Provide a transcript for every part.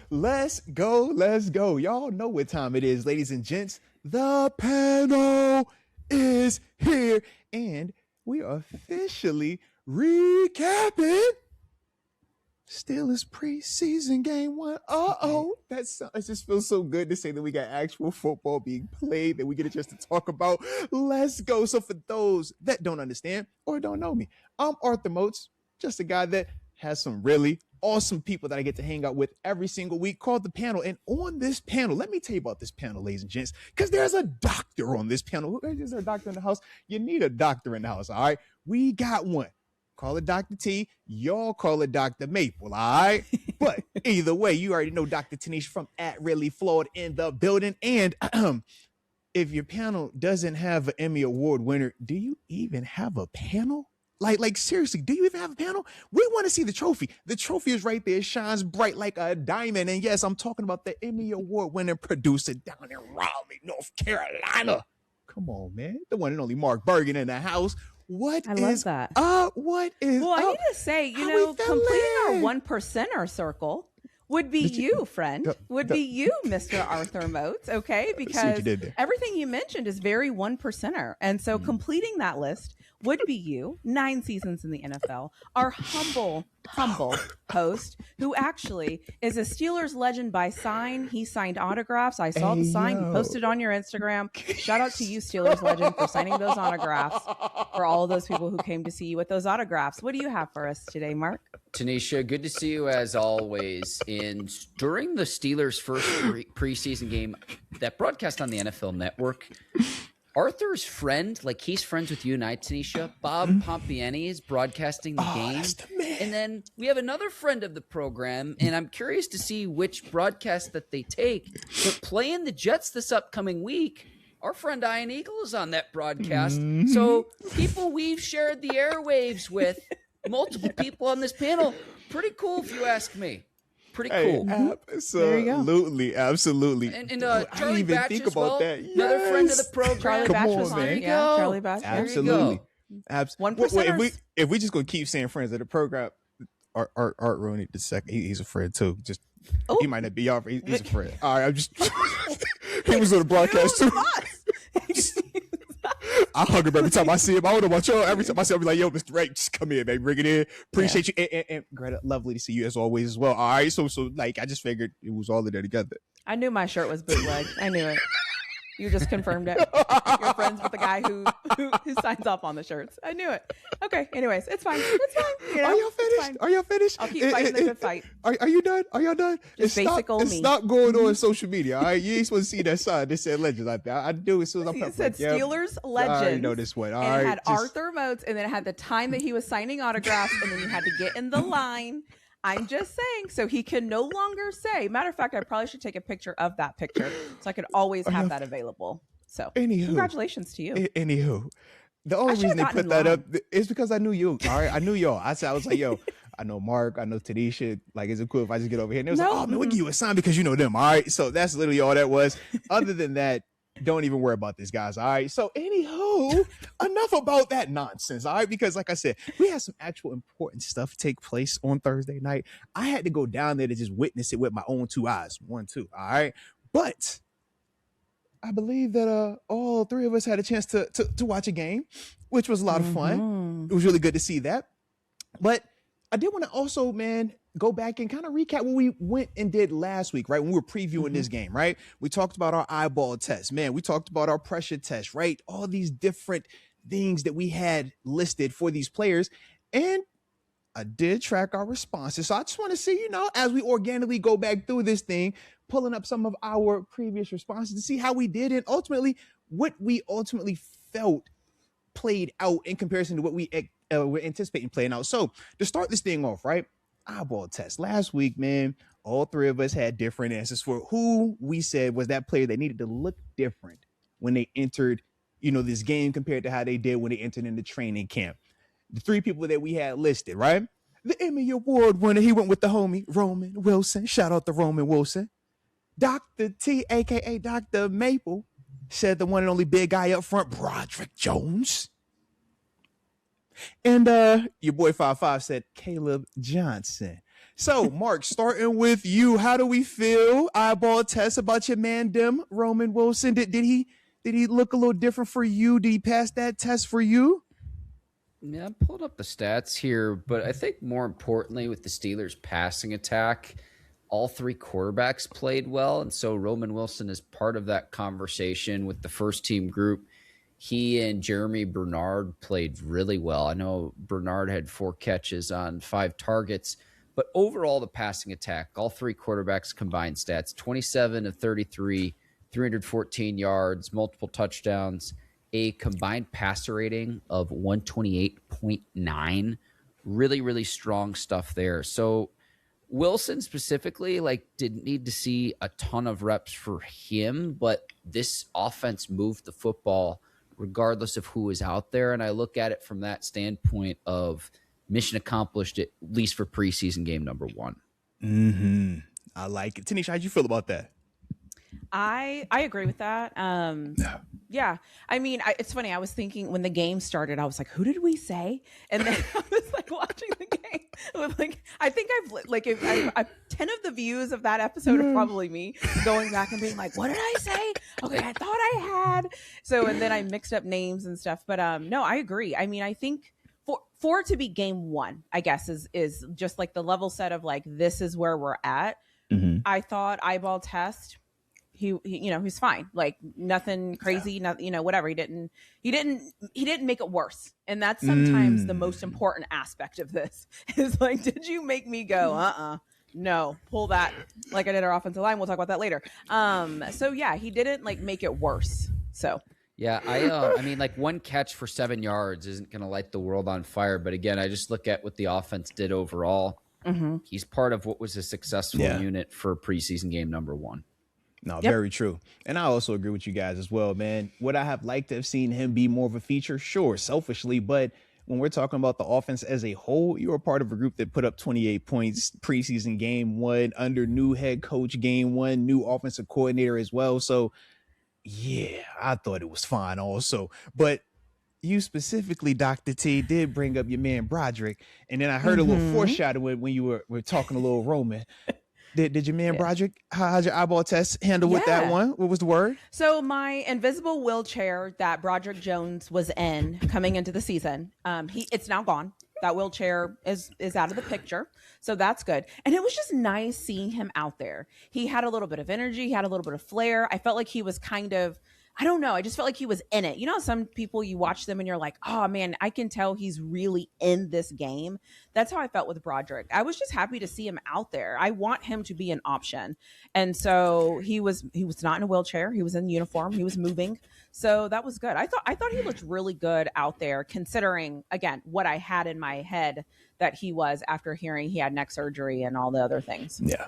Let's go. Let's go. Y'all know what time it is, ladies and gents. The panel is here, and we are officially recapping Steelers preseason game 1. It just feels so good to say that we got actual football being played, that we get a chance to talk about. Let's go. So for those that don't understand or don't know me, I'm Arthur Moats, just a guy that has some really awesome people that I get to hang out with every single week called the panel. And on this panel, let me tell you about this panel, ladies and gents, because there's a doctor on this panel. Is there a doctor in the house? You need a doctor in the house, all right? We got one. Call it Dr. T. Y'all call it Dr. Maple, all right? But either way, you already know Dr. TaNeisha from Really Flawed in the building. And if your panel doesn't have an Emmy Award winner, do you even have a panel? Like seriously, do you even have a panel? We want to see the trophy. The trophy is right there. It shines bright like a diamond. And yes, I'm talking about the Emmy Award winning producer down in Raleigh, North Carolina. Come on, man. The one and only Mark Bergin in the house. What I is love that. What is Well, I need to say, completing our 1%er circle would be you, friend. Would be you, Mr. Arthur Moats, okay? Because everything you mentioned is very 1%er. And so completing that list would be you, 9 seasons in the NFL, our humble host, who actually is a Steelers legend by sign. He signed autographs. I saw the sign. You posted on your Instagram. Shout out to you, Steelers legend, for signing those autographs, for all of those people who came to see you with those autographs. What do you have for us today, Mark? TaNeisha, good to see you as always. And during the Steelers' first preseason game that broadcast on the NFL Network, Arthur's friend, like he's friends with you and I, TaNeisha, Bob Pompiani is broadcasting the game. And then we have another friend of the program, and I'm curious to see which broadcast that they take. But playing the Jets this upcoming week, our friend Ian Eagle is on that broadcast. So people we've shared the airwaves with, multiple people on this panel, pretty cool if you ask me. Pretty cool. Absolutely. And Charlie Batch think as about well. that. Another friend of the program. Charlie Batch was on it. Yeah, Charlie Batch. Absolutely. Absolutely. If we just gonna keep saying friends of the program, Art Rooney the second, he's a friend too. Just he might not be y'all, he's a friend. All right, I'm just he was on the broadcast too. I hug him every time I see him. I don't know about y'all. Every time I see him, I'll be like, yo, Mr. Ray, just come here, baby. Bring it in. Appreciate you. And Greta, lovely to see you as always as well. All right. So like, I just figured it was all of that together. I knew my shirt was bootleg. I knew it. You just confirmed it. You're friends with the guy who signs off on the shirts. I knew it. Okay. Anyways, it's fine. It's fine. Are y'all finished? Are y'all finished? I'll keep fighting the good fight. Are you done? Are y'all done? Stop going on social media. All right. You ain't supposed to see that sign. This said legends out there. I do as soon as I'm It said Steelers legend. I already know this one. All and right. It had Arthur Moats, and then it had the time that he was signing autographs, and then you had to get in the line. I'm just saying, so he can no longer say. Matter of fact, I probably should take a picture of that picture so I could always have that available. So, congratulations to you. Anywho, the only reason they put that up is because I knew you. All right, I knew y'all. I was like, yo, I know Mark, I know TaNeisha. Like, is it cool if I just get over here? And they was like, oh man, we'll give you a sign because you know them. All right, so that's literally all that was. Other than that, don't even worry about this, guys. All right. So, anywho, enough about that nonsense. All right, because like I said, we had some actual important stuff take place on Thursday night. I had to go down there to just witness it with my own 2 eyes. 1, 2. All right, but I believe that all 3 of us had a chance to watch a game, which was a lot of fun. It was really good to see that. But I did want to also, man, go back and kind of recap what we went and did last week, right? When we were previewing this game, right? We talked about our eyeball test, man. We talked about our pressure test, right? All these different things that we had listed for these players. And I did track our responses. So I just want to see, as we organically go back through this thing, pulling up some of our previous responses to see how we did and ultimately what we ultimately felt played out in comparison to what we're anticipating playing out. So to start this thing off, right? Eyeball test. Last week, man, all 3 of us had different answers for who we said was that player that needed to look different when they entered, this game compared to how they did when they entered into training camp. The 3 people that we had listed, right? The Emmy Award winner, he went with the homie Roman Wilson. Shout out to Roman Wilson. Dr. T, a.k.a. Dr. Maple, said the one and only big guy up front, Broderick Jones. And your boy 55 said Caleb Johnson. So, Mark, starting with you, how do we feel? Eyeball test about your man, Roman Wilson. Did he look a little different for you? Did he pass that test for you? Yeah, I pulled up the stats here, but I think more importantly with the Steelers passing attack, all three quarterbacks played well. And so Roman Wilson is part of that conversation with the first team group. He and Jeremy Bernard played really well. I know Bernard had 4 catches on 5 targets, but overall the passing attack, all three quarterbacks combined stats, 27 of 33, 314 yards, multiple touchdowns, a combined passer rating of 128.9. Really, really strong stuff there. So Wilson specifically, didn't need to see a ton of reps for him, but this offense moved the football regardless of who was out there. And I look at it from that standpoint of mission accomplished, at least for preseason game number 1. Mm-hmm. I like it. TaNeisha, how'd you feel about that? I agree with that. Yeah. I mean, it's funny. I was thinking when the game started, I was like, who did we say? And then I was watching the game. I was I think I've 10 of the views of that episode are probably me going back and being like, what did I say? Okay, I thought I had. So, and then I mixed up names and stuff. But no, I agree. I mean, I think for it to be game 1, I guess, is just the level set of this is where we're at. Mm-hmm. I thought eyeball test. He's fine. Nothing crazy, whatever. He didn't make it worse. And that's sometimes the most important aspect of this is did you make me go, no, pull that like I did our offensive line. We'll talk about that later. So yeah, he didn't make it worse. So yeah, I mean, 1 catch for 7 yards isn't going to light the world on fire. But again, I just look at what the offense did overall. Mm-hmm. He's part of what was a successful unit for preseason game number 1. No, very true. And I also agree with you guys as well, man. Would I have liked to have seen him be more of a feature? Sure, selfishly. But when we're talking about the offense as a whole, you were part of a group that put up 28 points preseason game 1 under new head coach game 1, new offensive coordinator as well. So, yeah, I thought it was fine also. But you specifically, Dr. T, did bring up your man Broderick. And then I heard a little foreshadowing when you were talking a little Roman. Did your man Broderick, how's your eyeball test handle with that one? What was the word? So my invisible wheelchair that Broderick Jones was in coming into the season, it's now gone. That wheelchair is out of the picture. So that's good. And it was just nice seeing him out there. He had a little bit of energy. He had a little bit of flair. I felt like he was kind of, I don't know. I just felt like he was in it. You know, some people, you watch them and you're like, oh man, I can tell he's really in this game. That's how I felt with Broderick. I was just happy to see him out there. I want him to be an option. And so he was not in a wheelchair. He was in uniform. He was moving. So that was good. I thought he looked really good out there, considering, again, what I had in my head that he was after hearing he had neck surgery and all the other things. Yeah.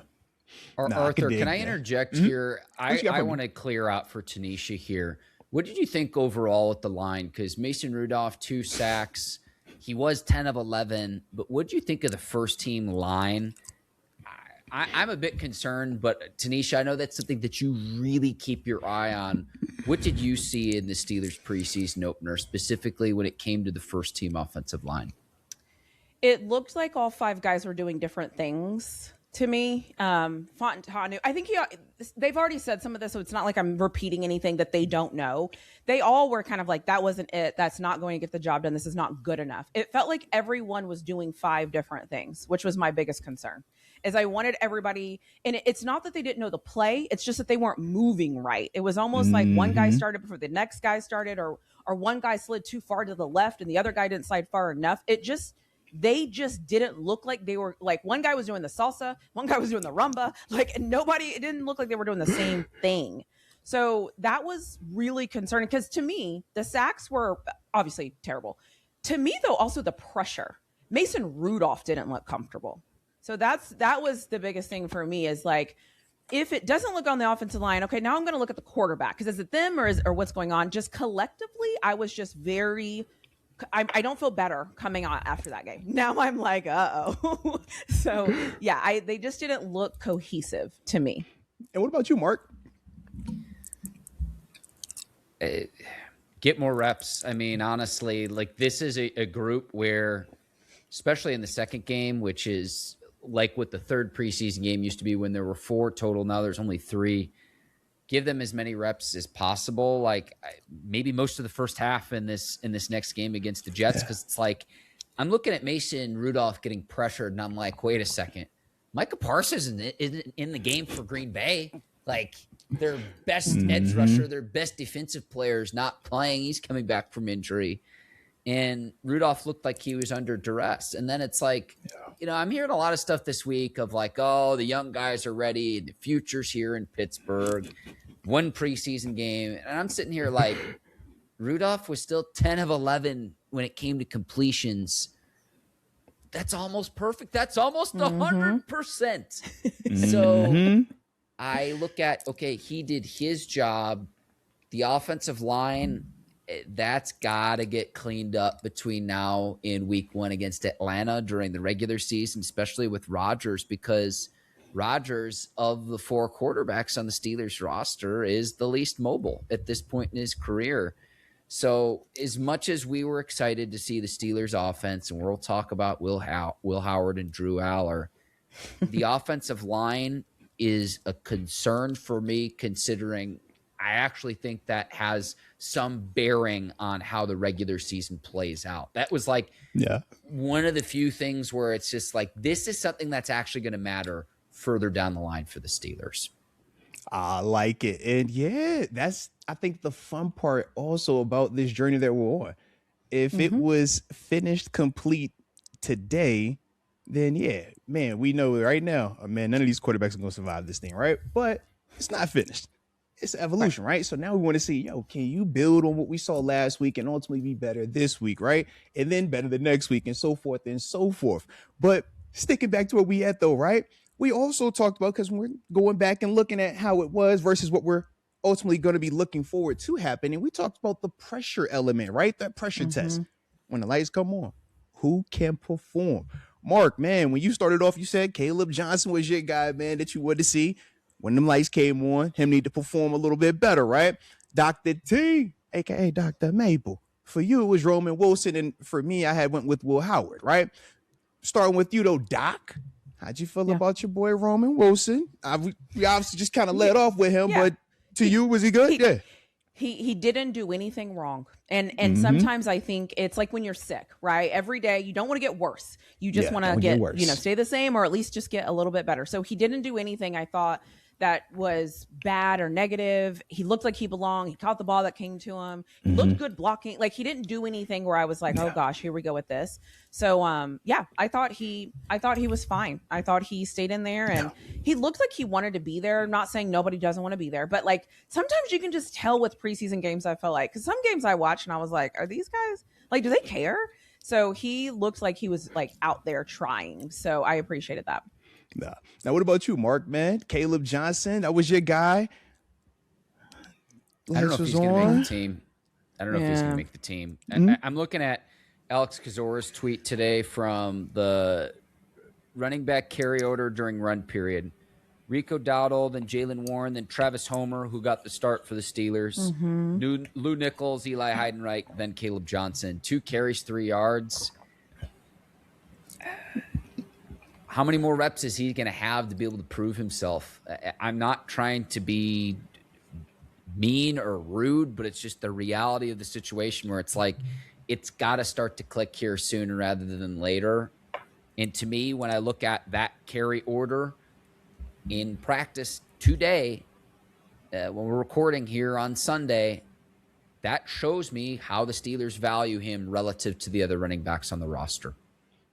Arthur, can I interject here? I want to clear out for TaNeisha here. What did you think overall with the line? Because Mason Rudolph, 2 sacks. He was 10 of 11. But what did you think of the first team line? I'm a bit concerned, but TaNeisha, I know that's something that you really keep your eye on. What did you see in the Steelers preseason opener, specifically when it came to the first team offensive line? It looked like all 5 guys were doing different things. To me, Fontaine, I think they've already said some of this, so it's not like I'm repeating anything that they don't know. They all were kind of like, that wasn't it. That's not going to get the job done. This is not good enough. It felt like everyone was doing 5 different things, which was my biggest concern, is I wanted everybody, and it's not that they didn't know the play. It's just that they weren't moving right. It was almost like one guy started before the next guy started, or one guy slid too far to the left and the other guy didn't slide far enough. They just didn't look like they were, like, one guy was doing the salsa, one guy was doing the rumba, it didn't look like they were doing the same thing. So that was really concerning, because to me, the sacks were obviously terrible. To me, though, also the pressure. Mason Rudolph didn't look comfortable. So that was the biggest thing for me, is if it doesn't look on the offensive line, okay, now I'm going to look at the quarterback, because is it them or what's going on? Just collectively, I was just I don't feel better coming on after that game. Now I'm like, uh-oh. So, yeah, they just didn't look cohesive to me. And what about you, Mark? Get more reps. I mean, honestly, this is a group where, especially in the second game, which is like what the third preseason game used to be when there were 4 total. Now there's only 3. Give them as many reps as possible. Like maybe most of the first half in this next game against the Jets. Cause it's like, I'm looking at Mason Rudolph getting pressured and I'm like, wait a second. Micah Parsons isn't in the game for Green Bay. Like their best edge rusher, their best defensive players not playing. He's coming back from injury. And Rudolph looked like he was under duress. And then it's like, I'm hearing a lot of stuff this week of like, oh, the young guys are ready. The future's here in Pittsburgh. 1 preseason game. And I'm sitting here like, Rudolph was still 10 of 11 when it came to completions. That's almost perfect. That's almost 100%. So I look at, okay, he did his job. The offensive line, that's got to get cleaned up between now and week 1 against Atlanta during the regular season, especially with Rodgers, because Rodgers, of the 4 quarterbacks on the Steelers roster, is the least mobile at this point in his career. So as much as we were excited to see the Steelers offense, and we'll talk about Will Howard and Drew Aller, the offensive line is a concern for me, considering I actually think that has some bearing on how the regular season plays out. That was like one of the few things where it's just like, this is something that's actually going to matter further down the line for the Steelers. I like it. And that's, I think, the fun part also about this journey that we're on. If it was finished complete today, then we know right now, none of these quarterbacks are going to survive this thing, right? But it's not finished. It's evolution, right? So now we want to see, can you build on what we saw last week and ultimately be better this week, right? And then better the next week and so forth and so forth. But sticking back to where we at though, right? We also talked about, because we're going back and looking at how it was versus what we're ultimately going to be looking forward to happen. And we talked about the pressure element, right? That pressure test. When the lights come on, who can perform? Mark, man, when you started off, you said Caleb Johnson was your guy, man, that you wanted to see. When them lights came on, him need to perform a little bit better, right? Dr. T, a.k.a. Dr. Mabel. For you, it was Roman Wilson, and for me, I went with Will Howard, right? Starting with you, though, Doc. How'd you feel about your boy Roman Wilson? We obviously just kind of let off with him, but to you, was he good? He didn't do anything wrong. And sometimes I think it's like when you're sick, right? Every day you don't want to get worse. You just want to get stay the same, or at least just get a little bit better. So he didn't do anything I thought that was bad or negative. He looked like he belonged. He caught the ball that came to him. He looked good blocking. Like, he didn't do anything where I was like, oh gosh, here we go with this. So I thought he was fine. I thought he stayed in there, and he looked like he wanted to be there. I'm not saying nobody doesn't want to be there, but like sometimes you can just tell with preseason games, I felt like, because some games I watched and I was like, are these guys like, do they care? So he looked like he was like out there trying. So I appreciated that. Nah. Now, what about you, Mark, man? Caleb Johnson, that was your guy. I don't know if he's going to make the team. I'm looking at Alex Kazora's tweet today from the running back carry order during run period. Rico Dowdle, then Jalen Warren, then Travis Homer, who got the start for the Steelers. Lou Nichols, Eli Heidenreich, then Caleb Johnson. 2 carries, 3 yards. How many more reps is he going to have to be able to prove himself? I'm not trying to be mean or rude, but it's just the reality of the situation where it's like, it's got to start to click here sooner rather than later. And to me, when I look at that carry order in practice today, when we're recording here on Sunday, that shows me how the Steelers value him relative to the other running backs on the roster.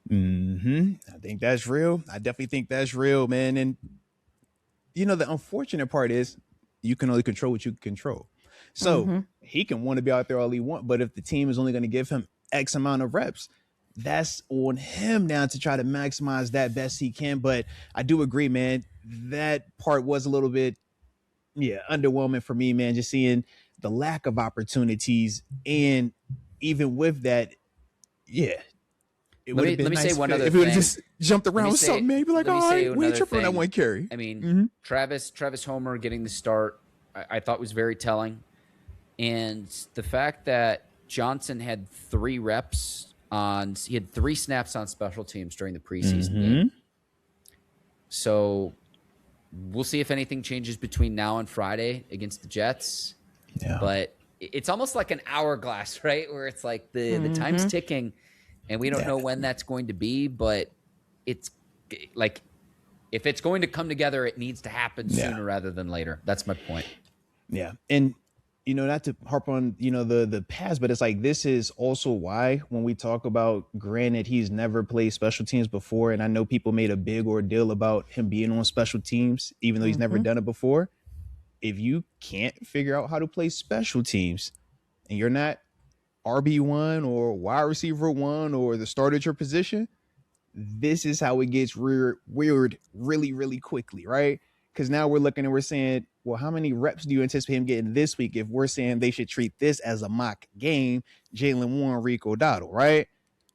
I think that's real. I definitely think that's real, man. And the unfortunate part is you can only control what you can control. So he can want to be out there all he wants, but if the team is only going to give him X amount of reps, that's on him now to try to maximize that best he can. But I do agree, man. That part was a little bit, underwhelming for me, man. Just seeing the lack of opportunities, and even with that, it would have been nice say one other if he would have just jumped around with something, maybe like, all right, we ain't tripping on that one carry. I mean, Travis Homer getting the start, I thought was very telling. And the fact that Johnson had 3 reps he had 3 snaps on special teams during the preseason game. So we'll see if anything changes between now and Friday against the Jets. Yeah. But it's almost like an hourglass, right? Where it's like the time's ticking and we don't know when that's going to be, but it's like if it's going to come together, it needs to happen sooner rather than later. That's my point. Yeah. And, not to harp on, the past, but it's like, this is also why when we talk about, granted, he's never played special teams before. And I know people made a big ordeal about him being on special teams, even though he's never done it before. If you can't figure out how to play special teams and you're not RB1 or wide receiver 1 or the starter at your position, this is how it gets weird really, really quickly, right? Because now we're looking and we're saying, well, how many reps do you anticipate him getting this week if we're saying they should treat this as a mock game? Jalen Warren, Rico Dottle, right?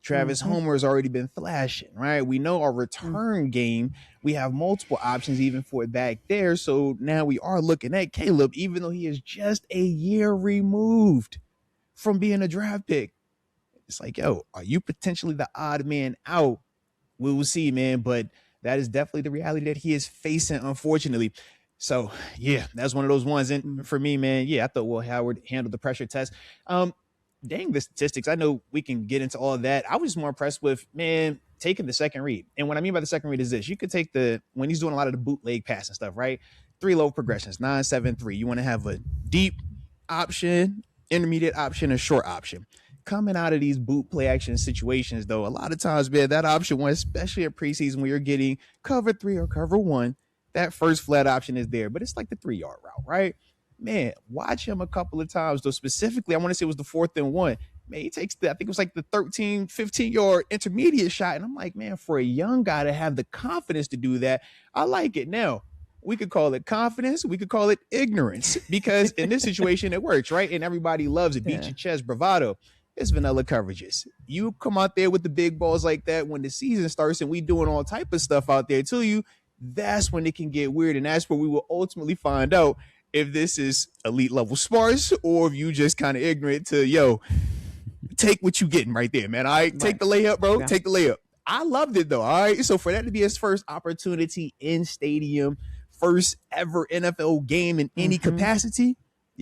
Travis Homer has already been flashing, right? We know our return game. We have multiple options even for it back there. So now we are looking at Caleb, even though he is just a year removed from being a draft pick. It's like, yo, are you potentially the odd man out? We will see, man. But that is definitely the reality that he is facing, unfortunately. So, yeah, that's one of those ones. And for me, man, I thought Will Howard handled the pressure test. Dang the statistics. I know we can get into all of that. I was more impressed with, man, taking the second read. And what I mean by the second read is this. You could take when he's doing a lot of the bootleg pass and stuff, right? 3 low progressions, 9, 7, 3. You want to have a deep option, intermediate option, a short option. Coming out of these boot play action situations, though, a lot of times, man, that option 1, especially at preseason when you're getting cover 3 or cover 1, that first flat option is there, but it's like the 3-yard route, right? Man, watch him a couple of times, though. Specifically, I want to say it was the 4th and 1. Man, he takes I think it was like the 13, 15-yard intermediate shot. And I'm like, man, for a young guy to have the confidence to do that, I like it. Now, we could call it confidence. We could call it ignorance, because in this situation, it works, right? And everybody loves it. Beat your chest, bravado. It's vanilla coverages. You come out there with the big balls like that when the season starts and we doing all type of stuff out there to you, that's when it can get weird. And that's where we will ultimately find out if this is elite level smarts or if you just kind of ignorant to, take what you getting right there, man. All right, take the layup, bro. Yeah. Take the layup. I loved it, though. All right, so for that to be his first opportunity in stadium, first ever NFL game in any capacity,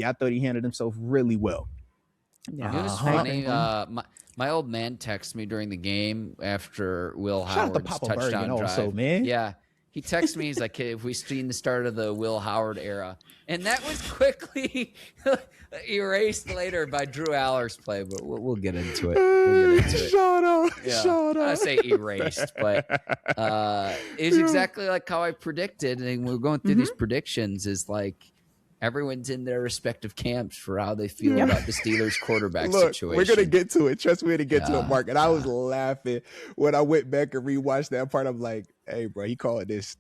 I thought he handled himself really well. Yeah, it was funny. My old man texted me during the game after Will Howard's touchdown drive. Also, man. Yeah, he texted me. He's like, "Hey, have we seen the start of the Will Howard era?" And that was quickly erased later by Drew Aller's play. But we'll get into it. Shut up. I say erased, but it's exactly like how I predicted. And we're going through these predictions. Is like, everyone's in their respective camps for how they feel about the Steelers quarterback situation. We're going to get to it. Trust me, we're going to get to it, Mark. And I was laughing when I went back and rewatched that part. I'm like, hey, bro, he called this.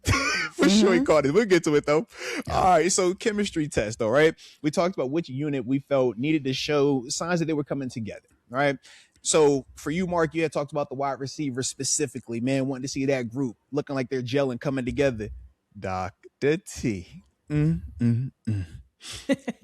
For sure he called it. We'll get to it, though. All right, so chemistry test, all right? We talked about which unit we felt needed to show signs that they were coming together, all right? So for you, Mark, you had talked about the wide receivers specifically, man, wanting to see that group looking like they're gelling, coming together. Dr. T.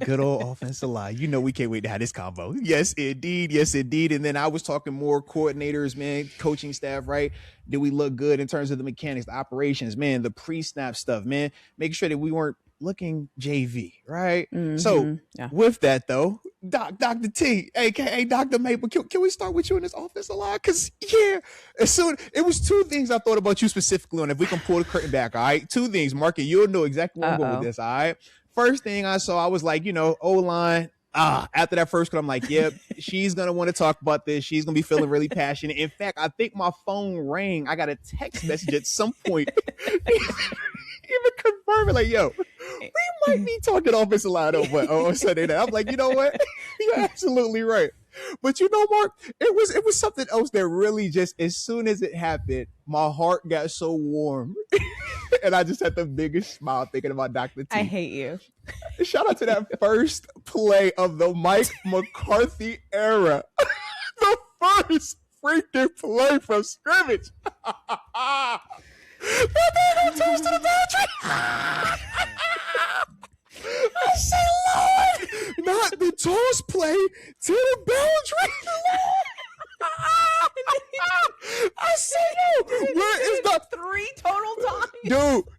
Good old offensive line. We can't wait to have this combo. Yes, indeed. Yes, indeed. And then I was talking more coordinators, man, coaching staff, right? Did we look good in terms of the mechanics, the operations, man, the pre-snap stuff, man, making sure that we weren't looking JV, right? So with that, though, Dr. T, aka Dr. Maple, can we start with you in this offensive line? Because, it was 2 things I thought about you specifically on, if we can pull the curtain back, all right? 2 things, Mark, and you'll know exactly where I'm going with this, all right? First thing I saw, I was like, O-line. After that first one, I'm like, yep, she's going to want to talk about this. She's going to be feeling really passionate. In fact, I think my phone rang. I got a text message at some point. Even confirming, like, yo, we might be talking offensive line on Sunday night. I'm like, you know what? You're absolutely right. But Mark, it was something else that really just, as soon as it happened, my heart got so warm. And I just had the biggest smile thinking about Dr. T. I hate you. Shout out to that first play of the Mike McCarthy era. The first freaking play from scrimmage. Toast to the boundary. I say, Lord, not the toss play to the boundary. I say, no. Where is the 3 total times?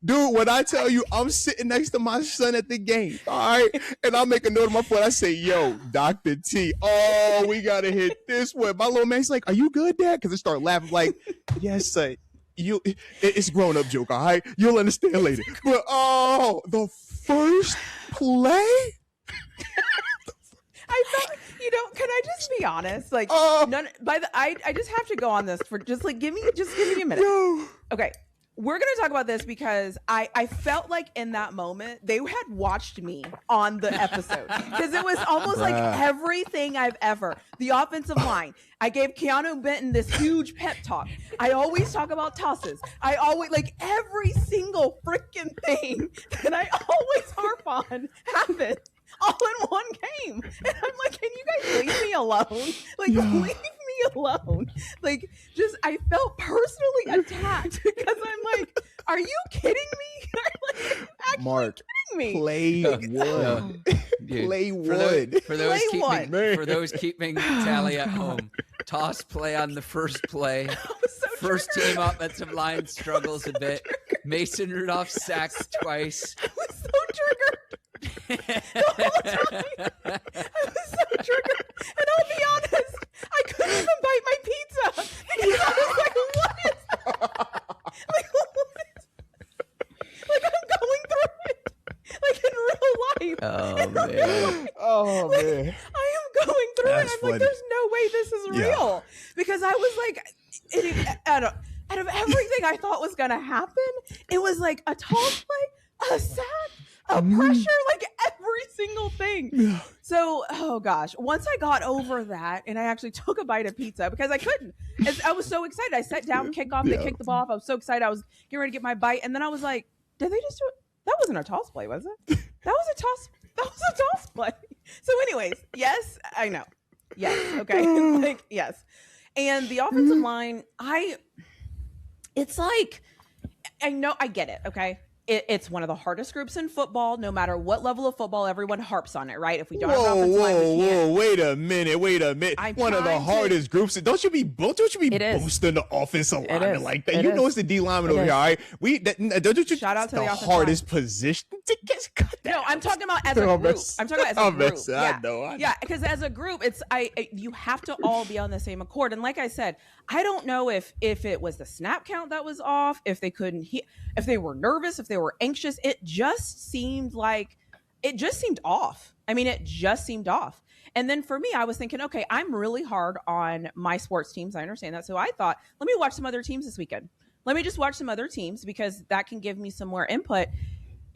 Dude, when I tell you I'm sitting next to my son at the game, all right, and I'll make a note of my phone. I say, yo, Dr. T, oh, we got to hit this one. My little man's like, are you good, Dad? Because I start laughing like, yes, son. It's grown up joke, all right? You'll understand later. But the first play? I felt, can I just be honest? Like, I just have to go on this for just give me a minute. No. Okay. We're going to talk about this because I felt like in that moment, they had watched me on the episode because it was almost like everything I've ever, the offensive line. I gave Keeanu Benton this huge pep talk. I always talk about tosses. I always, every single freaking thing that I always harp on happened all in one game. And I'm like, can you guys leave me alone? Leave me alone. I felt personally attacked because I'm like, are you kidding me? Actually Mark, kidding me? Play wood. Play wood. For those keeping tally at home, toss play on the first play. First team offensive line struggles a bit. Mason Rudolph sacks twice. I was so triggered. The whole time. I was so triggered. And I'll be honest, I couldn't even bite my pizza because I was like, what is that? I'm going through it. In real life. Oh, man. I am going through That's it. I'm funny. like, there's no way this is real. Because I was like, out of everything I thought was going to happen, it was like a toss play, a sack, a pressure, every single thing. So, oh gosh, once I got over that and I actually took a bite of pizza because I couldn't, I was so excited. I sat down, kickoff, they kicked the ball off. I was so excited. I was getting ready to get my bite. And then I was like, did they just do it? That wasn't a toss play, was it? That was a toss play. So anyways, yes, I know. Yes. Okay. Yes. And the offensive line, I know, I get it. Okay. It's one of the hardest groups in football. No matter what level of football, everyone harps on it, right? If we don't have an offensive line, we can't. Wait a minute. One of the hardest groups. Don't you be boasting the offensive lineman like that? It's the D lineman over here, all right? Shout out to the offensive hardest position to get cut down. No, I'm talking about as a group. I'm talking about as a group. I know. Yeah, because as a group, you have to all be on the same accord. And like I said, I don't know if it was the snap count that was off, if they couldn't if they were nervous, if they were anxious. It just seemed off. I mean, it just seemed off. And then for me, I was thinking, okay, I'm really hard on my sports teams. I understand that. So I thought, let me watch some other teams this weekend. Let me just watch some other teams because that can give me some more input.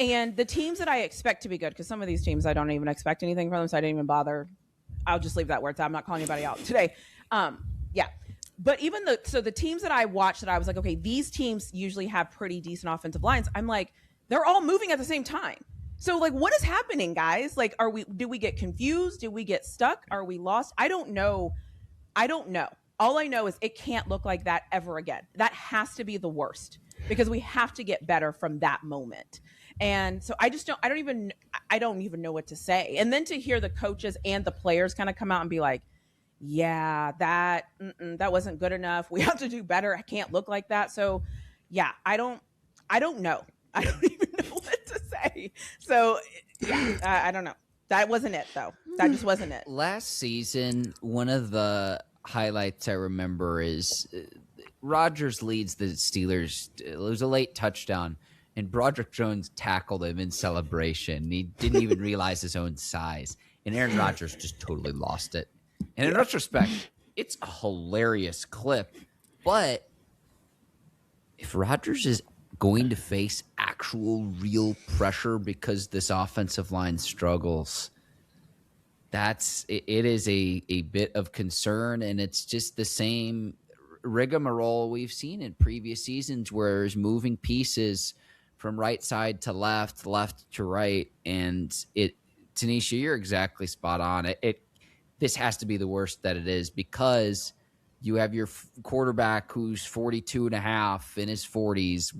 And the teams that I expect to be good, because some of these teams I don't even expect anything from them, so I didn't even bother. I'll just leave that where it's at. I'm not calling anybody out today. Yeah. But even the teams that I watched that I was like, okay, these teams usually have pretty decent offensive lines. I'm like, they're all moving at the same time. So what is happening, guys? Do we get confused? Do we get stuck? Are we lost? I don't know. All I know is it can't look like that ever again. That has to be the worst because we have to get better from that moment. And so I don't even know what to say. And then to hear the coaches and the players kind of come out and be like, yeah, that wasn't good enough. We have to do better. I can't look like that. So yeah, I don't know. I don't even know what to say. So yeah, I don't know. That wasn't it though. That just wasn't it. Last season, one of the highlights I remember is Rodgers leads the Steelers. It was a late touchdown and Broderick Jones tackled him in celebration. He didn't even realize his own size. And Aaron Rodgers just totally lost it. And in retrospect, it's a hilarious clip. But if Rodgers is going to face actual real pressure because this offensive line struggles, it is a bit of concern. And it's just the same rigmarole we've seen in previous seasons where there's moving pieces from right side to left to right. And TaNeisha, you're exactly spot on. This has to be the worst that it is because you have your quarterback who's 42 and a half in his 40s.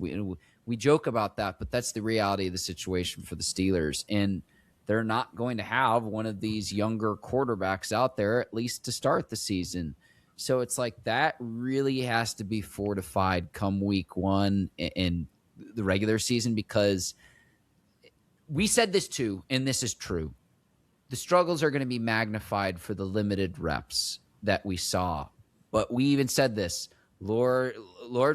We joke about that, but that's the reality of the situation for the Steelers. And they're not going to have one of these younger quarterbacks out there, at least to start the season. So it's like that really has to be fortified come week one. And the regular season, because we said this too, and this is true. The struggles are going to be magnified for the limited reps that we saw. But we even said this, Lord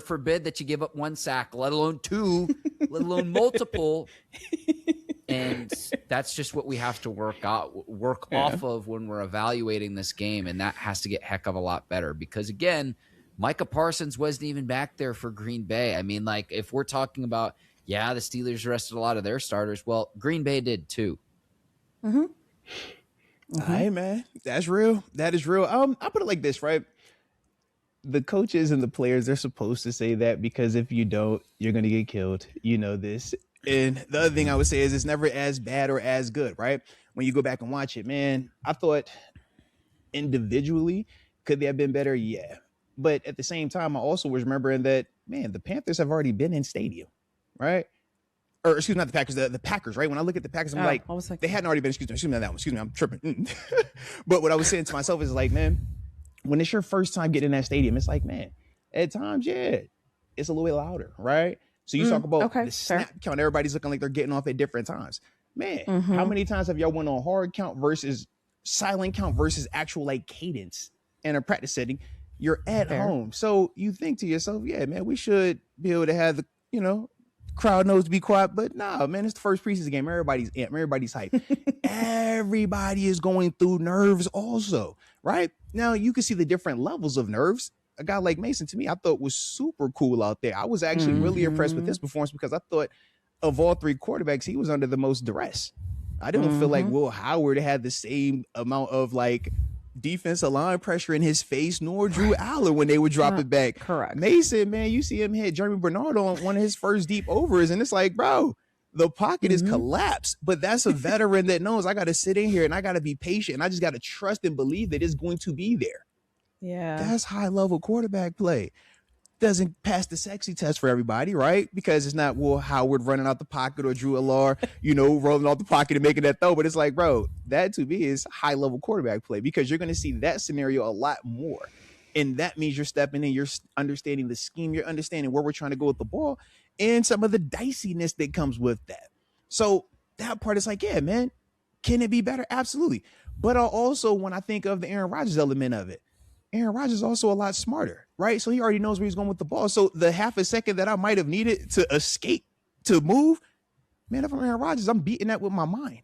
forbid that you give up 1 sack, let alone 2, let alone multiple. And that's just what we have to work off of when we're evaluating this game. And that has to get heck of a lot better, because again, Micah Parsons wasn't even back there for Green Bay. I mean, like, if we're talking about, the Steelers rested a lot of their starters. Well, Green Bay did too. Mm-hmm. Hey, man, that's real. That is real. I put it like this, right? The coaches and the players, they're supposed to say that, because if you don't, you're going to get killed. You know this. And the other thing I would say is it's never as bad or as good, right? When you go back and watch it, man, I thought individually, could they have been better? Yeah. But at the same time, I also was remembering that, man, the Panthers have already been in stadium, right? Or excuse me, not the Packers, the Packers, right? When I look at the Packers, I'm like, they hadn't already been, excuse me, not that one. Excuse me, I'm tripping. But what I was saying to myself is like, man, when it's your first time getting in that stadium, it's like, man, at times, it's a little bit louder, right? So you talk about the snap count. Everybody's looking like they're getting off at different times. Man, how many times have y'all went on hard count versus silent count versus actual like cadence in a practice setting? You're at home. So you think to yourself, yeah, man, we should be able to have the, crowd knows to be quiet. But nah, man, it's the first preseason game. Everybody's amped. Everybody's hyped. Everybody is going through nerves also, right? Now you can see the different levels of nerves. A guy like Mason, to me, I thought was super cool out there. I was actually really impressed with his performance, because I thought of all 3 quarterbacks, he was under the most duress. I didn't feel like Will Howard had the same amount of like defensive line pressure in his face, nor Drew Allen when they would drop it back. Correct. Mason, man, you see him hit Jeremy Bernard on one of his first deep overs, and it's like, bro, the pocket is collapsed. But that's a veteran that knows I got to sit in here and I got to be patient, and I just got to trust and believe that it's going to be there. Yeah. That's high level quarterback play. Doesn't pass the sexy test for everybody, right? Because it's not Will Howard running out the pocket or Drew Allar, rolling out the pocket and making that throw. But it's like, bro, that to me is high level quarterback play, because you're going to see that scenario a lot more. And that means you're stepping in, you're understanding the scheme, you're understanding where we're trying to go with the ball and some of the diciness that comes with that. So that part is like, yeah, man, can it be better? Absolutely. But also, when I think of the Aaron Rodgers element of it, Aaron Rodgers is also a lot smarter, right? So he already knows where he's going with the ball. So the half a second that I might have needed to escape, to move, man, if I'm Aaron Rodgers, I'm beating that with my mind.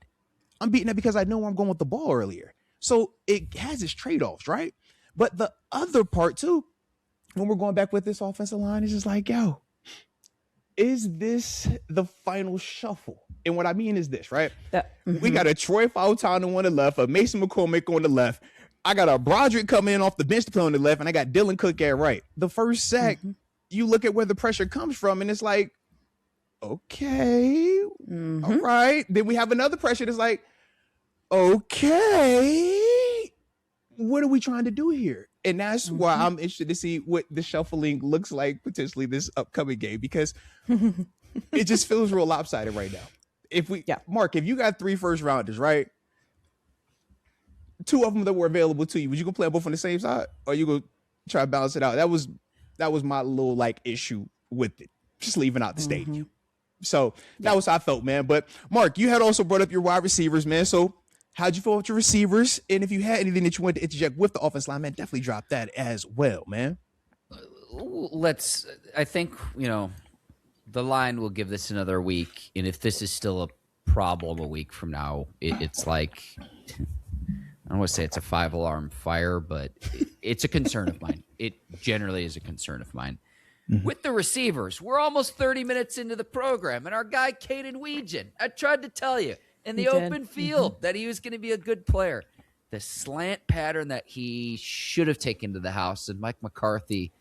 I'm beating that because I know where I'm going with the ball earlier. So it has its trade-offs, right? But the other part too, when we're going back with this offensive line, is just like, yo, is this the final shuffle? And what I mean is this, right? We got a Troy Fautanu on the left, a Mason McCormick on the left. I got a Broderick coming in off the bench to play on the left, and I got Dylan Cook at right. The first sack, you look at where the pressure comes from, and it's like, okay, all right. Then we have another pressure that's like, okay, what are we trying to do here? And that's why I'm interested to see what the shuffling looks like potentially this upcoming game, because it just feels real lopsided right now. Mark, if you got 3 first rounders, right? 2 of them that were available to you, would you go play both on the same side, or you go try to balance it out? That was my little like issue with it, just leaving out the stadium. So that was how I felt, man. But Mark, you had also brought up your wide receivers, man. So how'd you feel with your receivers? And if you had anything that you wanted to interject with the offense line, man, definitely drop that as well, man. I think, the line will give this another week. And if this is still a problem a week from now, it's like, I don't want to say it's a 5-alarm fire, but it's a concern of mine. It generally is a concern of mine. With the receivers, we're almost 30 minutes into the program, and our guy, Caden Weegan, I tried to tell you in the open field that he was going to be a good player. The slant pattern that he should have taken to the house, and Mike McCarthy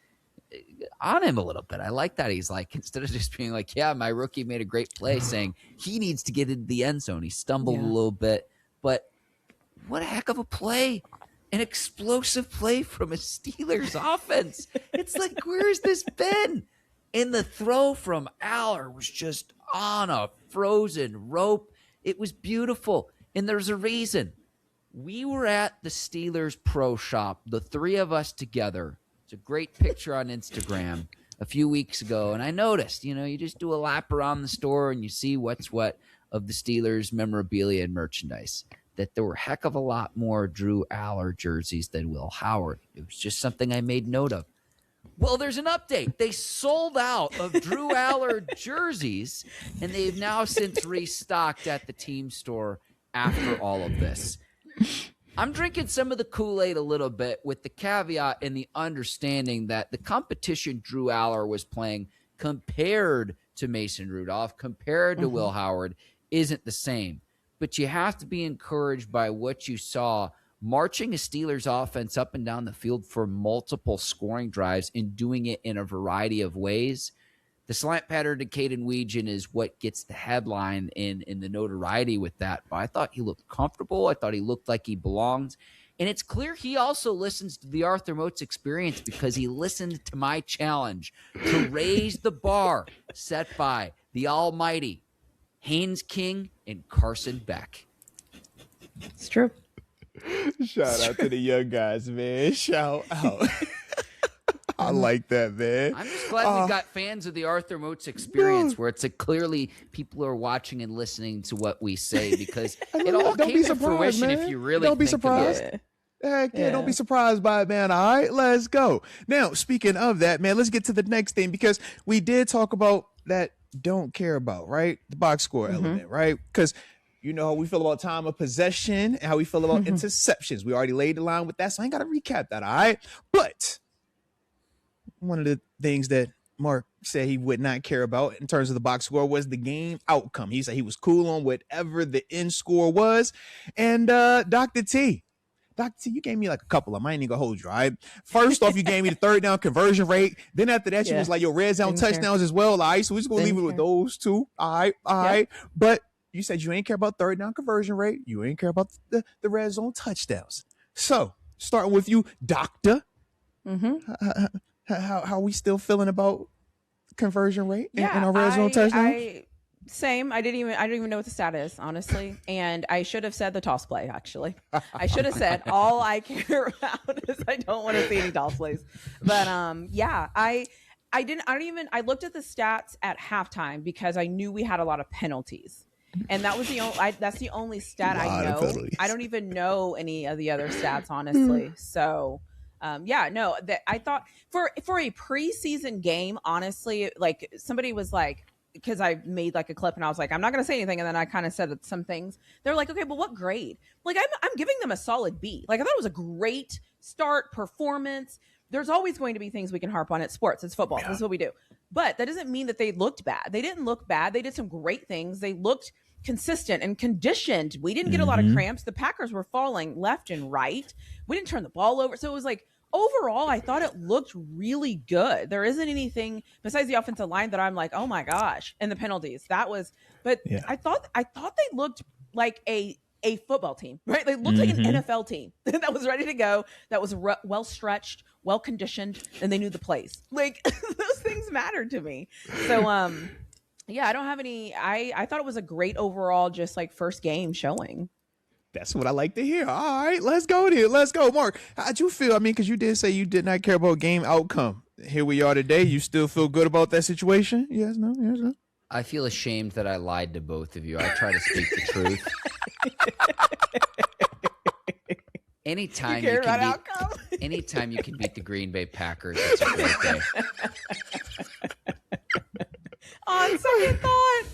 on him a little bit. I like that. He's like, instead of just being like, yeah, my rookie made a great play, saying he needs to get into the end zone. He stumbled a little bit, but what a heck of a play. An explosive play from a Steelers offense. It's like, where's this been? And the throw from Aller was just on a frozen rope. It was beautiful. And there's a reason. We were at the Steelers Pro Shop, the 3 of us together. It's a great picture on Instagram. a few weeks ago, and I noticed, you just do a lap around the store and you see what's what of the Steelers memorabilia and merchandise, that there were a heck of a lot more Drew Aller jerseys than Will Howard. It was just something I made note of. Well, there's an update. They sold out of Drew Aller jerseys, and they've now since restocked at the team store after all of this. I'm drinking some of the Kool-Aid a little bit with the caveat and the understanding that the competition Drew Aller was playing compared to Mason Rudolph, compared to Will Howard, isn't the same. But you have to be encouraged by what you saw marching a Steelers offense up and down the field for multiple scoring drives and doing it in a variety of ways. The slant pattern to Caden Weegan is what gets the headline in the notoriety with that. But I thought he looked comfortable. I thought he looked like he belonged. And it's clear he also listens to the Arthur Moats experience because he listened to my challenge to raise the bar set by the almighty Haynes King and Carson Beck. It's true. Shout out to the young guys, man. Shout out. I like that, man. I'm just glad we got fans of the Arthur Moats experience where it's clearly people are watching and listening to what we say because it all came to fruition, man. If you really don't be think surprised. about it. Heck yeah, don't be surprised by it, man. All right, let's go. Now, speaking of that, man, let's get to the next thing because we did talk about that don't care about, right? The box score element, right? Because you know how we feel about time of possession and how we feel about interceptions. We already laid the line with that, so I ain't got to recap that, all right? But one of the things that Mark said he would not care about in terms of the box score was the game outcome. He said he was cool on whatever the end score was. And Dr. T, you gave me like a couple of them. I ain't even gonna hold you, all right? First off, you gave me the third down conversion rate. Then after that, you was like, your red zone touchdowns as well. All right, so we're just gonna leave it with those two. All right. But you said you ain't care about third down conversion rate. You ain't care about the red zone touchdowns. So starting with you, Doctor. How we still feeling about conversion rate and our red zone touchdowns? Same. I don't even know what the stat is, honestly. And I should have said the toss play, actually. I should have said all I care about is I don't want to see any toss plays. But I looked at the stats at halftime because I knew we had a lot of penalties. And that was that's the only stat I know. I don't even know any of the other stats, honestly. So I thought for a preseason game, honestly, like somebody was like, because I made like a clip and I was like, I'm not going to say anything. And then I kind of said some things. They're like, okay, but what grade? Like I'm giving them a solid B. Like I thought it was a great start performance. There's always going to be things we can harp on at sports. It's football. This is what we do. But that doesn't mean that they looked bad. They didn't look bad. They did some great things. They looked consistent and conditioned. We didn't get a lot of cramps. The Packers were falling left and right. We didn't turn the ball over. So it was like, overall, I thought it looked really good. There isn't anything besides the offensive line that I'm like, oh my gosh, and the penalties. I thought they looked like a football team, right? They looked like an NFL team that was ready to go, that was well stretched, well conditioned, and they knew the plays. Like those things mattered to me. So I don't have any. I thought it was a great overall, just like first game showing. That's what I like to hear. All right, let's go there. Let's go. Mark, how'd you feel? I mean, because you did say you did not care about game outcome. Here we are today. You still feel good about that situation? Yes, no, yes, no. I feel ashamed that I lied to both of you. I try to speak the truth. Anytime you can beat the Green Bay Packers, it's a great day. On second thought.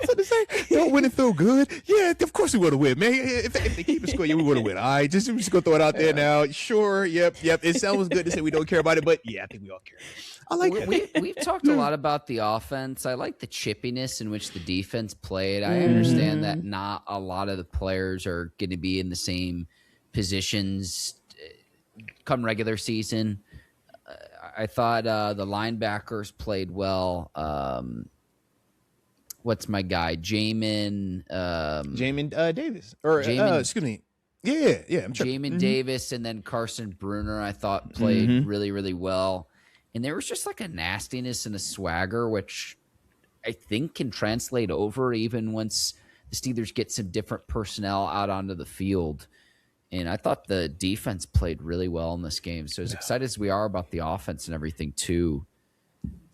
So to say, don't win and feel good. Yeah, of course we want to win, man. If they keep it score, we want to win. All right, just go throw it out there now. Sure, yep. It sounds good to say we don't care about it, but yeah, I think we all care. I like it. We've talked a lot about the offense. I like the chippiness in which the defense played. I understand that not a lot of the players are going to be in the same positions come regular season. I thought the linebackers played well. What's my guy? Jamin Davis. Excuse me. Yeah. Jamin Davis and then Carson Bruner, I thought played really, really well. And there was just like a nastiness and a swagger, which I think can translate over even once the Steelers get some different personnel out onto the field. And I thought the defense played really well in this game. So as excited as we are about the offense and everything too,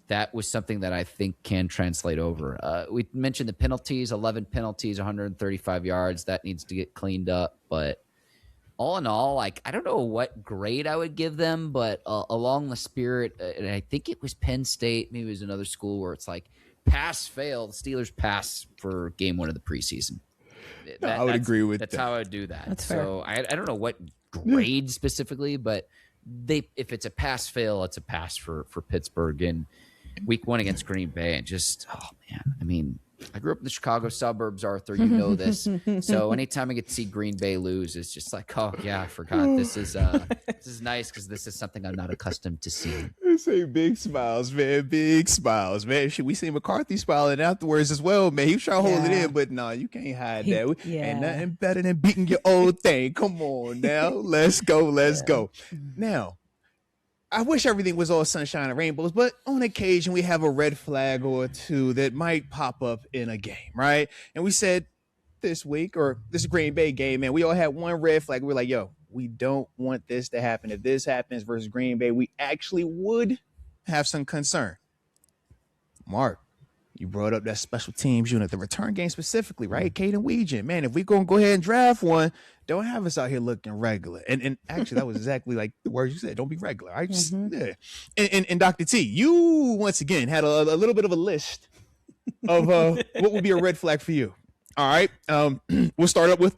that was something that I think can translate over. We mentioned the penalties, 11 penalties, 135 yards. That needs to get cleaned up. But all in all, like, I don't know what grade I would give them, but along the spirit, and I think it was Penn State, maybe it was another school where it's like pass, fail. The Steelers pass for game 1 of the preseason. I would agree with that. That's how I would do that. That's so I don't know what grade specifically, but if it's a pass fail, it's a pass for Pittsburgh in week 1 against Green Bay. And just, oh man, I mean, I grew up in the Chicago suburbs, Arthur. You know this. So anytime I get to see Green Bay lose, it's just like, oh yeah, I forgot. This is nice because this is something I'm not accustomed to seeing. Say big smiles, man. Big smiles, man. Should we see McCarthy smiling afterwards as well, man? He was trying to hold it in, but no, you can't hide that. Ain't nothing better than beating your old thing. Come on now. Let's go. Let's go. Now, I wish everything was all sunshine and rainbows, but on occasion we have a red flag or two that might pop up in a game, right? And we said this week, or this Green Bay game, man, we all had one red flag. We're like, yo, we don't want this to happen. If this happens versus Green Bay, we actually would have some concern. Mark, you brought up that special teams unit, the return game specifically, right? Caden Weegan, man, if we gonna go ahead and draft one, don't have us out here looking regular. And actually, that was exactly like the words you said. Don't be regular. I just And Dr. T, you once again had a little bit of a list of what would be a red flag for you. All right, we'll start up with.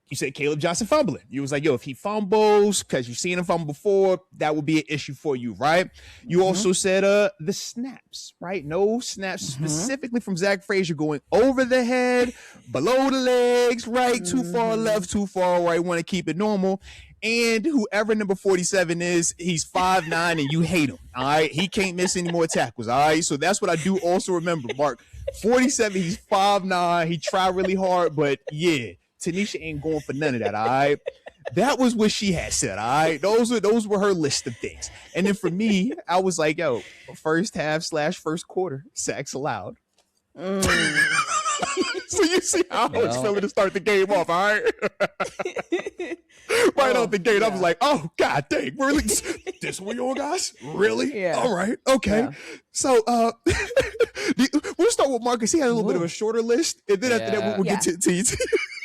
You said Caleb Johnson fumbling. You was like, yo, if he fumbles, because you've seen him fumble before, that would be an issue for you, right? You also said the snaps, right? No snaps specifically from Zach Frazier going over the head, below the legs, right? Too far left, too far right. Want to keep it normal. And whoever number 47 is, he's 5'9", and you hate him, all right? He can't miss any more tackles, all right? So that's what I do also remember, Mark. 47, he's 5'9". He tried really hard, but yeah. TaNeisha ain't going for none of that, all right? That was what she had said, all right? Those were her list of things. And then for me, I was like, yo, first half / first quarter, sacks allowed. So you see how I was feeling to start the game off, all right? Right out the gate, I was like, oh, God dang, really? This one, you guys? Really? Yeah. All right, okay. Yeah. So we'll start with Marcus. He had a little bit of a shorter list, and then after that, we'll get to you.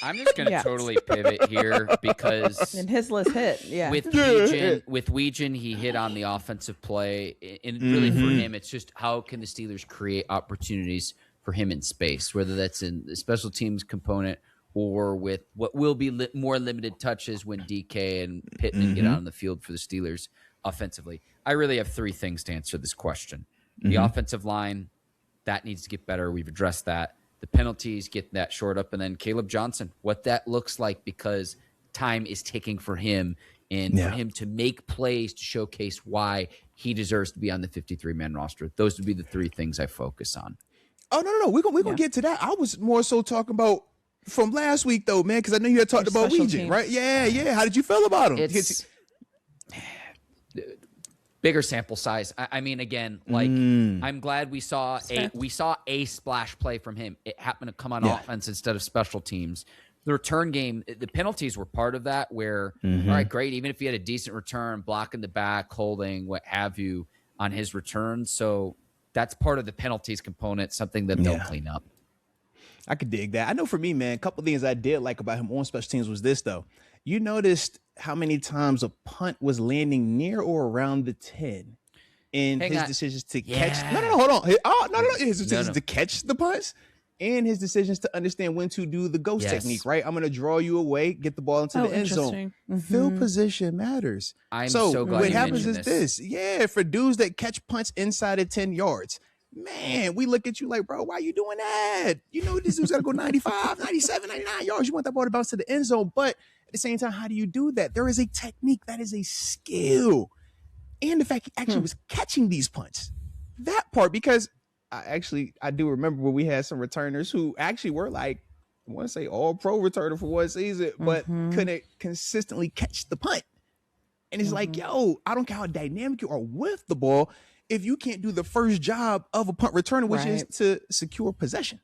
I'm just going to totally pivot here because and his list hit. With Weegan, he hit on the offensive play, and really for him, it's just how can the Steelers create opportunities for him in space, whether that's in the special teams component or with what will be more limited touches when DK and Pittman get out on the field for the Steelers offensively. I really have 3 things to answer this question. The offensive line, that needs to get better. We've addressed that. The penalties, get that short up. And then Caleb Johnson, what that looks like, because time is ticking for him and for him to make plays to showcase why he deserves to be on the 53-man roster. Those would be the 3 things I focus on. Oh, no. We're going to get to that. I was more so talking about from last week, though, man, because I know you had talked about Weegan, right? Yeah. How did you feel about him? It's bigger sample size. I mean, again, like I'm glad we saw a splash play from him. It happened to come on offense instead of special teams. The return game, the penalties were part of that where, all right, great. Even if he had a decent return, blocking the back, holding, what have you on his return. So that's part of the penalties component, something that they'll clean up. I could dig that. I know for me, man, a couple of things I did like about him on special teams was this, though. You noticed how many times a punt was landing near or around the 10 in his decisions to catch. No, hold on. His decisions to catch the punts and his decisions to understand when to do the ghost technique, right? I'm going to draw you away, get the ball into the end zone. Field position matters. I'm so glad what happens is this. Yeah, for dudes that catch punts inside of 10 yards, man, we look at you like, bro, why you doing that? You know, this dude's got to go 95, 97, 99 yards. You want that ball to bounce to the end zone. But at the same time, how do you do that? There is a technique. That is a skill. And the fact he actually was catching these punts. That part, because I do remember when we had some returners who actually were like, I want to say all-pro returner for one season, but couldn't consistently catch the punt. And it's like, yo, I don't care how dynamic you are with the ball if you can't do the first job of a punt returner, which is to secure possession.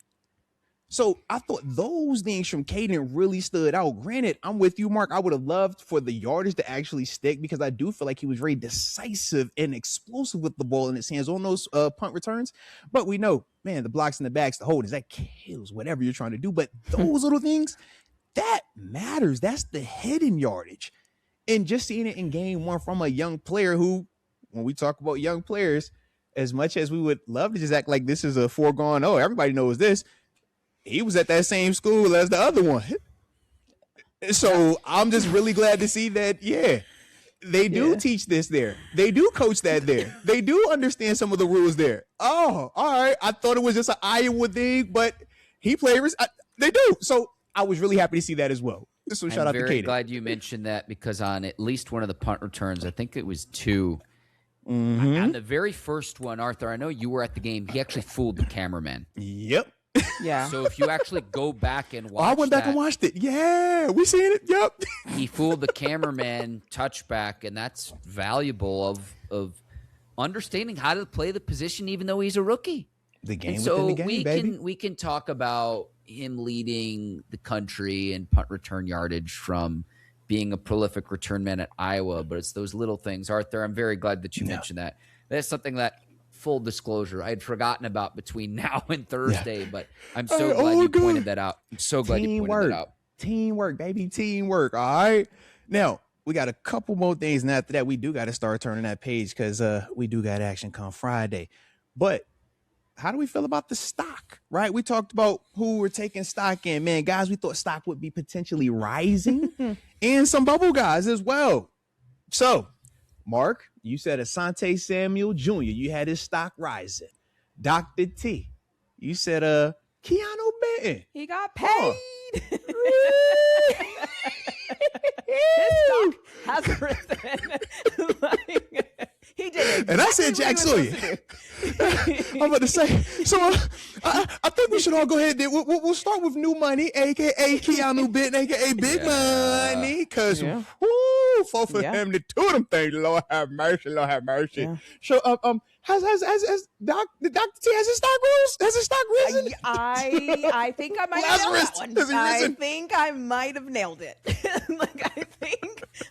So I thought those things from Caden really stood out. Granted, I'm with you, Mark. I would have loved for the yardage to actually stick because I do feel like he was very decisive and explosive with the ball in his hands on those punt returns. But we know, man, the blocks and the backs, the holdings, that kills whatever you're trying to do. But those little things, that matters. That's the hidden yardage. And just seeing it in game one from a young player who, when we talk about young players, as much as we would love to just act like this is a foregone, oh, everybody knows this, he was at that same school as the other one. So I'm just really glad to see that, they do teach this there. They do coach that there. They do understand some of the rules there. Oh, all right. I thought it was just an Iowa thing, but he played. They do. So I was really happy to see that as well. So shout out to Kaden. I'm very glad you mentioned that because on at least one of the punt returns, I think it was 2. On the very first one, Arthur, I know you were at the game. He actually fooled the cameraman. Yep. Yeah. So if you actually go back and watch I went back and watched it. Yeah, we seen it. Yep. He fooled the cameraman touchback, and that's valuable of understanding how to play the position even though he's a rookie. The game so within the game, we can talk about him leading the country in punt return yardage from being a prolific return man at Iowa, but it's those little things. Arthur, I'm very glad that you mentioned that. That's something that, full disclosure, I had forgotten about between now and Thursday, but I'm so glad you pointed that out. I'm so glad you pointed that out. Teamwork, baby, teamwork. All right. Now, we got a couple more things, and after that, we do got to start turning that page because we do got action come Friday. But how do we feel about the stock, right? We talked about who we're taking stock in. Man, guys, we thought stock would be potentially rising and some bubble guys as well. So, Mark, you said Asante Samuel Jr., you had his stock rising. Dr. T, you said Keeanu Benton. He got paid. His stock has risen. He did exactly. And I said Jack Sawyer. I'm about to say. So I think we should all go ahead. We'll start with new money, a.k.a. Keeanu Benton, a.k.a. Big Money. Because, for him to do them things, Lord have mercy, Lord have mercy. Yeah. So, has Dr. T, has his stock rose? Has his stock risen? I think I might have nailed that one. I think I might have nailed it.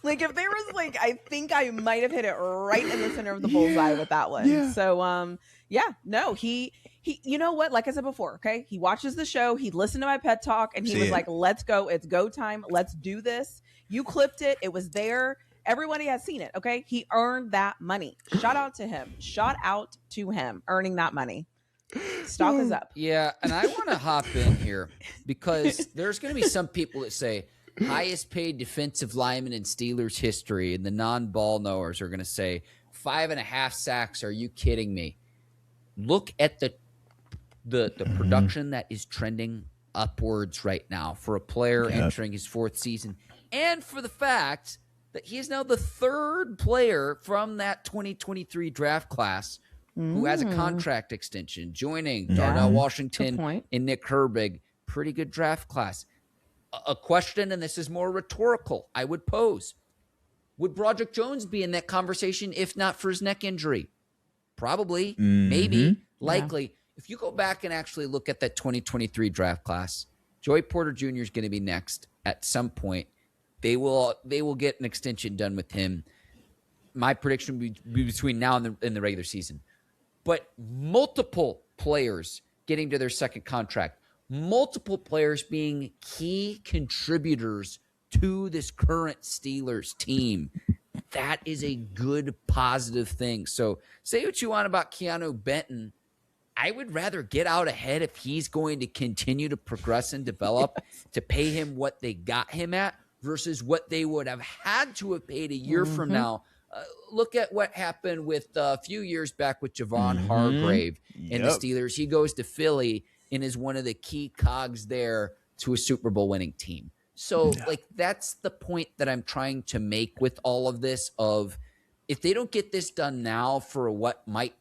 If there was I think I might have hit it right in the center of the bullseye with that one. Yeah. So, he, you know what? Like I said before, okay, he watches the show, he listened to my pet talk, and he was like, let's go. It's go time. Let's do this. You clipped it. It was there. Everybody has seen it. Okay. He earned that money. Shout out to him. Earning that money. Stock is up. Yeah. And I want to hop in here because there's going to be some people that say highest paid defensive lineman in Steelers history. And the non-ball knowers are going to say 5.5 sacks. Are you kidding me? Look at the production that is trending upwards right now for a player entering his 4th season. And for the fact that he is now the 3rd player from that 2023 draft class who has a contract extension, joining Darnell Washington and Nick Herbig. Pretty good draft class. A question, and this is more rhetorical, I would pose. Would Broderick Jones be in that conversation if not for his neck injury? Probably, maybe, likely. If you go back and actually look at that 2023 draft class, Joey Porter Jr. is going to be next at some point. They will get an extension done with him. My prediction would be between now and the regular season. But multiple players getting to their second contract, multiple players being key contributors to this current Steelers team. That is a good, positive thing. So say what you want about Keeanu Benton. I would rather get out ahead if he's going to continue to progress and develop to pay him what they got him at versus what they would have had to have paid a year from now. Look at what happened with a few years back with Javon Hargrave and the Steelers. He goes to Philly and is one of the key cogs there to a Super Bowl winning team. So that's the point that I'm trying to make with all of this of if they don't get this done now for what might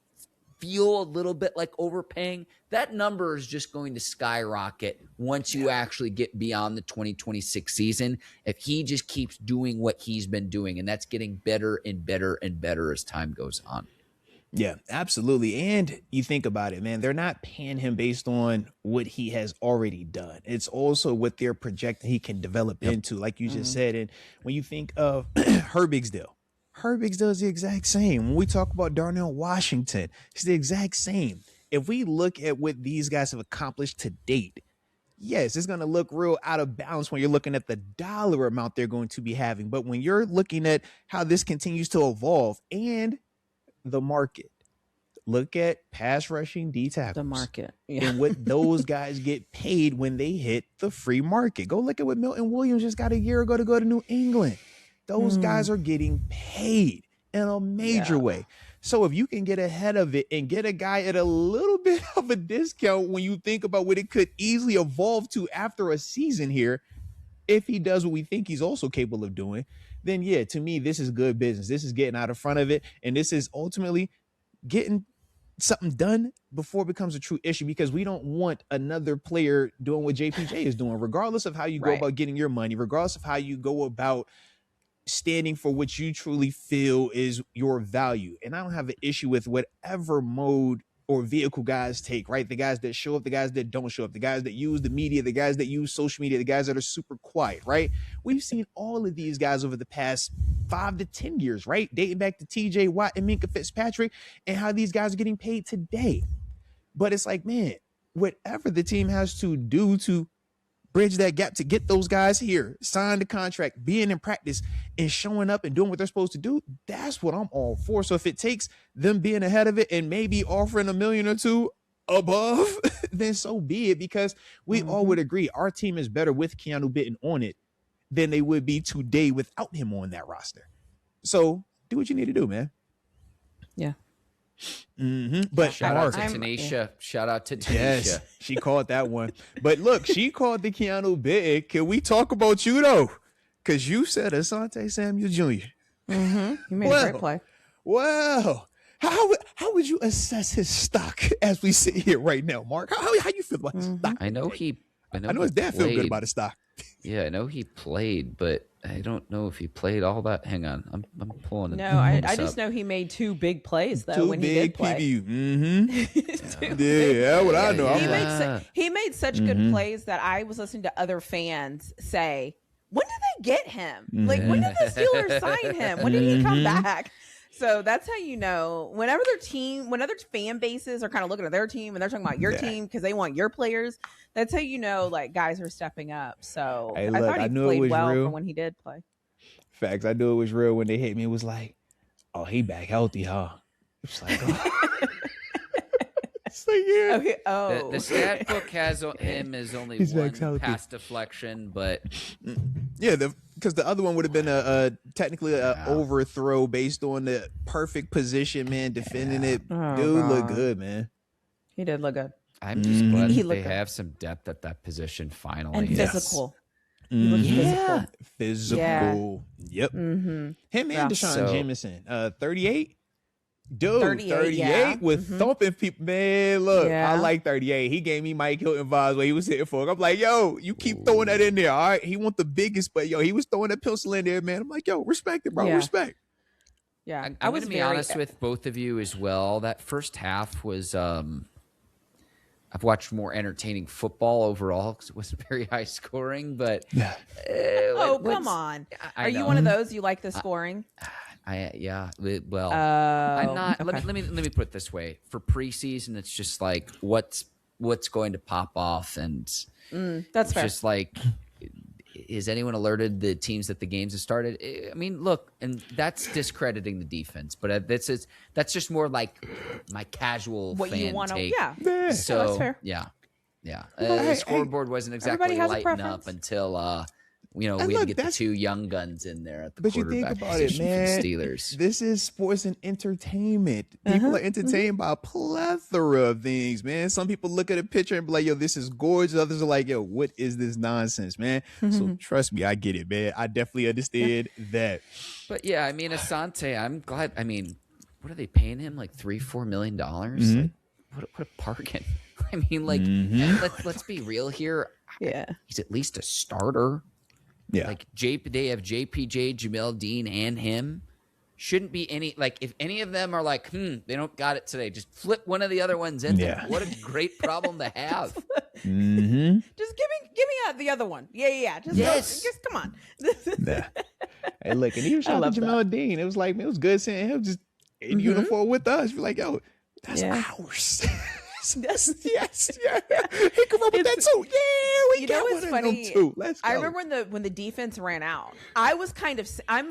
feel a little bit like overpaying, that number is just going to skyrocket once you actually get beyond the 2026 season. If he just keeps doing what he's been doing, and that's getting better and better and better as time goes on. Yeah, absolutely. And you think about it, man, they're not paying him based on what he has already done. It's also what they're projecting he can develop into, like you just said. And when you think of Herbig's deal is the exact same. When we talk about Darnell Washington, it's the exact same. If we look at what these guys have accomplished to date, yes, it's going to look real out of balance when you're looking at the dollar amount they're going to be having. But when you're looking at how this continues to evolve and the market, look at pass rushing D tackles. The market. And what those guys get paid when they hit the free market. Go look at what Milton Williams just got a year ago to go to New England. Those guys are getting paid in a major way. So if you can get ahead of it and get a guy at a little bit of a discount when you think about what it could easily evolve to after a season here, if he does what we think he's also capable of doing, then yeah, to me, this is good business. This is getting out in front of it. And this is ultimately getting something done before it becomes a true issue, because we don't want another player doing what JPJ is doing, regardless of how you go about getting your money, regardless of how you go about standing for what you truly feel is your value. And I don't have an issue with whatever mode or vehicle guys take, right? The guys that show up, the guys that don't show up, the guys that use the media, the guys that use social media, the guys that are super quiet, right? We've seen all of these guys over the past 5 to 10 years, right? Dating back to TJ Watt and Minkah Fitzpatrick, and how these guys are getting paid today. But it's like, man, whatever the team has to do to bridge that gap to get those guys here, sign the contract, being in practice and showing up and doing what they're supposed to do, that's what I'm all for. So if it takes them being ahead of it and maybe offering $1 million or $2 million above, then so be it, because we all would agree our team is better with Keeanu Benton on it than they would be today without him on that roster. So do what you need to do, man. Yeah. But shout out to TaNeisha. Shout out to TaNeisha. Yes, she called that one. But look, she called the Keeanu Benton. Can we talk about you though? Because you said Asante Samuel Jr. You made a great play. Well, how would you assess his stock as we sit here right now, Mark? How you feel about his stock? I know his dad feel good about his stock. Yeah, I know he played, but I don't know if he played all that. Hang on, I'm pulling it. No, I just know he made 2 big plays though when he did play. Yeah, what I know. He made such good plays that I was listening to other fans say, "When did they get him? Like, when did the Steelers sign him? When did he come back?" So that's how you know when other fan bases are kind of looking at their team and they're talking about your team because they want your players. That's how you know, like, guys are stepping up. So hey, I thought he played well real. for when he did play. Facts. I knew it was real when they hit me. It was like, oh, he back healthy, huh? It's like, oh. It's like, yeah. Okay. Oh, the stat book has him as only one pass deflection, but yeah, because the other one would have been technically an overthrow based on the perfect position, man, defending it. Dude, look good, man. He did look good. I'm just glad they have some depth at that position finally. And physical. Physical. Yep. Him and Deshaun Jameson. 38. Dude, 38 with thumping people. Man, look, I like 38. He gave me Mike Hilton vibes when he was hitting for it. I'm like, yo, you keep throwing that in there. All right. He want the biggest, but yo, he was throwing that pencil in there, man. I'm like, yo, respect it, bro. Respect. Yeah. I'm going to be honest with both of you as well. That first half was, I've watched more entertaining football overall because it wasn't very high scoring, but come on. Are you one of those? You like the scoring? I'm not. Okay. Let me put it this way: for preseason, it's just like what's going to pop off, and that's fair. Just like, is anyone alerted the teams that the games have started? I mean, look, and that's discrediting the defense, but that's just more like my casual what fan you want to, take. So that's fair. Yeah. The scoreboard wasn't exactly lighting up until. We had to get the 2 young guns in there at the quarterback position for the Steelers. This is sports and entertainment. People are entertained by a plethora of things, man. Some people look at a picture and be like, yo, this is gorgeous. Others are like, yo, what is this nonsense, man? So trust me, I get it, man. I definitely understand that. But yeah, I mean, Asante, I'm glad. I mean, what are they paying him? Like $3-4 million? Like, what a bargain. I mean, like, let's be real here. Yeah. He's at least a starter. Yeah. Like they have JPJ, Jamel Dean, and him. shouldn't be any, like, if any of them are like, they don't got it today, just flip one of the other ones in there. What a great problem to have. Just give me the other one. Yeah. Just come on. Hey, look, and even shout out to Jamel Dean. It was like, man, it was good seeing him just in uniform with us. We're like, yo, that's ours. yes. He come up with that too. Yeah, we got one of them too. Let's go. I remember when the defense ran out, I'm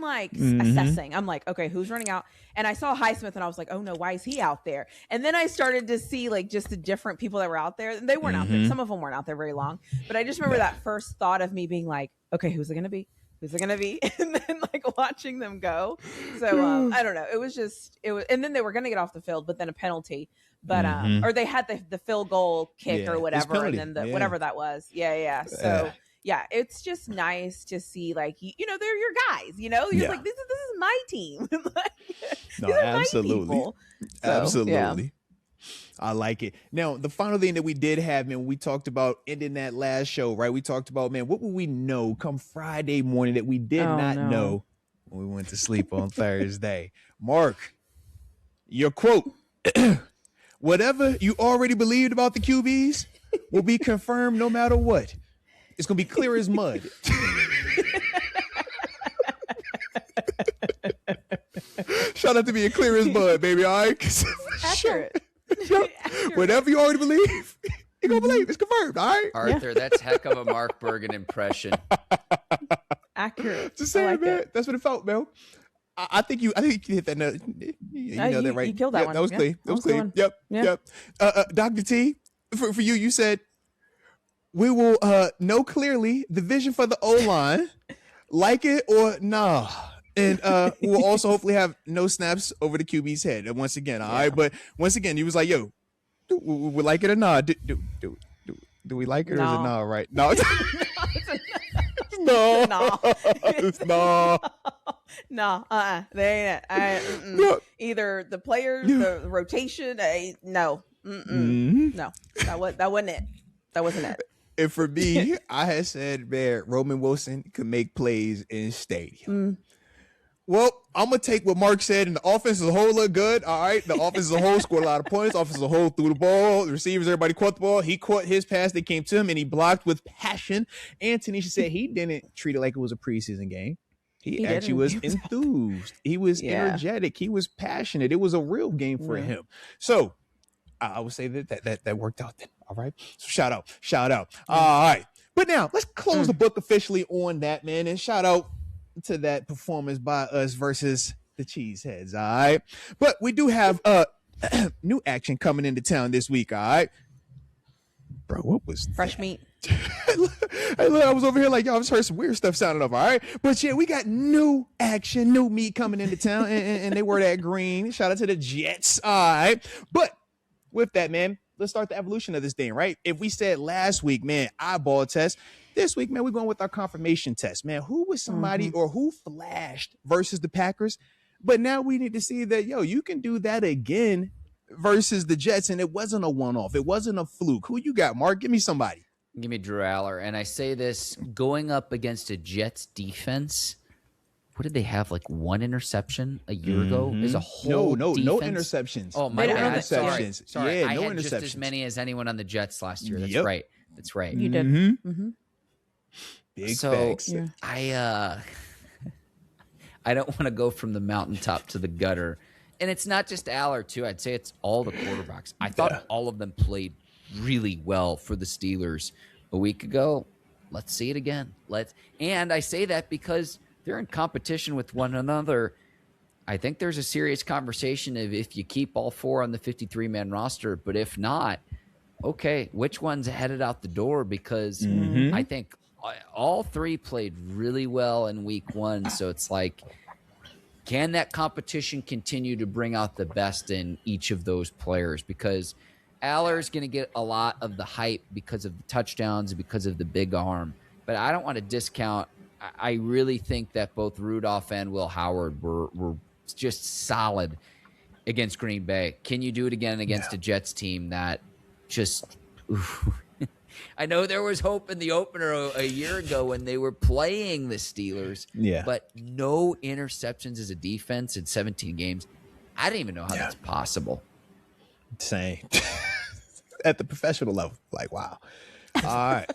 like assessing. I'm like, okay, who's running out? And I saw Highsmith and I was like, oh no, why is he out there? And then I started to see like just the different people that were out there. They weren't out there. Some of them weren't out there very long. But I just remember that first thought of me being like, okay, who's it going to be? Who's it going to be? And then like watching them go. So I don't know. It was, and then they were going to get off the field, but then a penalty. But or they had the field goal kick or whatever, and then whatever that was. So it's just nice to see, like, they're your guys. You're like, this is my team. No, absolutely, absolutely. I like it. Now, the final thing that we did have, man, we talked about ending that last show, right? We talked about, man, what would we know come Friday morning that we did not know when we went to sleep on Thursday? Mark, your quote. Whatever you already believed about the QBs will be confirmed no matter what. It's going to be clear as mud. Shout out to being clear as mud, baby. All right? Accurate. Whatever you already believe, you're going to believe. It's confirmed. All right? Arthur, that's heck of a Mark Bergin impression. Accurate. Just saying, man. It. That's what it felt, man. I think you hit that. You know that, right? You killed that one. That was clean. That was clean. Yep. Dr. T, for you, you said we will know clearly the vision for the O-line, like it or nah. And we'll also hopefully have no snaps over the QB's head. And once again, all right. But once again, he was like, "Yo, do we like it or not? Do we like it or is it nah? Right? No, no, they ain't it. Either the players, the rotation, no, no, that wasn't it. That wasn't it. And for me, I had said, man, Roman Wilson could make plays in stadium. Well, I'm going to take what Mark said, and the offense as a whole looked good. All right. The offense as a whole scored a lot of points. Offense as a whole threw the ball. The receivers, everybody caught the ball. He caught his pass that came to him, and he blocked with passion. And TaNeisha said he didn't treat it like it was a preseason game. He actually was enthused. He was energetic. He was passionate. It was a real game for him. So I would say that worked out then. All right. So shout out. All right. But now let's close the book officially on that, man. And shout out to that performance by us versus the Cheeseheads. All right. But we do have new action coming into town this week. All right. Bro, what was fresh meat? Hey, look, I was over here like, y'all, I just heard some weird stuff sounding off. All right. But yeah, we got new action, new meat coming into town, and they were that green. Shout out to the Jets. All right. But with that, man, let's start the evolution of this thing, right? If we said last week, man, eyeball test, this week, man, we're going with our confirmation test, man. Who was somebody or who flashed versus the Packers? But now we need to see that, yo, you can do that again versus the Jets, and it wasn't a one-off. It wasn't a fluke. Who you got, Mark? Give me somebody. Give me Drew Aller. And I say this, going up against a Jets defense, what did they have, like one interception a year ago? Is a whole no defense? interceptions. Oh, my bad. Interceptions. Sorry. Yeah, I no had interceptions. just as many as anyone on the Jets last year. That's right. That's right. You did. Big facts. Yeah. I don't want to go from the mountaintop to the gutter. And it's not just Aller, too. I'd say it's all the quarterbacks. I thought all of them played really well for the Steelers a week ago. Let's see it again. And I say that because they're in competition with one another. I think there's a serious conversation of if you keep all four on the 53-man roster, but if not, okay, which one's headed out the door? Because I think all three played really well in week one. So it's like, can that competition continue to bring out the best in each of those players? Because Aller's going to get a lot of the hype because of the touchdowns and because of the big arm. But I don't want to discount. I really think that both Rudolph and Will Howard were just solid against Green Bay. Can you do it again against a Jets team that just I know there was hope in the opener a year ago when they were playing the Steelers. Yeah. But no interceptions as a defense in 17 games. I didn't even know how that's possible. Same. At the professional level. Like, wow. All right.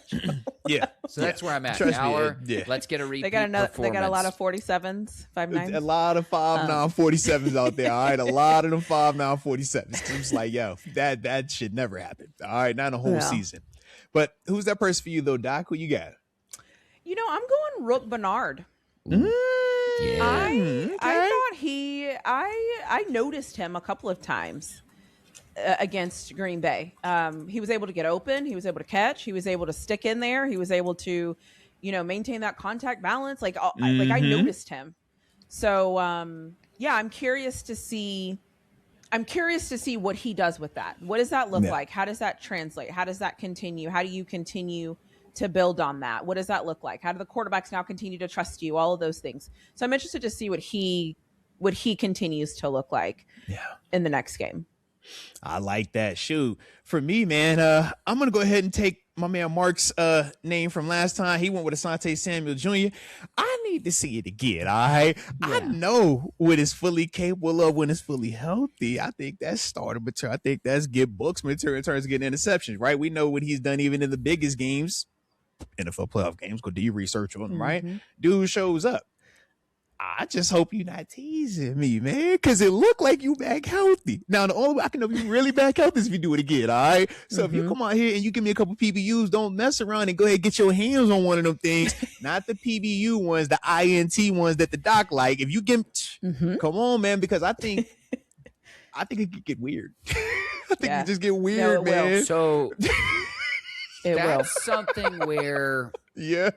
Yeah. So that's where I'm at. Trust Me, let's get a repeat. They got a lot of 47s, 5.9s. A lot of 5.9 47s out there. All right. A lot of them 5.9 47s. I'm just like, yo, that should never happen. All right. Not a whole season. But who's that person for you though, Doc? Who you got? You know, I'm going Rook Bernard. Yeah. I thought I noticed him a couple of times against Green Bay. He was able to get open. He was able to catch. He was able to stick in there. He was able to, maintain that contact balance. I noticed him. So, I'm curious to see what he does with that. What does that look like? How does that translate? How does that continue? How do you continue to build on that? What does that look like? How do the quarterbacks now continue to trust you? All of those things. So I'm interested to see what he continues to look like in the next game. I like that. Shoot. For me, man, I'm going to go ahead and take my man Mark's name from last time. He went with Asante Samuel Jr. I need to see it again, all right? Yeah. I know what it's fully capable of when it's fully healthy. I think that's starter material. I think that's get books material in terms of getting interceptions, right? We know what he's done even in the biggest games, NFL playoff games. Go do your research on him, right? Dude shows up. I just hope you're not teasing me, man, because it looked like you back healthy. Now, the only way I can know you really back healthy is if you do it again, all right? So if you come out here and you give me a couple PBUs, don't mess around and go ahead and get your hands on one of them things. Not the PBU ones, the INT ones that the doc like. If you get, come on, man, because I think it could get weird. I think it just get weird, man. So that's something where... Yeah.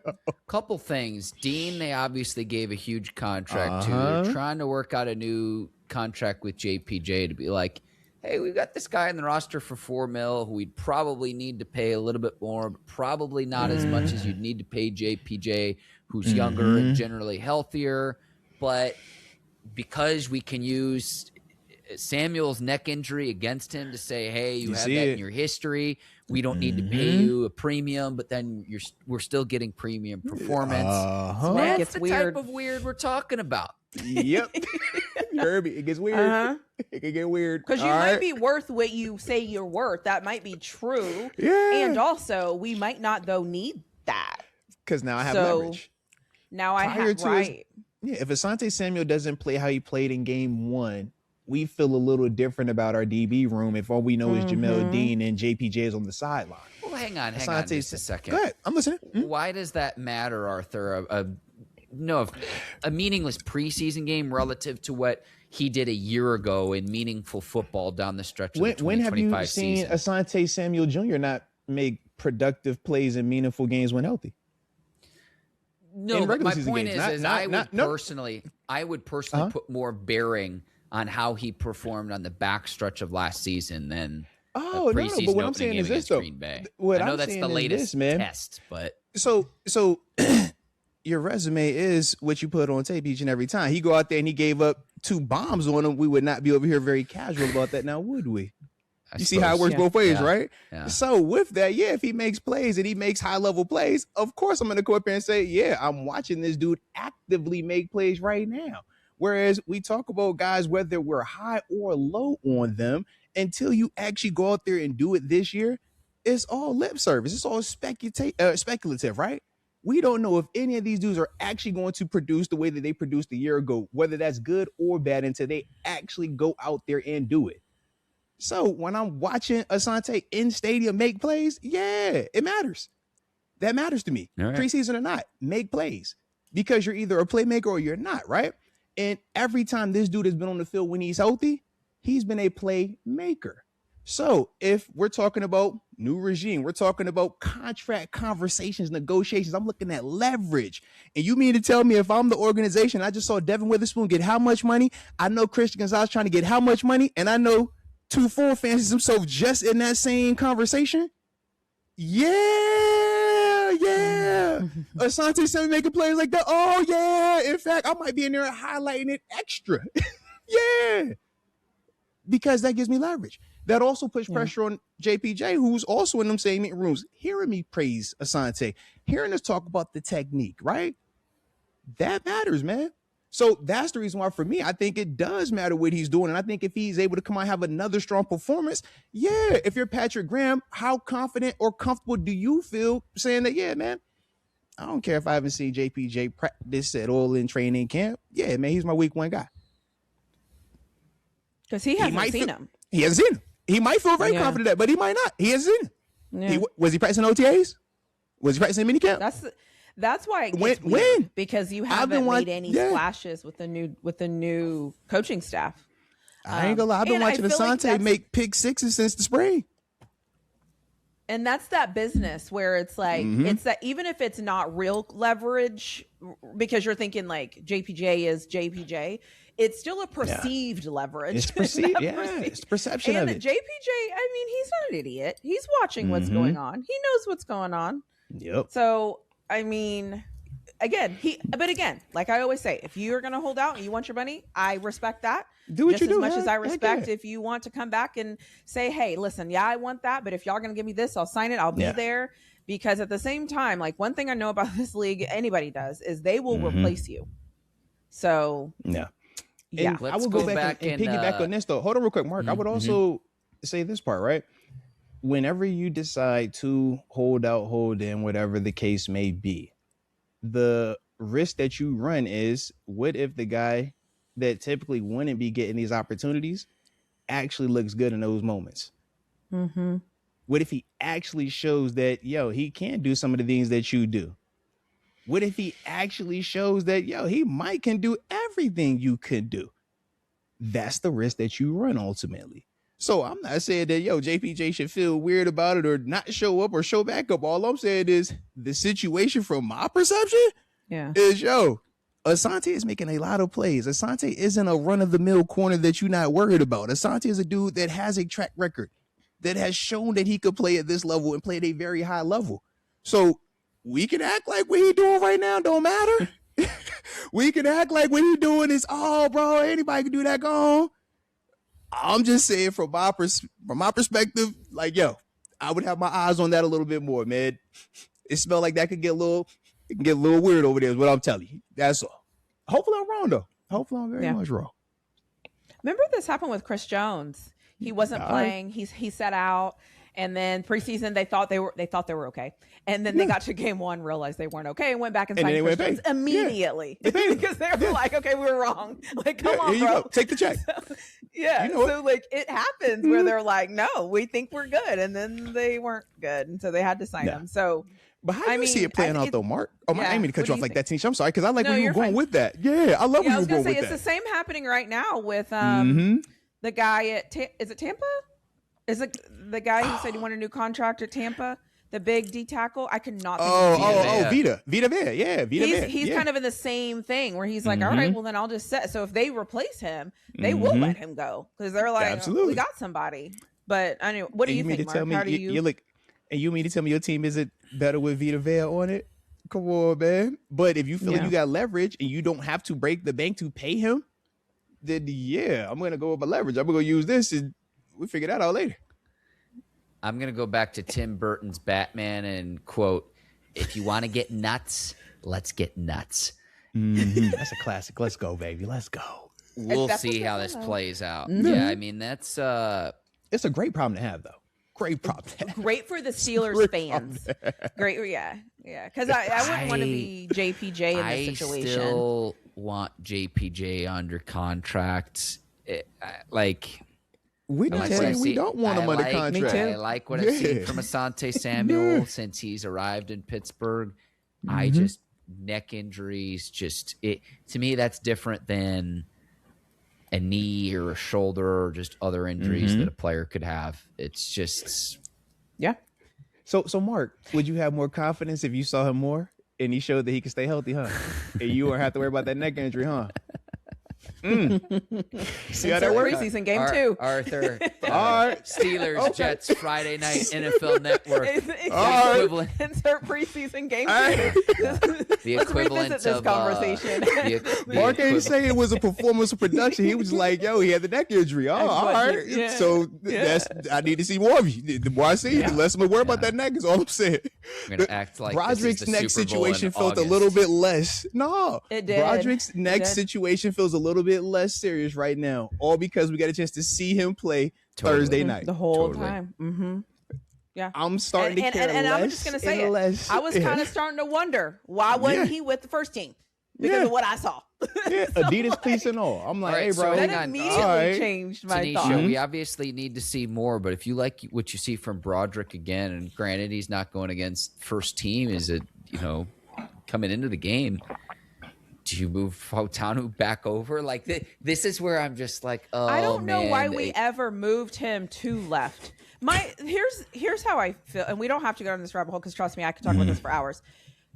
Couple things. Dean, they obviously gave a huge contract to. They're trying to work out a new contract with JPJ to be like, hey, we've got this guy in the roster for $4 million who we'd probably need to pay a little bit more, but probably not as much as you'd need to pay JPJ, who's younger and generally healthier. But because we can use Samuel's neck injury against him to say, hey, you have that in your history. We don't need to pay you a premium, but then we're still getting premium performance. That's the type of weird we're talking about. Yep. Herbie, it gets weird. It can get weird. Because you might be worth what you say you're worth. That might be true. Yeah. And also, we might not, though, need that. Because now I have leverage. Now I have, right. If Asante Samuel doesn't play how he played in game 1, we feel a little different about our DB room if all we know is Jamel Dean and JPJ is on the sideline. Well, hang on just a second. Go ahead, I'm listening. Why does that matter, Arthur? A meaningless preseason game relative to what he did a year ago in meaningful football down the stretch of the 2025 when have you seen season? Asante Samuel Jr. not make productive plays in meaningful games when healthy? No, but my point is I would personally put more bearing on how he performed on the backstretch of last season than preseason but what I'm saying is this though. Green Bay. I know that's the latest test, but so your resume is what you put on tape each and every time. He go out there and he gave up 2 bombs on him. We would not be over here very casual about that now, would we? You see how it works both ways, right? Yeah. So with that, if he makes plays and he makes high-level plays, of course I'm going to go up here and say, I'm watching this dude actively make plays right now. Whereas we talk about guys, whether we're high or low on them, until you actually go out there and do it this year, it's all lip service. It's all speculative, right? We don't know if any of these dudes are actually going to produce the way that they produced a year ago, whether that's good or bad, until they actually go out there and do it. So when I'm watching Asante in stadium make plays, it matters. That matters to me. Right. Preseason or not, make plays. Because you're either a playmaker or you're not, right? And every time this dude has been on the field when he's healthy, he's been a playmaker. So if we're talking about new regime, we're talking about contract conversations, negotiations, I'm looking at leverage. And you mean to tell me if I'm the organization, I just saw Devin Witherspoon get how much money? I know Christian Gonzalez trying to get how much money? And I know 2-4 fancies himself just in that same conversation? Asante Samuel making plays like that. Oh, yeah. In fact, I might be in there highlighting it extra. Because that gives me leverage. that also puts pressure on JPJ, who's also in them same meeting rooms, hearing me praise Asante, hearing us talk about the technique, right? That matters, man. So that's the reason why, for me, I think it does matter what he's doing. And I think if he's able to come out and have another strong performance, if you're Patrick Graham, how confident or comfortable do you feel saying that, yeah, man, I don't care if I haven't seen JPJ practice at all in training camp. Yeah, man, he's my week 1 guy. Because he hasn't seen him. He hasn't seen him. He might feel very confident that, but he might not. He hasn't seen him. Yeah. Was he practicing OTAs? Was he practicing minicamp? That's why it gets weird, because you haven't made any splashes with the new coaching staff. I ain't gonna lie. I've been watching Asante make pick sixes since the spring. And that's that business where it's like, it's that even if it's not real leverage, because you're thinking like JPJ is JPJ, it's still a perceived leverage. It's perceived. It's perception and of it. JPJ, I mean, he's not an idiot. He's watching what's going on. He knows what's going on. Yep. So, I mean, again, like I always say, if you're going to hold out and you want your money, I respect that. Do what you do. Just as much as I respect if you want to come back and say, hey, listen, I want that, but if y'all going to give me this, I'll sign it. I'll be there. Because at the same time, like, one thing I know about this league, anybody does, is they will replace you. So, I will go back and piggyback on this, though. Hold on real quick, Mark. I would also say this part, right? Whenever you decide to hold out, hold in, whatever the case may be, the risk that you run is, what if the guy that typically wouldn't be getting these opportunities actually looks good in those moments? What if he actually shows that, he can do some of the things that you do? What if he actually shows that, he can do everything you could do? That's the risk that you run ultimately. So I'm not saying that, JPJ should feel weird about it or not show up or show back up. All I'm saying is the situation from my perception is, Asante is making a lot of plays. Asante isn't a run-of-the-mill corner that you're not worried about. Asante is a dude that has a track record, that has shown that he could play at this level and play at a very high level. So we can act like what he's doing right now don't matter. We can act like what he's doing is, bro, anybody can do that, go on. I'm just saying from my perspective, like, I would have my eyes on that a little bit more, man. It smelled like that could get a little weird over there is what I'm telling you. That's all. Hopefully I'm wrong, though. Hopefully I'm very much wrong. Remember this happened with Chris Jones. He wasn't playing. He sat out. And then preseason, they thought they were okay. And then they got to game 1, realized they weren't okay, and went back and signed Chris Jones immediately. Because they were like, okay, we were wrong. Like, come on, bro. Take the check. So like, it happens where they're like, no, we think we're good. And then they weren't good. And so they had to sign him. So, but how do you see it playing out, though, Mark? I didn't mean to cut you off like that, TaNeisha. I'm sorry, because I like where you were going with that. Yeah, I love where you were going with that. It's the same happening right now with the guy at, is it Tampa? Is it the guy who said he wanted a new contract at Tampa? The big D tackle? I could not think of Vita Vea. Yeah, Vita Vea. He's kind of in the same thing where he's like, all right, well, then I'll just set. So if they replace him, they will let him go because they're like, we got somebody. But anyway, what do you think, Mark? How do you look? And you mean to tell me your team isn't better with Vita Vea on it? Come on, man. But if you feel like you got leverage and you don't have to break the bank to pay him, then I'm going to go with my leverage. I'm going to use this and we'll figure that out later. I'm going to go back to Tim Burton's Batman and quote, if you want to get nuts, let's get nuts. That's a classic. Let's go, baby. Let's go. We'll see how this plays out. Yeah, I mean, that's... It's a great problem to have, though. Great problem to have. Great for the Steelers fans. Great, yeah. Because I wouldn't want to be JPJ in this situation. I still want JPJ under contract. We don't want him under contract. I like what I've seen from Asante Samuel since he's arrived in Pittsburgh. I just neck injuries. To me, that's different than a knee or a shoulder or just other injuries that a player could have. It's just So Mark, would you have more confidence if you saw him more and he showed that he could stay healthy, huh? And you won't have to worry about that neck injury, huh? See how that works? Preseason game too. Arthur. All right. Steelers, Jets, Friday night, NFL Network. Equivalent. Insert preseason game two. The Let's equivalent revisit this of conversation. Mark ain't say it was a performance of production. He was like, yo, he had the neck injury. Oh, all right. Yeah. So I need to see more of you. The more I see, the less I'm gonna worry about that neck is all I'm saying. We're gonna act like Broderick's this is the neck Super Bowl situation in felt August. a little bit less. No, It did. Broderick's neck situation feels a little bit less serious right now, all because we got a chance to see him play Thursday night. The whole time. Mm-hmm. Yeah. I'm starting to care and less. I'm just gonna say it. Less. I was kind of starting to wonder why wasn't he with the first team because of what I saw. Adidas cleats and all. I'm like, hey, bro. That immediately changed my TaNeisha, thought. we obviously need to see more, but if you like what you see from Broderick again, and granted he's not going against first team, is it, coming into the game, do you move Fautanu back over? Like this is where I'm just like, oh, I don't know man, why we ever moved him to left. Here's how I feel, and we don't have to go down this rabbit hole because trust me, I could talk about this for hours.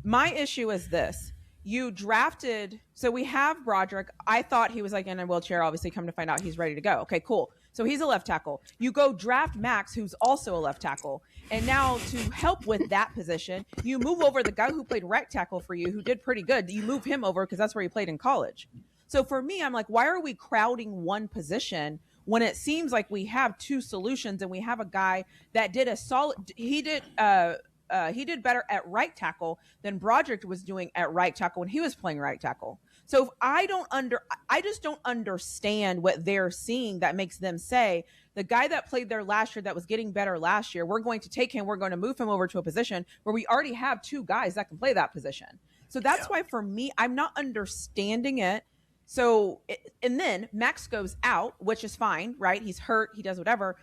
My issue is this. You drafted, so we have Broderick. I thought he was like in a wheelchair, obviously come to find out he's ready to go. Okay, cool. So he's a left tackle. You go draft Max, who's also a left tackle. And now to help with that position, you move over the guy who played right tackle for you, who did pretty good. You move him over because that's where he played in college. So for me, I'm like, why are we crowding one position when it seems like we have two solutions and we have a guy that did a solid, he did better at right tackle than Broderick was doing at right tackle when he was playing right tackle. So if I just don't understand what they're seeing that makes them say the guy that played there last year that was getting better last year, we're going to take him, we're going to move him over to a position where we already have two guys that can play that position. So that's why for me, I'm not understanding it. So, and then Max goes out, which is fine, right? He's hurt, he does whatever.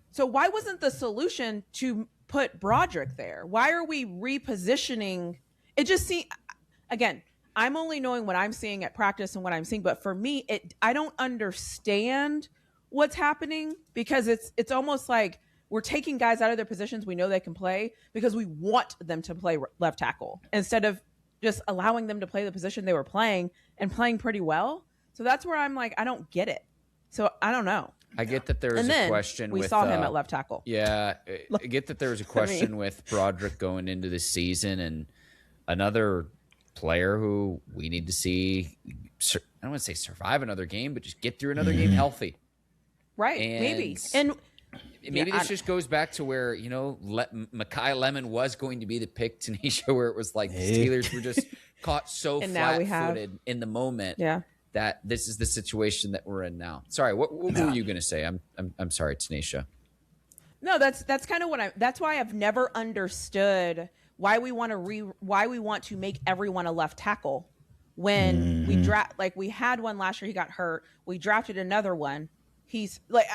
So why wasn't the solution to put Broderick there? Why are we repositioning? It just seems, again, I'm only knowing what I'm seeing at practice and what I'm seeing, but for me, I don't understand what's happening because it's almost like we're taking guys out of their positions we know they can play because we want them to play left tackle instead of just allowing them to play the position they were playing and playing pretty well. So that's where I'm like, I don't get it. So I don't know. I get that there is a question we with saw him at left tackle. Yeah, I get that there was a question with Broderick going into this season and another player who we need to see, I don't want to say survive another game, but just get through another game healthy. Right, maybe. And maybe this just goes back to where, Mekhi Lemon was going to be the pick, TaNeisha, where it was like the Steelers were just caught so flat-footed in the moment that this is the situation that we're in now. Sorry, what were you going to say? I'm sorry, TaNeisha. No, that's kind of that's why I've never understood why we want to make everyone a left tackle when we draft, like we had one last year, he got hurt. We drafted another one. He's like,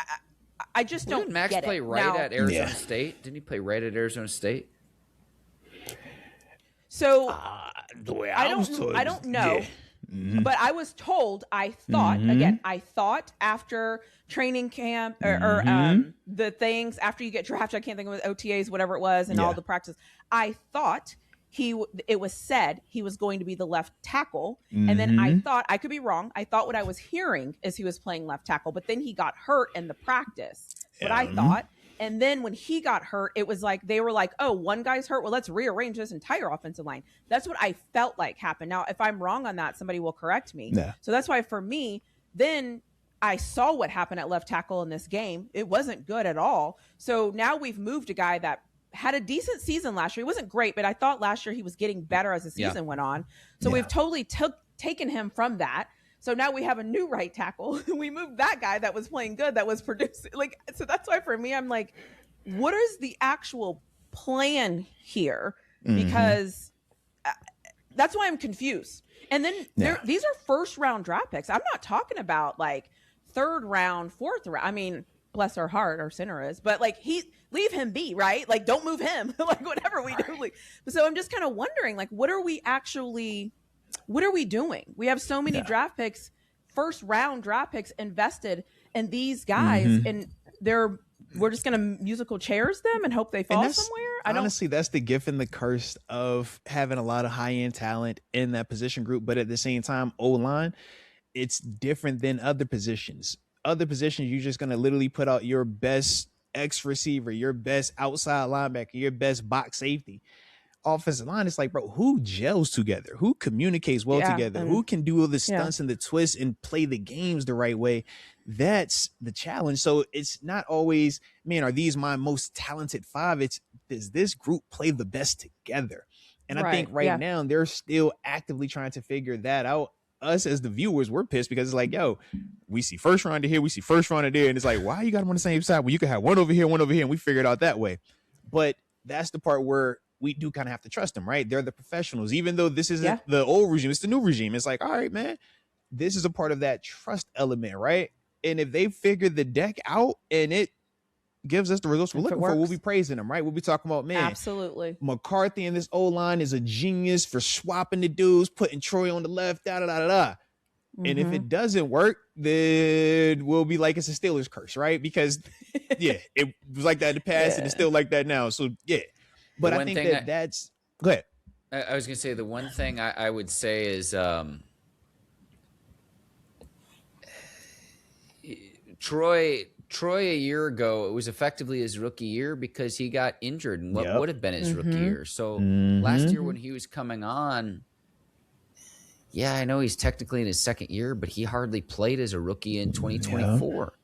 I just don't Didn't Max get play it. right Now, at Arizona State? Didn't he play right at Arizona State? So The way I don't know. But I was told, I thought after training camp or the things after you get drafted, I can't think of it, OTAs, whatever it was, and all the practice. I thought it was said he was going to be the left tackle. And then I thought, I could be wrong. I thought what I was hearing is he was playing left tackle, but then he got hurt in the practice. What I thought. And then when he got hurt, it was like, they were like, oh, one guy's hurt. Well, let's rearrange this entire offensive line. That's what I felt like happened. Now, if I'm wrong on that, somebody will correct me. Yeah. So that's why for me, then I saw what happened at left tackle in this game. It wasn't good at all. So now we've moved a guy that had a decent season last year. He wasn't great, but I thought last year he was getting better as the season went on. So we've totally taken him from that. So now we have a new right tackle. We moved that guy that was playing good, that was producing. So that's why for me, I'm like, what is the actual plan here? Because that's why I'm confused. And then these are first round draft picks. I'm not talking about like third round, fourth round. I mean, bless our heart, our center is, but like leave him be, right? Like don't move him, like whatever we do. Like, so I'm just kind of wondering, like, what are we doing? We have so many draft picks, first round draft picks invested in these guys, and we're just gonna musical chairs them and hope they fall somewhere. Honestly, that's the gift and the curse of having a lot of high end talent in that position group, but at the same time, O-line it's different than other positions. Other positions, you're just going to literally put out your best X receiver, your best outside linebacker, your best box safety. Offensive line, it's like, bro, who gels together? Who communicates well together? Who can do all the stunts and the twists and play the games the right way? That's the challenge. So it's not always, man, are these my most talented five? It's, does this group play the best together? And I think right now they're still actively trying to figure that out. Us as the viewers, we're pissed because it's like, yo, we see first rounder here, we see first rounder there, and it's like, why you got them on the same side? Well, you can have one over here, and we figure it out that way. But that's the part where we do kind of have to trust them, right? They're the professionals. Even though this isn't the old regime, it's the new regime. It's like, all right, man, this is a part of that trust element, right? And if they figure the deck out and it gives us the results we're looking for, we'll be praising them, right? We'll be talking about, man, absolutely. McCarthy and this O-line is a genius for swapping the dudes, putting Troy on the left, da-da-da-da-da. And if it doesn't work, then we'll be like, it's a Steelers curse, right? Because, it was like that in the past and it's still like that now. So, But I think that's... Go ahead. I was going to say the one thing I would say is Troy a year ago, it was effectively his rookie year because he got injured in what would have been his rookie year. So last year when he was coming on, I know he's technically in his second year, but he hardly played as a rookie in 2024.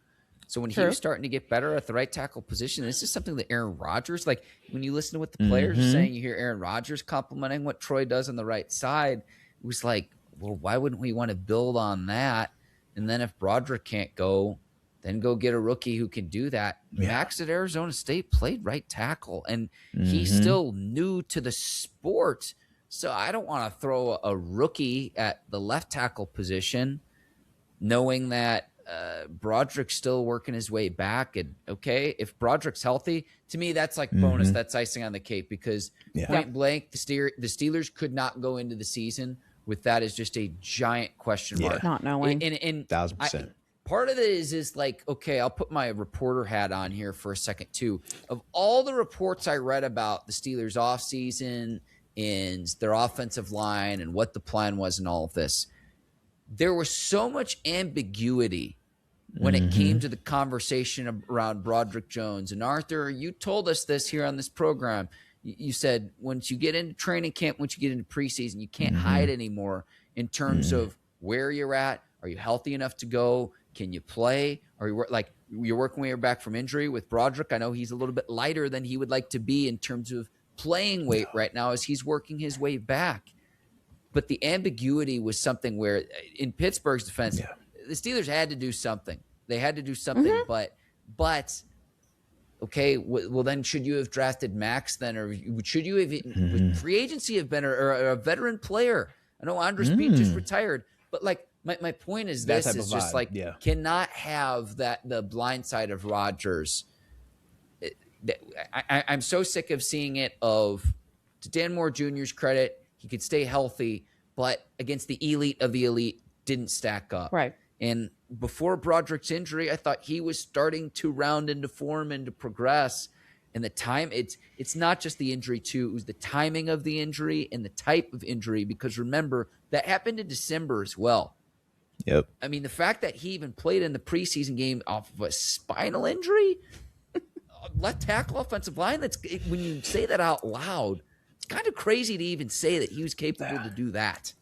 So when he was starting to get better at the right tackle position, this is something that Aaron Rodgers, like when you listen to what the players are saying, you hear Aaron Rodgers complimenting what Troy does on the right side. It was like, well, why wouldn't we want to build on that? And then if Broderick can't go, then go get a rookie who can do that. Max at Arizona State played right tackle, and he's still new to the sport. So I don't want to throw a rookie at the left tackle position knowing that Broderick's still working his way back. And if Broderick's healthy, to me, that's like bonus. That's icing on the cake because point blank, the Steelers could not go into the season with that as just a giant question mark. Not knowing. And 1,000%. Part of it is like, I'll put my reporter hat on here for a second too. Of all the reports I read about the Steelers offseason and their offensive line and what the plan was and all of this, there was so much ambiguity when it came to the conversation around Broderick Jones. And Arthur, you told us this here on this program. You said once you get into training camp, once you get into preseason, you can't hide anymore in terms of where you're at. Are you healthy enough to go? Can you play? Are you you're working your way back from injury with Broderick? I know he's a little bit lighter than he would like to be in terms of playing weight right now as he's working his way back. But the ambiguity was something where, in Pittsburgh's defense, the Steelers had to do something. They had to do something, but well then should you have drafted Max then, or should you have would free agency have been or a veteran player? I know Andres Pete just retired, but like my point is this is just like cannot have the blind side of Rodgers. I'm so sick of seeing it. To Dan Moore Jr.'s credit, he could stay healthy, but against the elite of the elite, didn't stack up. Right. And before Broderick's injury, I thought he was starting to round into form and to progress. And the time, it's not just the injury too, it was the timing of the injury and the type of injury, because remember, that happened in December as well. Yep. I mean, the fact that he even played in the preseason game off of a spinal injury, left tackle, offensive line, when you say that out loud, it's kind of crazy to even say that he was capable to do that.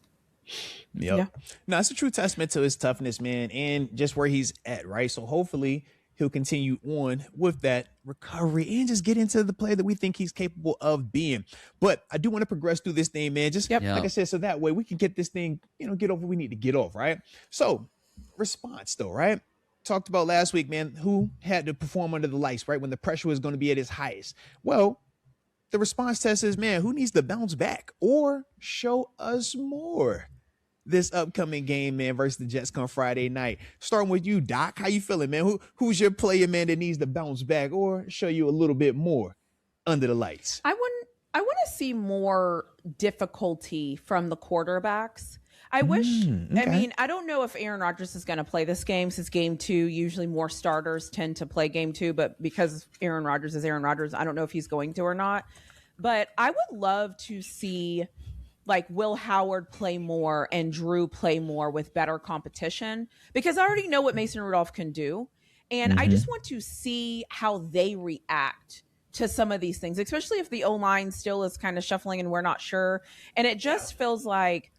Yep. Yeah. No, it's a true testament to his toughness, man, and just where he's at, right? So hopefully he'll continue on with that recovery and just get into the play that we think he's capable of being. But I do want to progress through this thing, man. Just like I said, so that way we can get this thing, get off what we need to get off, right? So response though, right? Talked about last week, man, who had to perform under the lights, right? When the pressure was going to be at its highest. Well, the response test is, man, who needs to bounce back or show us more this upcoming game, man, versus the Jets come Friday night? Starting with you, Doc. How you feeling, man? Who's your player, man, that needs to bounce back or show you a little bit more under the lights? I want to see more difficulty from the quarterbacks. I wish, I mean, I don't know if Aaron Rodgers is going to play this game since game 2, usually more starters tend to play game 2, but because Aaron Rodgers is Aaron Rodgers, I don't know if he's going to or not. But I would love to see like Will Howard play more and Drew play more with better competition, because I already know what Mason Rudolph can do. And I just want to see how they react to some of these things, especially if the O-line still is kind of shuffling and we're not sure. And it just feels like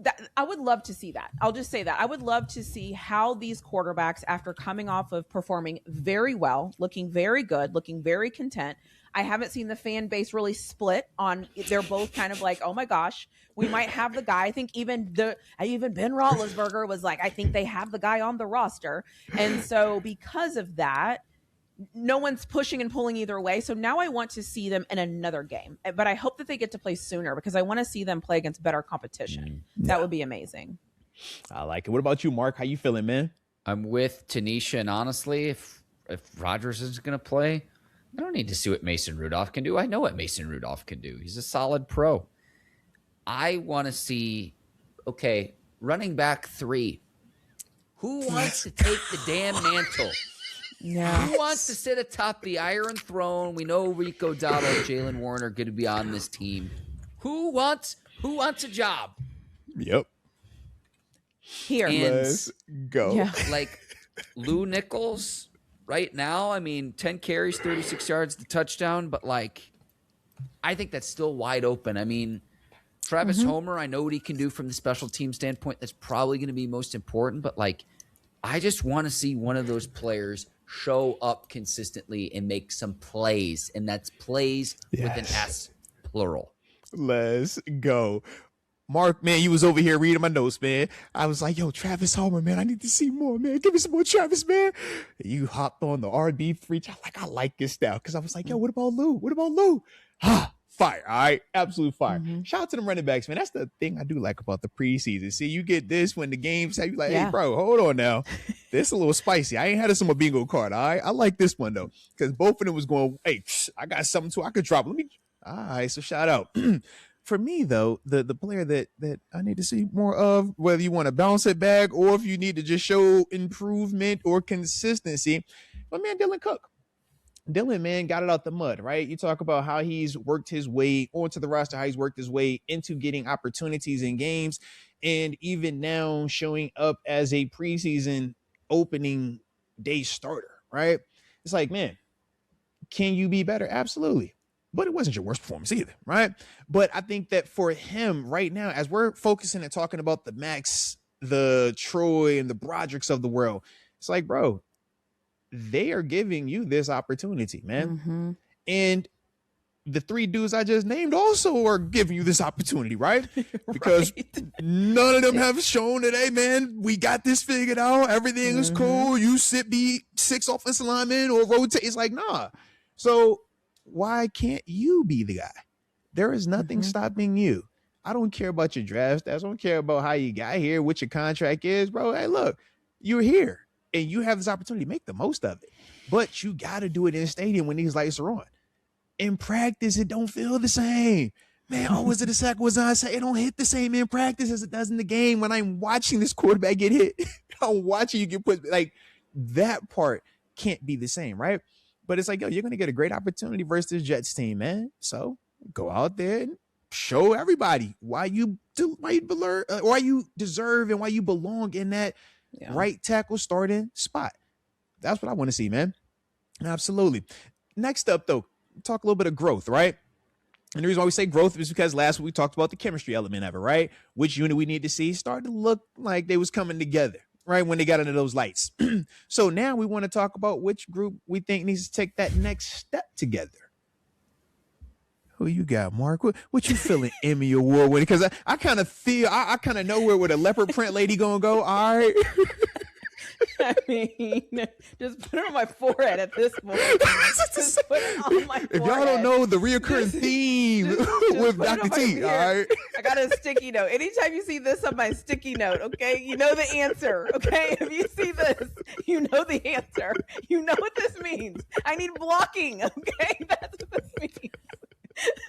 that. I would love to see that. I'll just say that. I would love to see how these quarterbacks, after coming off of performing very well, looking very good, looking very content. I haven't seen the fan base really split on. They're both kind of like, oh my gosh, we might have the guy. I think even Ben Roethlisberger was like, I think they have the guy on the roster. And so because of that, no one's pushing and pulling either way. So now I want to see them in another game, but I hope that they get to play sooner, because I want to see them play against better competition. That would be amazing. I like it. What about you, Mark? How you feeling, man? I'm with TaNeisha, and honestly, if Rodgers isn't going to play, I don't need to see what Mason Rudolph can do. I know what Mason Rudolph can do. He's a solid pro. I want to see, okay, running back 3. Who wants to take the damn mantle? Yeah. Who wants to sit atop the Iron Throne? We know Rico Dowdle and Jalen Warren are going to be on this team. Who wants a job? Yep. Here. And let's go. Yeah. like Lou Nichols right now, I mean, 10 carries, 36 yards, the touchdown, but like, I think that's still wide open. I mean, Travis Homer, I know what he can do from the special team standpoint. That's probably going to be most important, but like, I just want to see one of those players show up consistently and make some plays, and that's plays with an S, plural. Let's go. Mark, man, you was over here reading my notes, man. I was like, yo, Travis Homer, man, I need to see more, man. Give me some more Travis, man. You hopped on the RB3. I like this style, because I was like, yo, what about Lou? What about Lou? Fire, all right? Absolute fire. Shout out to the running backs, man. That's the thing I do like about the preseason. See, you get this when the games have you like, hey, bro, hold on now. This a little spicy. I ain't had this on my bingo card, all right? I like this one, though, because both of them was going, hey, I got something too I could drop. All right, so shout out. For me, though, the player that I need to see more of, whether you want to bounce it back or if you need to just show improvement or consistency, my man Dylan Cook. Dylan, man, got it out the mud, right? You talk about how he's worked his way onto the roster, how he's worked his way into getting opportunities in games, and even now showing up as a preseason opening day starter, right? It's like, man, can you be better? Absolutely. But it wasn't your worst performance either, right? But I think that for him right now, as we're focusing and talking about the Max, the Troy, and the Broderick's of the world, it's like, bro, they are giving you this opportunity, man. And the 3 dudes I just named also are giving you this opportunity, right? Because none of them have shown that, hey, man, we got this figured out. Everything is cool. You be 6 offensive linemen or rotate. It's like, nah. So why can't you be the guy? There is nothing stopping you. I don't care about your draft stats. I don't care about how you got here, what your contract is, bro. Hey, look, you're here and you have this opportunity. Make the most of it. But you got to do it in the stadium when these lights are on. In practice, it don't feel the same. Man, was it a sack? Was I say it don't hit the same in practice as it does in the game when I'm watching this quarterback get hit? I'm watching you get put. Like, that part can't be the same, right? But it's like, yo, you're going to get a great opportunity versus this Jets team, man. So go out there and show everybody why you deserve and why you belong in that right tackle starting spot. That's what I want to see, man. Absolutely. Next up, though, talk a little bit of growth, right? And the reason why we say growth is because last week we talked about the chemistry element of it, right? Which unit we need to see start to look like they was coming together, right, when they got into those lights. So now we want to talk about which group we think needs to take that next step together. Who you got, Mark? What you feeling, Emmy Award winning? Because I kind of feel, I kind of know where the leopard print lady gonna go. All right. I mean, just put it on my forehead at this point. Just put it on my if y'all don't know the reoccurring theme with Dr. T, all right? I got a sticky note. Anytime you see this on my sticky note, okay, you know the answer, okay? If you see this, you know the answer. You know what this means. I need blocking, okay? That's what this means.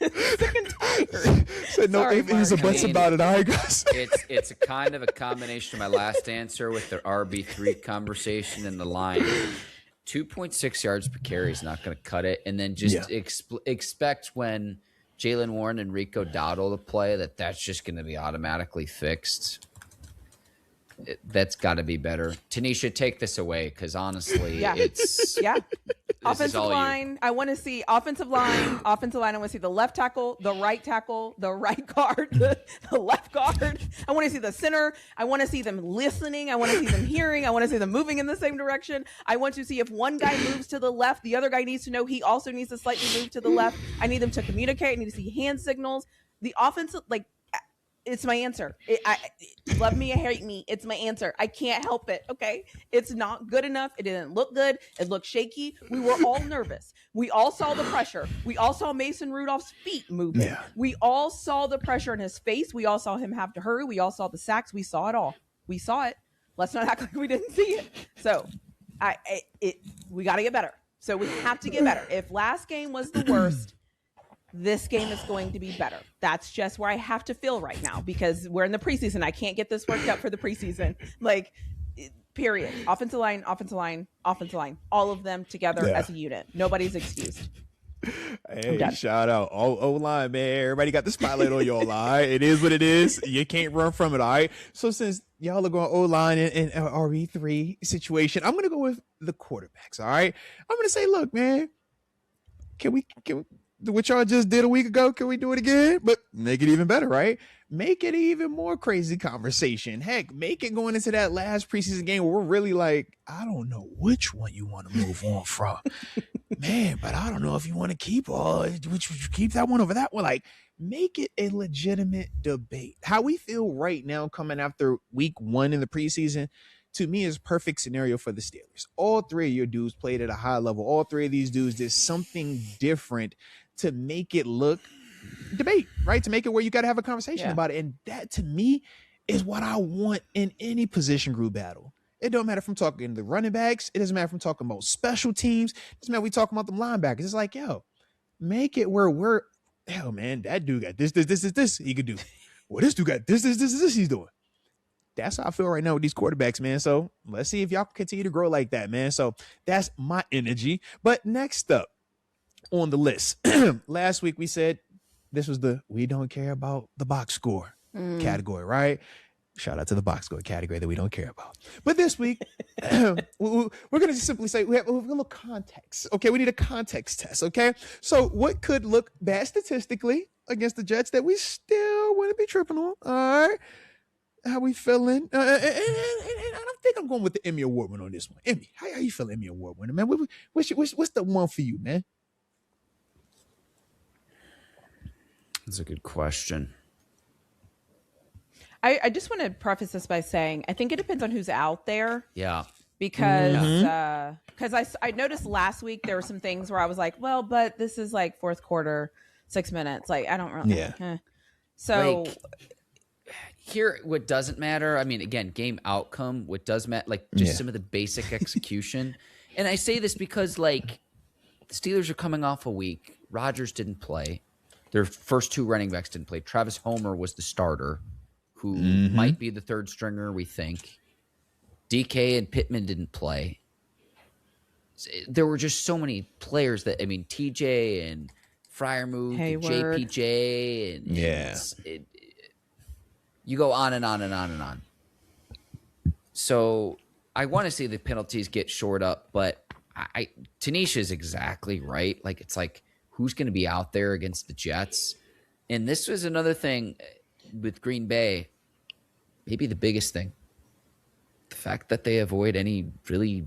Sick and tired. Said no ifs or buts about it, all right, guys? It's a kind of a combination of my last answer with the RB3 conversation and the line. 2.6 yards per carry is not going to cut it. And then just expect when Jaylen Warren and Rico Dowdle to play, that's just going to be automatically fixed. That's got to be better. TaNeisha, take this away, because honestly, it's offensive line. I want to see offensive line. I want to see the left tackle, the right guard, the left guard. I want to see the center. I want to see them listening. I want to see them hearing. I want to see them moving in the same direction. I want to see if one guy moves to the left, the other guy needs to know he also needs to slightly move to the left. I need them to communicate. I need to see hand signals. The offensive, it's my answer. Love me or hate me. It's my answer. I can't help it. Okay. It's not good enough. It didn't look good. It looked shaky. We were all nervous. We all saw the pressure. We all saw Mason Rudolph's feet moving. Yeah. We all saw the pressure in his face. We all saw him have to hurry. We all saw the sacks. We saw it all. We saw it. Let's not act like we didn't see it. So we got to get better. So we have to get better. If last game was the worst, this game is going to be better. That's just where I have to feel right now, because we're in the preseason. I can't get this worked up for the preseason. Period. Offensive line, all of them together as a unit. Nobody's excused. Hey, shout out O-line, man. Everybody got the spotlight on y'all. All right, it is what it is. You can't run from it. All right. So since y'all are going O-line in RE3 situation, I'm gonna go with the quarterbacks. All right. I'm gonna say, look, man, can we what y'all just did a week ago, can we do it again? But make it even better, right? Make it even more crazy conversation. Heck, make it going into that last preseason game where we're really like, I don't know which one you want to move on from. Man, but I don't know if you want to keep that one over that one. Make it a legitimate debate. How we feel right now coming after week 1 in the preseason, to me, is perfect scenario for the Steelers. All 3 of your dudes played at a high level. All 3 of these dudes did something different to make it look debate, right? To make it where you got to have a conversation about it. And that, to me, is what I want in any position group battle. It don't matter if I'm talking the running backs. It doesn't matter if I'm talking about special teams. It doesn't matter if we talking about the linebackers. It's like, make it where man, that dude got this he could do. Well, this dude got this he's doing. That's how I feel right now with these quarterbacks, man. So let's see if y'all can continue to grow like that, man. So that's my energy. But next up on the list, last week we said this was the we don't care about the box score category, right? Shout out to the box score category that we don't care about. But this week, we're going to just simply say we have a little context. Okay, we need a context test. Okay, so what could look bad statistically against the Jets that we still wouldn't be tripping on? All right. How we feeling? And I think I'm going with the Emmy Award winner on this one. Emmy, how you feeling, Emmy Award winner, man? What's the one for you, man? That's a good question. I just want to preface this by saying I think it depends on who's out there. Yeah. Because I noticed last week there were some things where I was like, well, but this is like fourth quarter, 6 minutes. I don't really. Yeah. So. Here, what doesn't matter, I mean, again, game outcome, what does matter, some of the basic execution. And I say this because, the Steelers are coming off a week. Rodgers didn't play. Their first 2 running backs didn't play. Travis Homer was the starter, who might be the third stringer, we think. DK and Pittman didn't play. There were just so many players TJ and Freiermuth, and JPJ, and you go on and on and on and on. So I want to see the penalties get shored up, but TaNeisha is exactly right. It's who's going to be out there against the Jets? And this was another thing with Green Bay, maybe the biggest thing. The fact that they avoid any really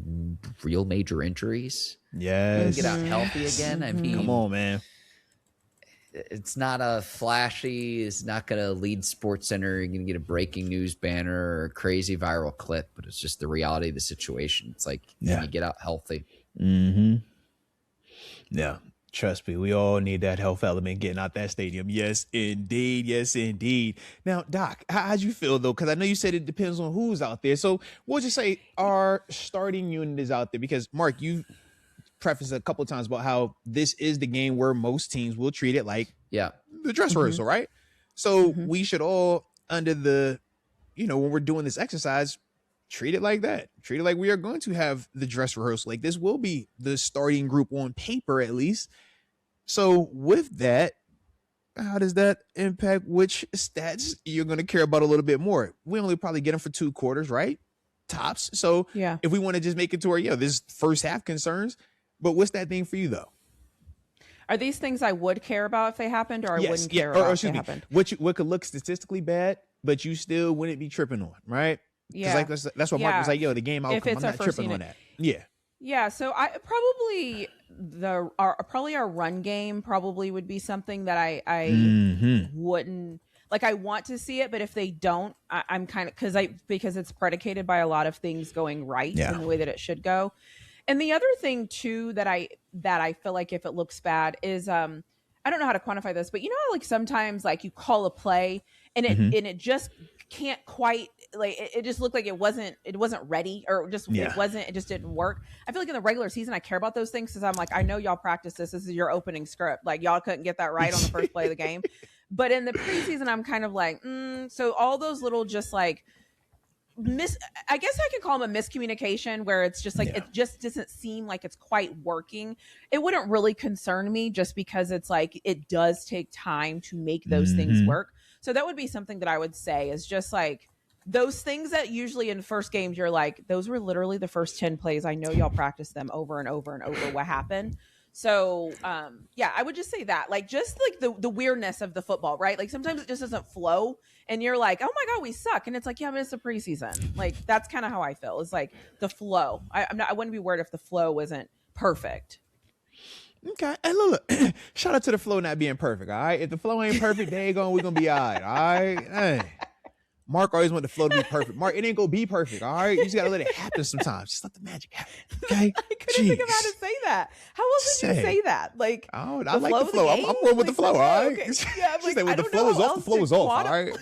real major injuries. Yes. Get out healthy again. I mean, come on, man. It's not a flashy, it's not going to lead Sports Center. You're going to get a breaking news banner or a crazy viral clip, but it's just the reality of the situation. It's can you get out healthy? Mm-hmm. Yeah. Trust me, we all need that health element getting out that stadium. Yes, indeed. Yes, indeed. Now, Doc, how'd you feel, though? Because I know you said it depends on who's out there. So we'll just say our starting unit is out there because, Mark, you prefaced a couple of times about how this is the game where most teams will treat it like the dress rehearsal, right? So we should all, under the, when we're doing this exercise, treat it like that. Treat it like we are going to have the dress rehearsal. This will be the starting group on paper, at least. So with that, how does that impact which stats you're going to care about a little bit more? We only probably get them for 2 quarters, right? Tops. So if we want to just make it to where, this first half concerns, but what's that thing for you though? Are these things I would care about if they happened, or I wouldn't care about if they happened? What could look statistically bad, but you still wouldn't be tripping on, right? Yeah. Like, that's what Mark was like, the game outcome, I'm not tripping on that. Yeah. Yeah, so I probably our run game probably would be something that I wouldn't like. I want to see it, but if they don't, I'm kind of because it's predicated by a lot of things going right in the way that it should go. And the other thing too that I feel like if it looks bad is I don't know how to quantify this, but how like sometimes like you call a play and it just can't quite like it just looked like it wasn't ready, or it just didn't work. I feel like in the regular season I care about those things because I'm like, I know y'all practice this is your opening script, like y'all couldn't get that right on the first play of the game. But in the preseason I'm kind of like so all those little just like I guess I could call them a miscommunication where it's just like it just doesn't seem like it's quite working. It wouldn't really concern me just because it's like it does take time to make those things work. So that would be something that I would say is just like those things that usually in first games you're like, those were literally the first 10 plays. I know y'all practiced them over and over and over. What happened? So I would just say that, like, just like the weirdness of the football, right? Like sometimes it just doesn't flow and you're like, oh my God, we suck. And it's like, but it's the preseason. Like, that's kind of how I feel. It's like the flow. I wouldn't be worried if the flow wasn't perfect. Okay. And look, shout out to the flow not being perfect. All right. If the flow ain't perfect, we're going to be all right. All right. Hey. Mark always wanted the flow to be perfect. Mark, it ain't gonna be perfect, all right? You just gotta let it happen sometimes. Just let the magic happen, okay? I couldn't think of how to say that. How else did you say that? Like, I like the flow. I'm going with the flow, all right? Okay. Yeah, like, when the flow is off, the flow is off, all right?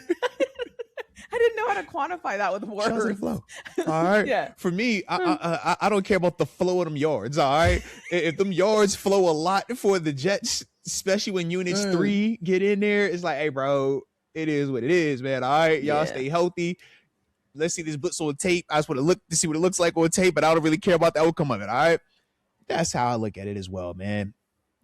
I didn't know how to quantify that with words. The flow. All right. Yeah. For me, I don't care about the flow of them yards, all right? If them yards flow a lot for the Jets, especially when units 3 get in there, it's like, hey, bro, it is what it is, man. All right, y'all stay healthy. Let's see this blitz on tape. I just want to look to see what it looks like on tape, but I don't really care about the outcome of it. All right, that's how I look at it as well, man.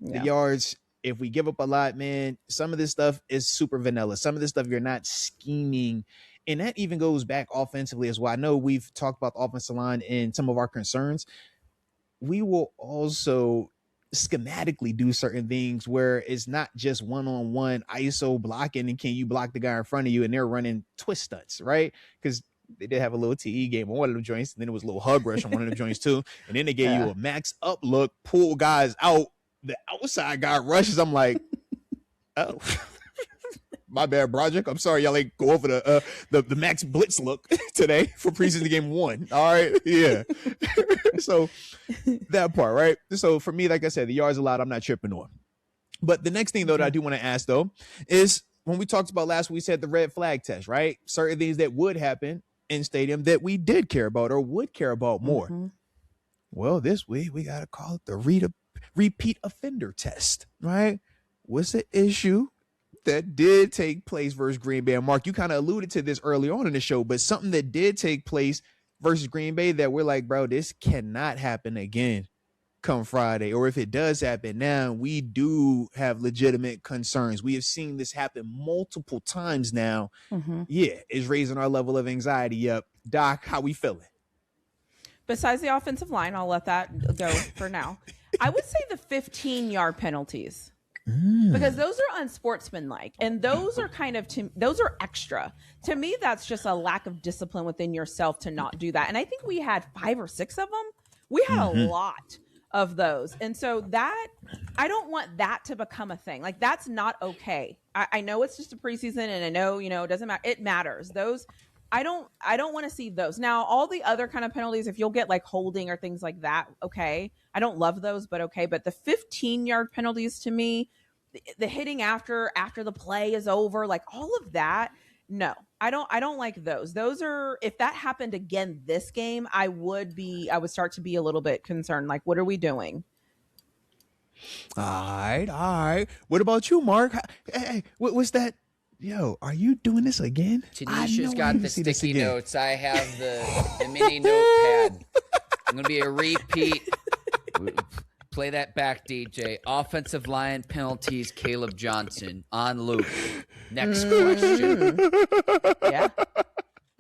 The yards, if we give up a lot, man, some of this stuff is super vanilla. Some of this stuff you're not scheming, and that even goes back offensively as well. I know we've talked about the offensive line and some of our concerns. We will also schematically do certain things where it's not just one-on-one ISO blocking and can you block the guy in front of you and they're running twist stunts, right? Because they did have a little TE game on one of them joints, and then it was a little hug rush on one of them joints too, and then they gave you a max up look, pull guys out, the outside guy rushes. I'm like, oh, my bad, Broderick. I'm sorry, y'all ain't go over the max blitz look today for preseason game 1. All right, yeah. So that part, right? So for me, like I said, the yards a lot, I'm not tripping on. But the next thing though that I do want to ask though is when we talked about last week, we said the red flag test, right? Certain things that would happen in stadium that we did care about or would care about more. Well, this week we got to call it the repeat offender test, right? What's the issue that did take place versus Green Bay? And Mark, you kind of alluded to this early on in the show, but something that did take place versus Green Bay that we're like, bro, this cannot happen again come Friday. Or if it does happen now, we do have legitimate concerns. We have seen this happen multiple times now. Yeah, it's raising our level of anxiety up. Doc, how we feeling? Besides the offensive line, I'll let that go for now. I would say the 15-yard penalties. Because those are unsportsmanlike, and those are those are extra. To me, that's just a lack of discipline within yourself to not do that. And I think we had 5 or 6 of them. We had a lot of those. And so that, I don't want that to become a thing. Like, that's not okay. I know it's just a preseason, and I know, it doesn't matter. It matters. Those, I don't want to see those. Now, all the other kind of penalties, if you'll get like holding or things like that, okay. I don't love those, but okay. But the 15-yard penalties, to me, the hitting after the play is over, like all of that, no, I don't like those. Those are, if that happened again this game, I would start to be a little bit concerned. Like, what are we doing? All right. What about you, Mark? Hey, what's that? Yo, are you doing this again? TaNeisha's got the sticky notes. I have the mini notepad. I'm going to be a repeat. Play that back, DJ. Offensive line penalties, Caleb Johnson on loop. Next question. Yeah.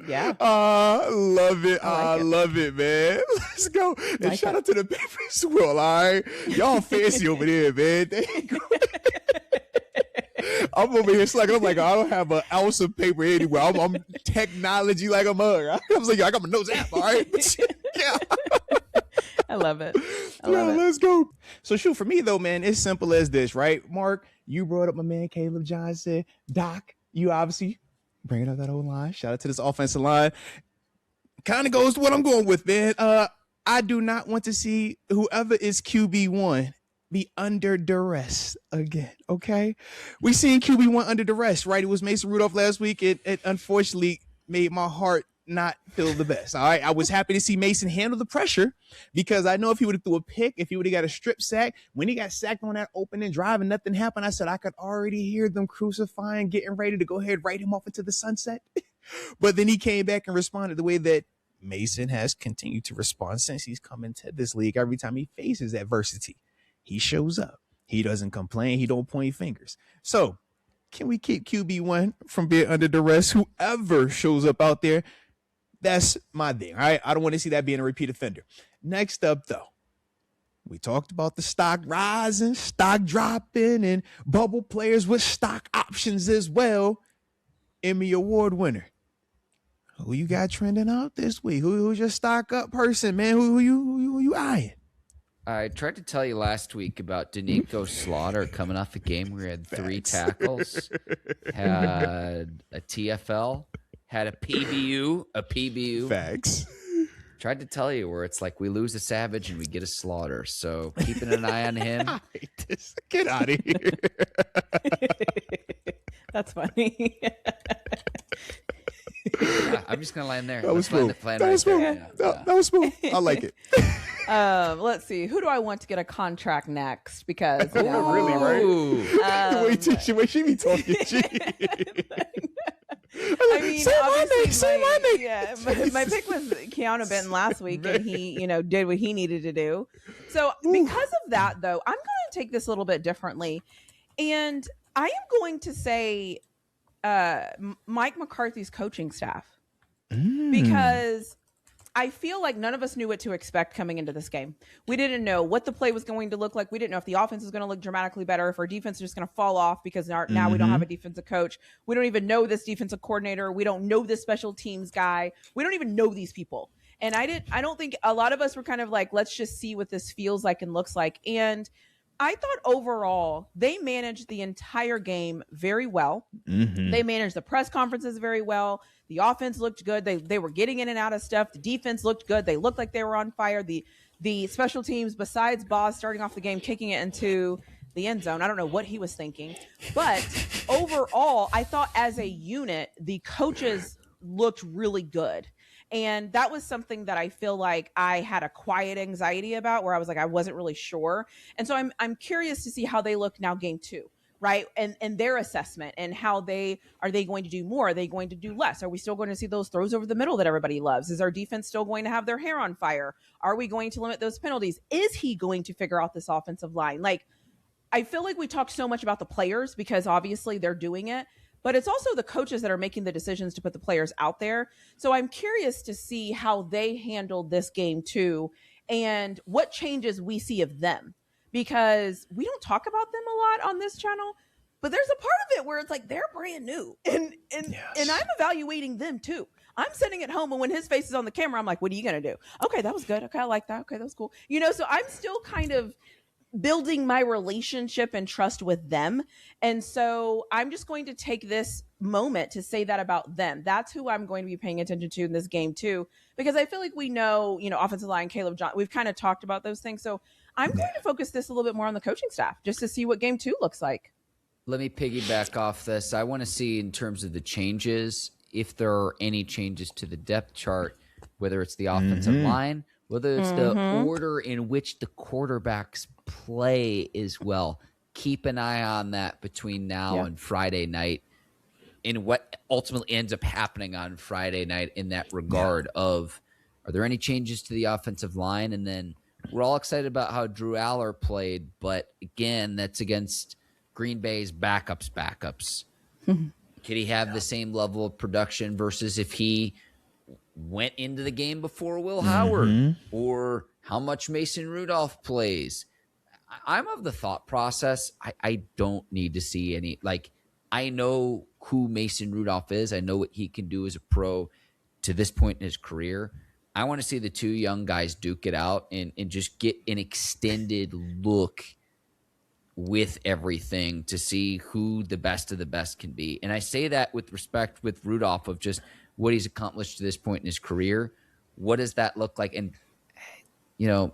Yeah. Love it. I love it, man. Let's go. And shout out to the papers world, all right? Y'all fancy over there, man. There you go. I'm over here slacking. I'm like, I don't have an ounce of paper anywhere. I'm technology like a mug. I was like, I got my notes app, all right? Yeah. I love it. I love it. Let's go. So shoot, for me though, man, it's simple as this, right? Mark, you brought up my man Caleb Johnson. Doc, you obviously bringing up that whole line. Shout out to this offensive line. Kind of goes to what I'm going with, man. I do not want to see whoever is QB1 be under duress again, okay? We seen QB1 under duress, right? It was Mason Rudolph last week. It unfortunately made my heart not feel the best, all right? I was happy to see Mason handle the pressure because I know if he would have threw a pick, if he would have got a strip sack, when he got sacked on that opening drive and nothing happened, I said I could already hear them crucifying, getting ready to go ahead, write him off into the sunset. But then he came back and responded the way that Mason has continued to respond since he's come into this league. Every time he faces adversity, he shows up. He doesn't complain. He don't point fingers. So can we keep QB1 from being under duress? Whoever shows up out there, that's my thing. All right. I don't want to see that being a repeat offender. Next up, though, we talked about the stock rising, stock dropping, and bubble players with stock options as well. Emmy Award winner. Who you got trending out this week? Who's your stock up person, man? Who you eyeing? I tried to tell you last week about Danico Slaughter coming off a game where he had 3 tackles, had a TFL, had a PBU. Facts. Tried to tell you where it's like we lose a Savage and we get a Slaughter. So keeping an eye on him. Get out of here. That's funny. I'm just gonna land there. That was smooth. That was smooth. I like it. Let's see. Who do I want to get a contract next? Because really, right? The way she be talking. I mean, say my name. Yeah, my pick was Keeanu Benton last week, and he, did what he needed to do. So because of that, though, I'm going to take this a little bit differently, and I am going to say Mike McCarthy's coaching staff, because I feel like none of us knew what to expect coming into this game. We didn't know what the play was going to look like. We didn't know if the offense was going to look dramatically better, if our defense is just going to fall off because now we don't have a defensive coach. We don't even know this defensive coordinator. We don't know this special teams guy. We don't even know these people. And I don't think a lot of us were kind of like, let's just see what this feels like and looks like. And I thought overall they managed the entire game very well. Mm-hmm. They managed the press conferences very well. The offense looked good. They were getting in and out of stuff. The defense looked good. They looked like they were on fire. The special teams, besides Boz starting off the game, kicking it into the end zone. I don't know what he was thinking. But overall, I thought as a unit, the coaches looked really good. And that was something that I feel like I had a quiet anxiety about, where I was like, I wasn't really sure. And so I'm curious to see how they look now game 2, right? And their assessment and how are they going to do more? Are they going to do less? Are we still going to see those throws over the middle that everybody loves? Is our defense still going to have their hair on fire? Are we going to limit those penalties? Is he going to figure out this offensive line? Like, I feel like we talk so much about the players because obviously they're doing it, but it's also the coaches that are making the decisions to put the players out there. So I'm curious to see how they handled this game too, and what changes we see of them, because we don't talk about them a lot on this channel, but there's a part of it where it's like, they're brand new and I'm evaluating them too. I'm sitting at home, and when his face is on the camera, I'm like, what are you going to do? Okay, that was good. Okay, I like that. Okay, that was cool. So I'm still kind of building my relationship and trust with them. And so I'm just going to take this moment to say that about them. That's who I'm going to be paying attention to in this game too, because I feel like we know, offensive line, Caleb John, we've kind of talked about those things. So I'm going to focus this a little bit more on the coaching staff just to see what game 2 looks like. Let me piggyback off this. I want to see, in terms of the changes, if there are any changes to the depth chart, whether it's the offensive line, whether it's the order in which the quarterbacks play as well. Keep an eye on that between now and Friday night, in what ultimately ends up happening on Friday night in that regard of, are there any changes to the offensive line? And then we're all excited about how Drew Aller played, but again, that's against Green Bay's backups. Could he have the same level of production versus if he went into the game before Will Howard, or how much Mason Rudolph plays? I'm of the thought process, I don't need to see any, like, I know who Mason Rudolph is. I know what he can do as a pro to this point in his career. I want to see the two young guys duke it out and just get an extended look with everything to see who the best of the best can be. And I say that with respect with Rudolph of just what he's accomplished to this point in his career. What does that look like? And, you know,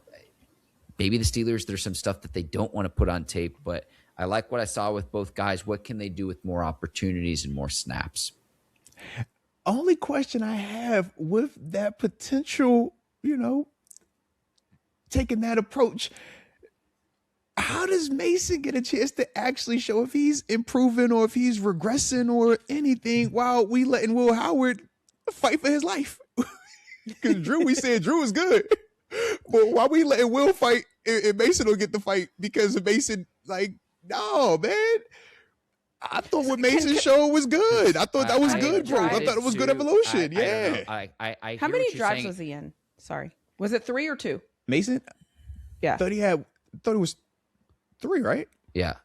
maybe the Steelers, there's some stuff that they don't want to put on tape, but I like what I saw with both guys. What can they do with more opportunities and more snaps? Only question I have with that potential, you know, taking that approach, how does Mason get a chance to actually show if he's improving or if he's regressing or anything while we letting Will Howard fight for his life? Because we said Drew is good. But why we letting Will fight and Mason don't get the fight because of Mason? Like, no, man. I thought what Mason showed was good. I thought that was good, bro. I thought it was good evolution. I How many drives was he in? Sorry. Was it 3 or 2? Mason? Yeah. I thought it was 3, right? Yeah.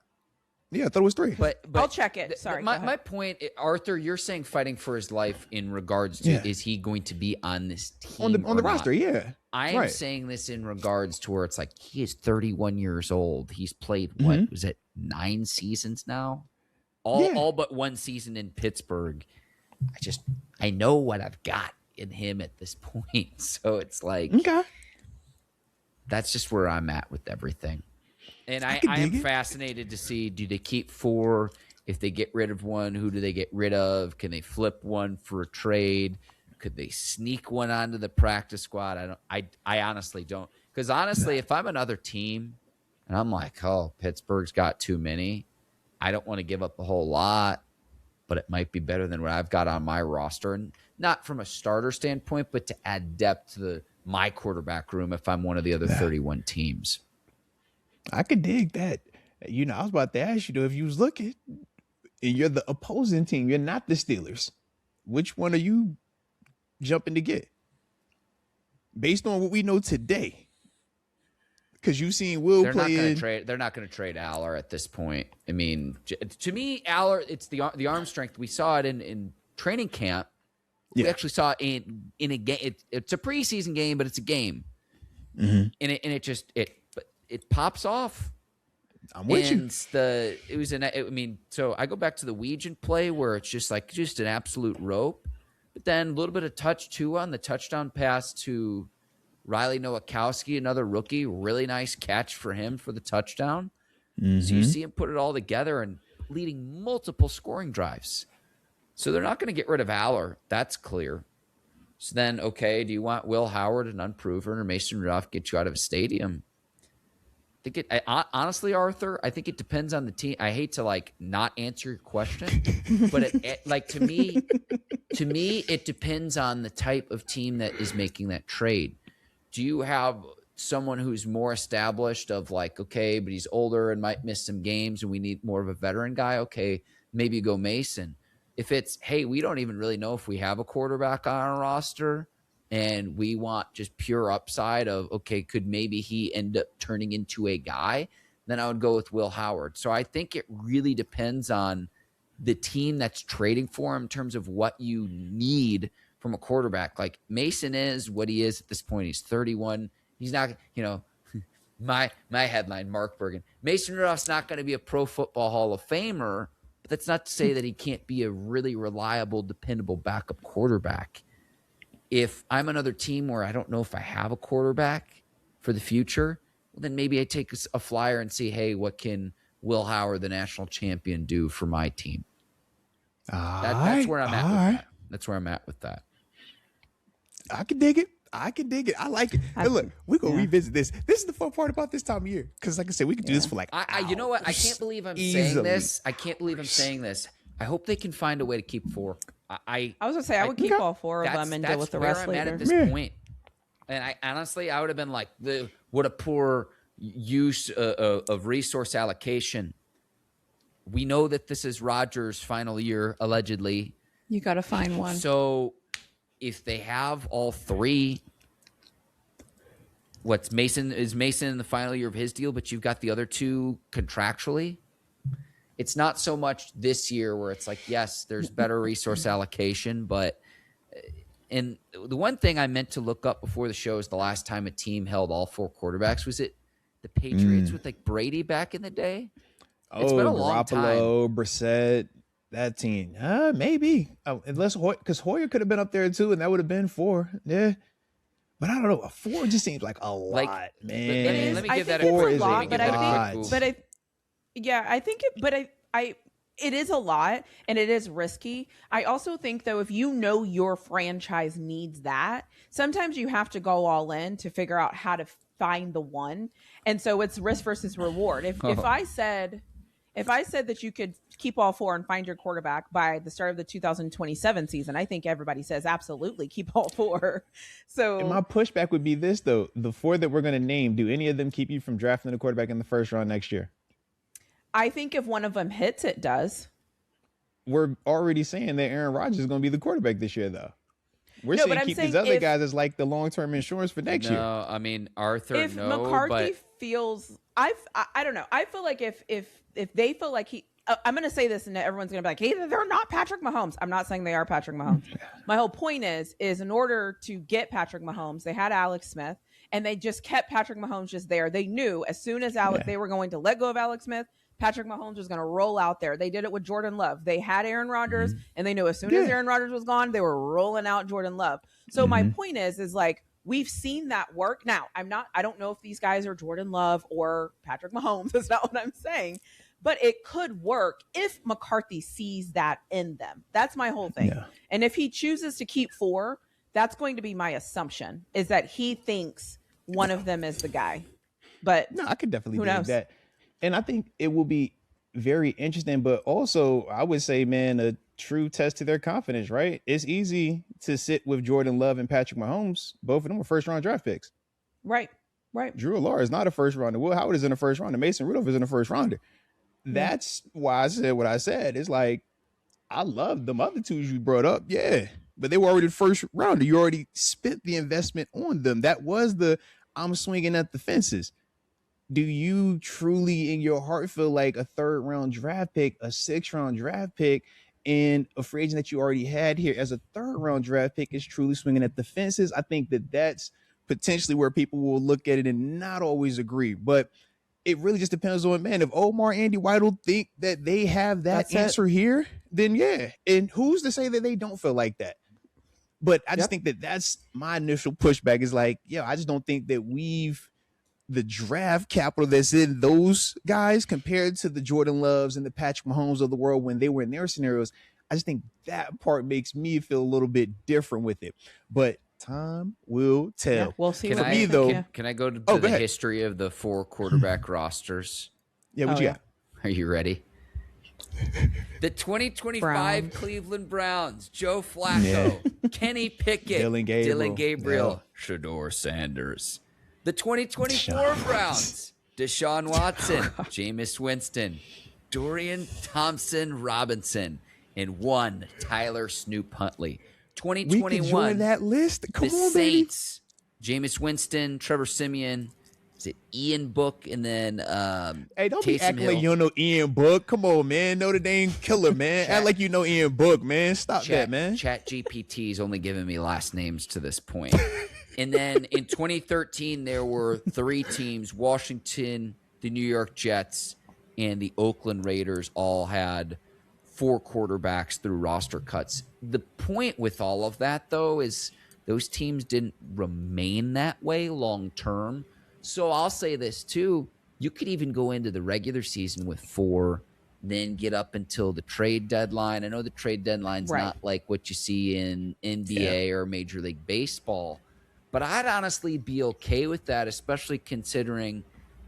Yeah, I thought it was 3. But I'll check it. Sorry. My point, Arthur, you're saying fighting for his life in regards to is he going to be on this team on the roster? Yeah. I'm saying this in regards to where it's like he is 31 years old. He's played what was it 9 seasons now? All but 1 season in Pittsburgh. I know what I've got in him at this point. So it's like that's just where I'm at with everything. And I am fascinated to see, do they keep 4? If they get rid of 1, who do they get rid of? Can they flip 1 for a trade? Could they sneak 1 onto the practice squad? I honestly don't. Because honestly, if I'm another team and I'm like, oh, Pittsburgh's got too many, I don't want to give up a whole lot, but it might be better than what I've got on my roster. And not from a starter standpoint, but to add depth to my quarterback room if I'm one of the other 31 teams. I could dig that. You know, I was about to ask you, though, if you was looking and you're the opposing team, you're not the Steelers, which one are you jumping to get? Based on what we know today. Because you've seen Will play They're not going to trade Aller at this point. I mean, to me, Aller, it's the arm strength. We saw it in training camp. We actually saw it in a game. It's a preseason game, but it's a game. And it pops off. I'm with you. So I go back to the Weegan play where it's just an absolute rope. But then a little bit of touch too on the touchdown pass to Riley Nowakowski, another rookie. Really nice catch for him for the touchdown. So you see him put it all together and leading multiple scoring drives. So they're not going to get rid of Aller. That's clear. So then, okay, do you want Will Howard, an unproven, or Mason Rudolph get you out of a stadium? Honestly, Arthur, I think it depends on the team. I hate to not answer your question, but to me, it depends on the type of team that is making that trade. Do you have someone who's more established of okay, but he's older and might miss some games and we need more of a veteran guy? Okay, maybe you go Mason. If it's, hey, we don't even really know if we have a quarterback on our roster and we want just pure upside of, okay, could maybe he end up turning into a guy? Then I would go with Will Howard. So I think it really depends on the team that's trading for him in terms of what you need from a quarterback. Like Mason is what he is at this point. He's 31. He's not, my headline, Mark Bergin. Mason Rudolph's not going to be a Pro Football Hall of Famer, but that's not to say that he can't be a really reliable, dependable backup quarterback. If I'm another team where I don't know if I have a quarterback for the future, well, then maybe I take a flyer and see, hey, what can Will Howard, the national champion, do for my team? That's where I'm at with that. That's where I'm at with that. I can dig it. I like it. Hey, look, we're going to revisit this. This is the fun part about this time of year. Because like I said, we can do this for you know what? I can't believe I'm saying this. I can't believe I'm saying this. I hope they can find a way to keep 4. I was going to say, I would keep all 4 of them and deal with the rest later. At this point. And I would have been like, what a poor use of resource allocation. We know that this is Rodgers' final year, allegedly. You got to find one. So if they have all three, Mason in the final year of his deal, but you've got the other two contractually? It's not so much this year where it's like, yes, there's better resource allocation, but and the one thing I meant to look up before the show is the last time a team held all four quarterbacks. Was it the Patriots with like Brady back in the day? It's been a long time. Garoppolo, Brissett, that team. Maybe. Unless because Hoyer could have been up there too, and that would have been 4. Yeah. But I don't know. A 4 just seems like a lot, man. Let me give that a 4 is a lot, but I think it is a lot and it is risky. I also think though, if you know your franchise needs that, sometimes you have to go all in to figure out how to find the one. And so it's risk versus reward. If I said that you could keep all 4 and find your quarterback by the start of the 2027 season, I think everybody says absolutely keep all 4. So and my pushback would be this though: the 4 that we're going to name, do any of them keep you from drafting a quarterback in the first round next year? I think if one of them hits, it does. We're already saying that Aaron Rodgers is going to be the quarterback this year, though. We're saying keep these other guys as like the long-term insurance for next year. No, I mean Arthur. If McCarthy feels, I don't know. I feel like if they feel like I'm going to say this and everyone's going to be like, hey, they're not Patrick Mahomes. I'm not saying they are Patrick Mahomes. My whole point is in order to get Patrick Mahomes, they had Alex Smith and they just kept Patrick Mahomes just there. They knew as soon as they were going to let go of Alex Smith, Patrick Mahomes was going to roll out there. They did it with Jordan Love. They had Aaron Rodgers, and they knew as soon as Aaron Rodgers was gone, they were rolling out Jordan Love. So my point is like, we've seen that work. Now, I don't know if these guys are Jordan Love or Patrick Mahomes. That's not what I'm saying. But it could work if McCarthy sees that in them. That's my whole thing. Yeah. And if he chooses to keep 4, that's going to be my assumption, is that he thinks one of them is the guy. But no, I could definitely believe that. And I think it will be very interesting, but also I would say, man, a true test to their confidence, right? It's easy to sit with Jordan Love and Patrick Mahomes. Both of them were first-round draft picks. Right. Drew Allard is not a first-rounder. Will Howard is in the first rounder. Mason Rudolph is in the first-rounder. That's why I said what I said. It's like, I love them other two you brought up, but they were already the first-rounder. You already spent the investment on them. That was I'm swinging at the fences. Do you truly in your heart feel like a 3rd-round draft pick, a 6th-round draft pick, and a free agent that you already had here as a 3rd-round draft pick is truly swinging at the fences? I think that's potentially where people will look at it and not always agree. But it really just depends on, man, if Omar, Andy Weidl think that they have that answer here, then yeah. And who's to say that they don't feel like that? But I just think that's my initial pushback is like, I just don't think that the draft capital that's in those guys compared to the Jordan Loves and the Patrick Mahomes of the world when they were in their scenarios, I just think that part makes me feel a little bit different with it. But time will tell. Yeah, we'll see. Can I go to the history of the 4 quarterback rosters? Yeah, what you got? Are you ready? The 2025 Cleveland Browns, Joe Flacco, Kenny Pickett, Dylan Gabriel, Shedeur Sanders. The 2024 Browns, Deshaun Watson, Jameis Winston, Dorian Thompson-Robinson, and 1 Tyler Snoop Huntley. 2021, we can join that list. Come on, Saints, Jameis Winston, Trevor Siemian, is it Ian Book, and then hey, don't be acting like you don't know Ian Book. Come on, man. Notre Dame killer, man. Act like you know Ian Book, man. Stop that, man. ChatGPT's only giving me last names to this point. And then in 2013, there were 3 teams, Washington, the New York Jets, and the Oakland Raiders all had 4 quarterbacks through roster cuts. The point with all of that, though, is those teams didn't remain that way long term. So I'll say this, too. You could even go into the regular season with 4, then get up until the trade deadline. I know the trade deadline's not like what you see in NBA or Major League Baseball. But I'd honestly be okay with that, especially considering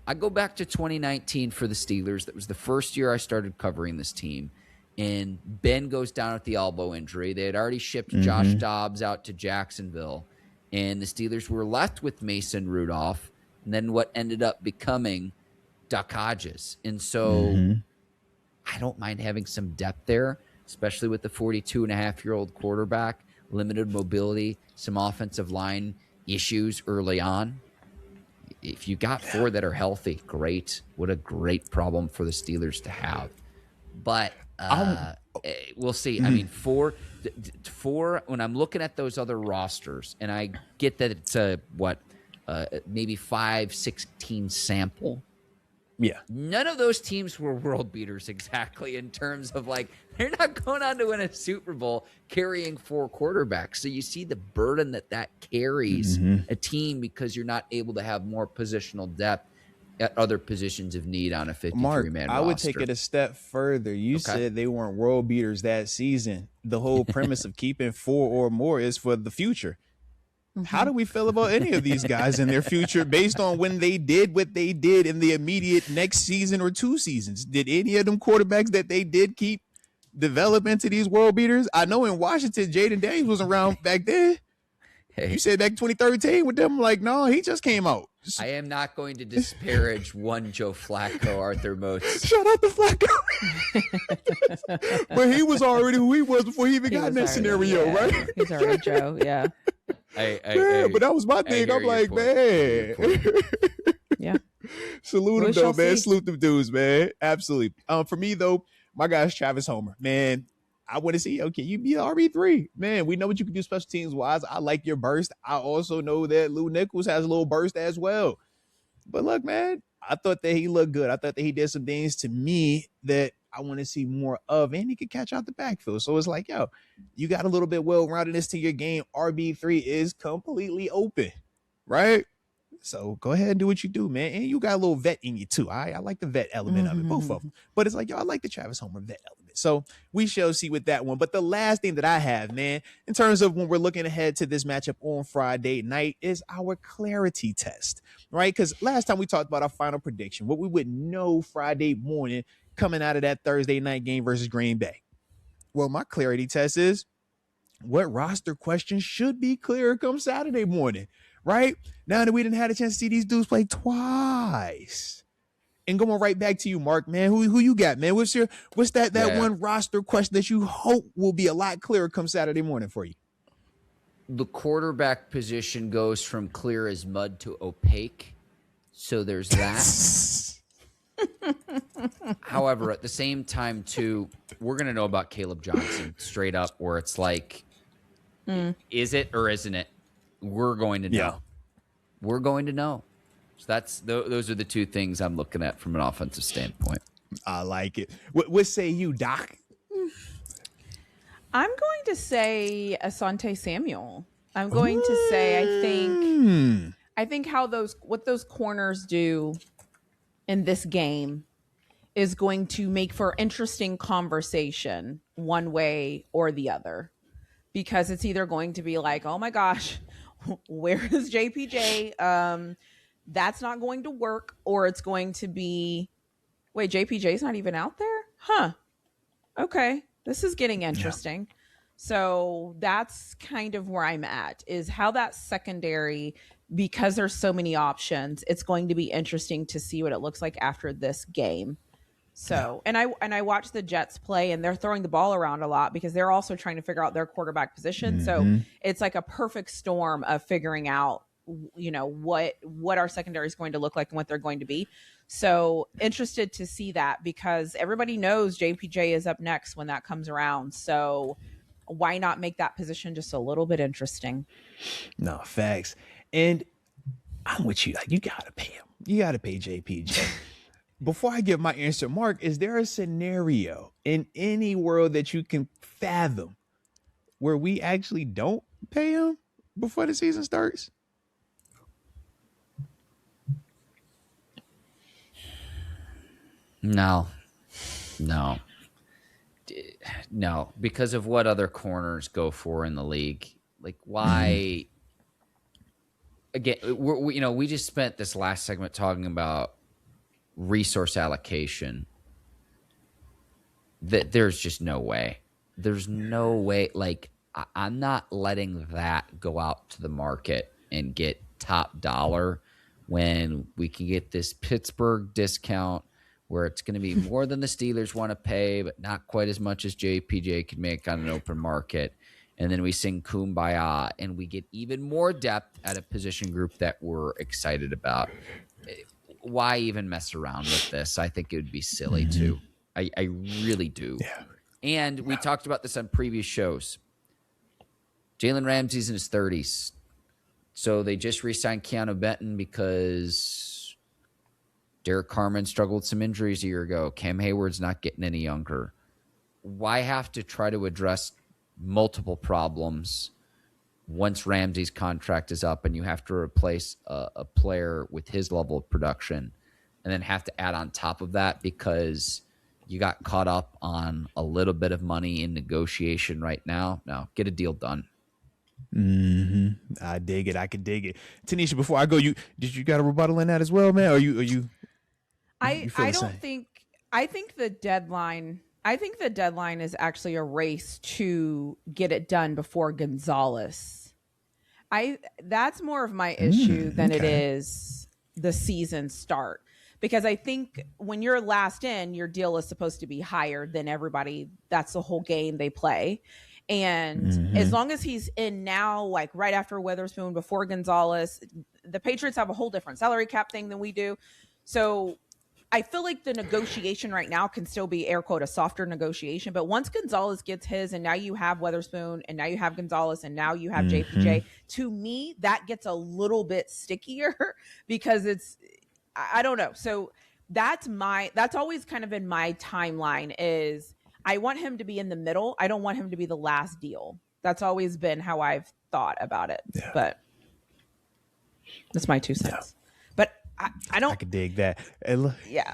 I go back to 2019 for the Steelers. That was the first year I started covering this team. And Ben goes down with the elbow injury. They had already shipped Josh Dobbs out to Jacksonville. and the Steelers were left with Mason Rudolph, and then what ended up becoming Duck Hodges. And so I don't mind having some depth there, especially with the 42-and-a-half-year-old quarterback, limited mobility, some offensive line issues early on. If you got 4 that are healthy, great. What a great problem for the Steelers to have. But we'll see. I mean, 4, when I'm looking at those other rosters, and I get that it's maybe 5-6 team sample. Yeah. None of those teams were world beaters exactly in terms of like, they're not going on to win a Super Bowl carrying 4 quarterbacks. So you see the burden that carries a team because you're not able to have more positional depth at other positions of need on a 53-man roster. I would take it a step further. You said they weren't world beaters that season. The whole premise of keeping 4 or more is for the future. How do we feel about any of these guys in their future based on when they did what they did in the immediate next season or 2 seasons? Did any of them quarterbacks that they did keep develop into these world beaters? I know in Washington, Jaden Daniels was around back then. Hey. You said back 2013 with them, like, no, he just came out. I am not going to disparage one Joe Flacco, Arthur Moats. Shout out to Flacco. But he was already who he was before he even got in that scenario, right? He's already Joe, yeah. But that was my thing. I'm like, man. Yeah. Salute him, though, man. Salute them dudes, man. Absolutely. For me, though, my guy's Travis Homer. Man, I want to see, okay, you be RB3. Man, we know what you can do special teams wise. I like your burst. I also know that Lou Nichols has a little burst as well. But look, man, I thought that he looked good. I thought that he did some things to me that I want to see more of, and he could catch out the backfield. So it's like, yo, you got a little bit well-roundedness to your game. RB3 is completely open, right? So go ahead and do what you do, man. And you got a little vet in you too. I like the vet element of it, both of them. But it's like, yo, I like the Travis Homer vet element. So we shall see with that one. But the last thing that I have, man, in terms of when we're looking ahead to this matchup on Friday night is our clarity test, right? Because last time we talked about our final prediction, what we would know Friday morning coming out of that Thursday night game versus Green Bay. Well, my clarity test is what roster questions should be clear come Saturday morning, right? Now that we didn't have a chance to see these dudes play twice. And going right back to you, Mark, man, who you got, man? What's that one roster question that you hope will be a lot clearer come Saturday morning for you? The quarterback position goes from clear as mud to opaque. So there's that. However, at the same time, too, we're going to know about Caleb Johnson straight up, where it's like, is it or isn't it? We're going to know. Yeah. We're going to know. So those are the 2 things I'm looking at from an offensive standpoint. I like it. What say you, Doc? I'm going to say Asante Samuel. I'm going to say I think what those corners do in this game is going to make for interesting conversation one way or the other, because it's either going to be like, oh my gosh, where is JPJ? That's not going to work. Or it's going to be, wait, JPJ's not even out there? Huh. Okay. This is getting interesting. Yeah. So that's kind of where I'm at, is how that secondary, because there's so many options, it's going to be interesting to see what it looks like after this game. So, and I watch the Jets play, and they're throwing the ball around a lot because they're also trying to figure out their quarterback position. So it's like a perfect storm of figuring out, you know, what our secondary is going to look like and what they're going to be. So interested to see that, because everybody knows JPJ is up next when that comes around. So why not make that position just a little bit interesting? No, facts. And I'm with you. Like, you got to pay him. You got to pay JPJ. Before I give my answer, Mark, is there a scenario in any world that you can fathom where we actually don't pay him before the season starts? No, because of what other corners go for in the league. Like, why? Again, we just spent this last segment talking about resource allocation. That there's just no way. There's no way. Like, I'm not letting that go out to the market and get top dollar when we can get this Pittsburgh discount where it's going to be more than the Steelers want to pay, but not quite as much as JPJ could make on an open market. And then we sing Kumbaya and we get even more depth at a position group that we're excited about. Why even mess around with this? I think it would be silly too. I really do. Yeah. And we talked about this on previous shows. Jalen Ramsey's in his 30s. So they just re-signed Keeanu Benton because Derek Carman struggled with some injuries a year ago. Cam Hayward's not getting any younger. Why have to try to address multiple problems once Ramsey's contract is up and you have to replace a player with his level of production and then have to add on top of that because you got caught up on a little bit of money in negotiation right now? No, get a deal done. I dig it. I can dig it. TaNeisha, before I go, you got a rebuttal in that as well, man? I think the deadline is actually a race to get it done before Gonzalez. That's more of my issue than it is the season start. Because I think when you're last in, your deal is supposed to be higher than everybody. That's the whole game they play. And as long as he's in now, like right after Witherspoon, before Gonzalez, the Patriots have a whole different salary cap thing than we do. So I feel like the negotiation right now can still be, air quote, a softer negotiation. But once Gonzalez gets his and now you have Witherspoon and now you have Gonzalez and now you have JPJ, to me, that gets a little bit stickier because I don't know. So that's always kind of in my timeline is I want him to be in the middle. I don't want him to be the last deal. That's always been how I've thought about it. Yeah. But that's my 2 cents. Yeah. But I could dig that. Yeah.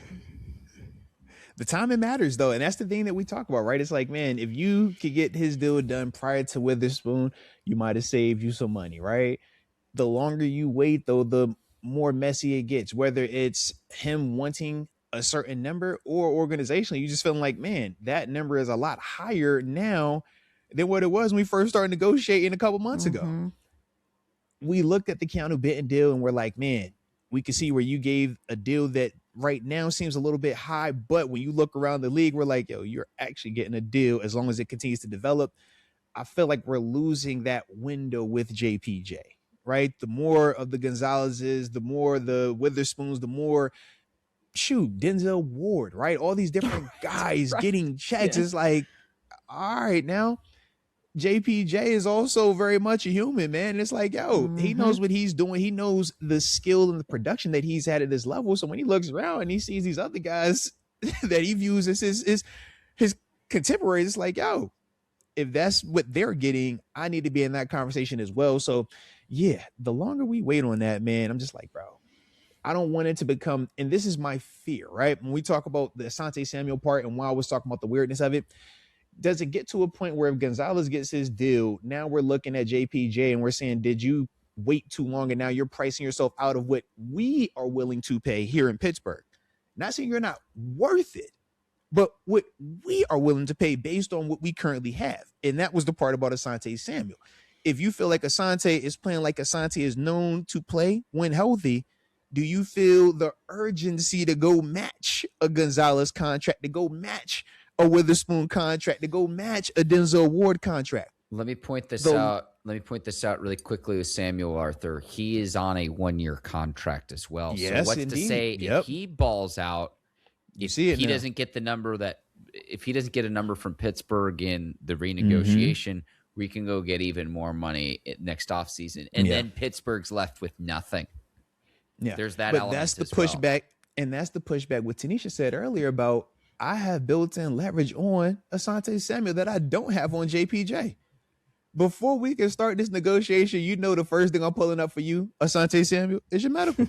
The timing matters though. And that's the thing that we talk about, right? It's like, man, if you could get his deal done prior to Witherspoon, you might've saved you some money, right? The longer you wait though, the more messy it gets, whether it's him wanting a certain number or organizationally, you just feeling like, man, that number is a lot higher now than what it was when we first started negotiating a couple months ago. We looked at the Keeanu Benton deal and we're like, man, we can see where you gave a deal that right now seems a little bit high, but when you look around the league, we're like, yo, you're actually getting a deal as long as it continues to develop. I feel like we're losing that window with JPJ, right? The more of the Gonzalez's, the more the Witherspoons, the more Denzel Ward, right? All these different guys right. Getting checks. Yeah. It's like, all right, now JPJ is also very much a human, man. It's like, yo, he knows what he's doing. He knows the skill and the production that he's had at this level. So when he looks around and he sees these other guys that he views as his contemporaries, it's like, yo, if that's what they're getting, I need to be in that conversation as well. So yeah, the longer we wait on that, man, I'm just like, bro, I don't want it to become, and this is my fear, right? When we talk about the Asante Samuel part and why I was talking about the weirdness of it, does it get to a point where if Gonzalez gets his deal, now we're looking at JPJ and we're saying, did you wait too long? And now you're pricing yourself out of what we are willing to pay here in Pittsburgh. Not saying you're not worth it, but what we are willing to pay based on what we currently have. And that was the part about Asante Samuel. If you feel like Asante is playing like Asante is known to play when healthy, do you feel the urgency to go match a Gonzalez contract, to go match a Witherspoon contract, to go match a Denzel Ward contract? Let me point this out. Let me point this out really quickly with Samuel Arthur. He is on a 1-year contract as well. Yes, so what's indeed. To say if he balls out, if he doesn't get the number if he doesn't get a number from Pittsburgh in the renegotiation, we can go get even more money next offseason. And then Pittsburgh's left with nothing. Yeah, there's that. But that's the pushback, and that's the pushback. What TaNeisha said earlier about I have built-in leverage on Asante Samuel that I don't have on JPJ. Before we can start this negotiation, you know the first thing I'm pulling up for you, Asante Samuel, is your medical.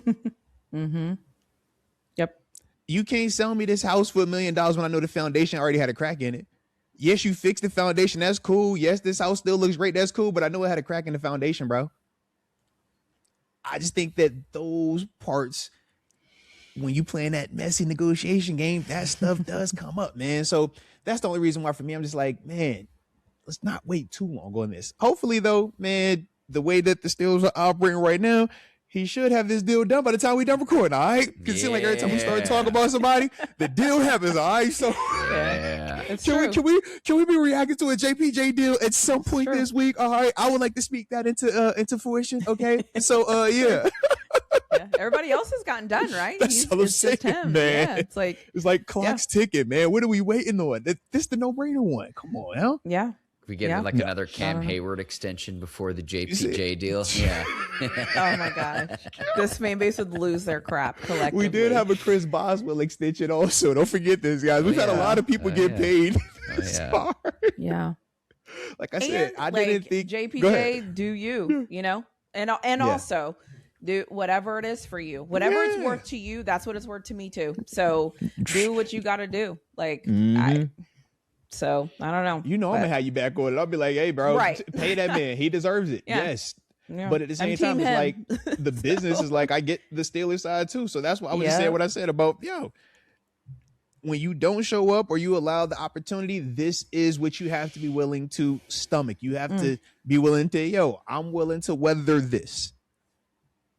Yep. You can't sell me this house for $1 million when I know the foundation already had a crack in it. Yes, you fixed the foundation. That's cool. Yes, this house still looks great. That's cool. But I know it had a crack in the foundation, bro. I just think that those parts, when you playing that messy negotiation game, that stuff does come up, man. So that's the only reason why for me, I'm just like, man, let's not wait too long on this. Hopefully, though, man, the way that the Steelers are operating right now, he should have this deal done by the time we done recording, all right? Because it seems like every time we start talking about somebody, the deal happens, all right? So can we be reacting to a JPJ deal at some point this week? All right. I would like to speak that into fruition. Okay. So yeah. Everybody else has gotten done, right? That's what I'm saying, him, man. Yeah, it's like clock's ticking, man. What are we waiting on? This is the no-brainer one. Come on, now. Yeah. We get another Cam Hayward extension before the JPJ deal. Yeah. Oh my gosh. This fan base would lose their crap collectively. We did have a Chris Boswell extension also. Don't forget this, guys. We've had a lot of people get paid. Yeah. Like I said, I didn't think JPJ, do you know? And also do whatever it is for you. Whatever it's worth to you, that's what it's worth to me too. So do what you got to do. Like So I don't know. I'm gonna have you back on it. I'll be like, hey, bro, pay that man. He deserves it. Yes. Yeah. But at the same time, it's like the business is like I get the Steelers side too. So that's why I was just saying what I said about when you don't show up or you allow the opportunity, this is what you have to be willing to stomach. You have to be willing to, I'm willing to weather this.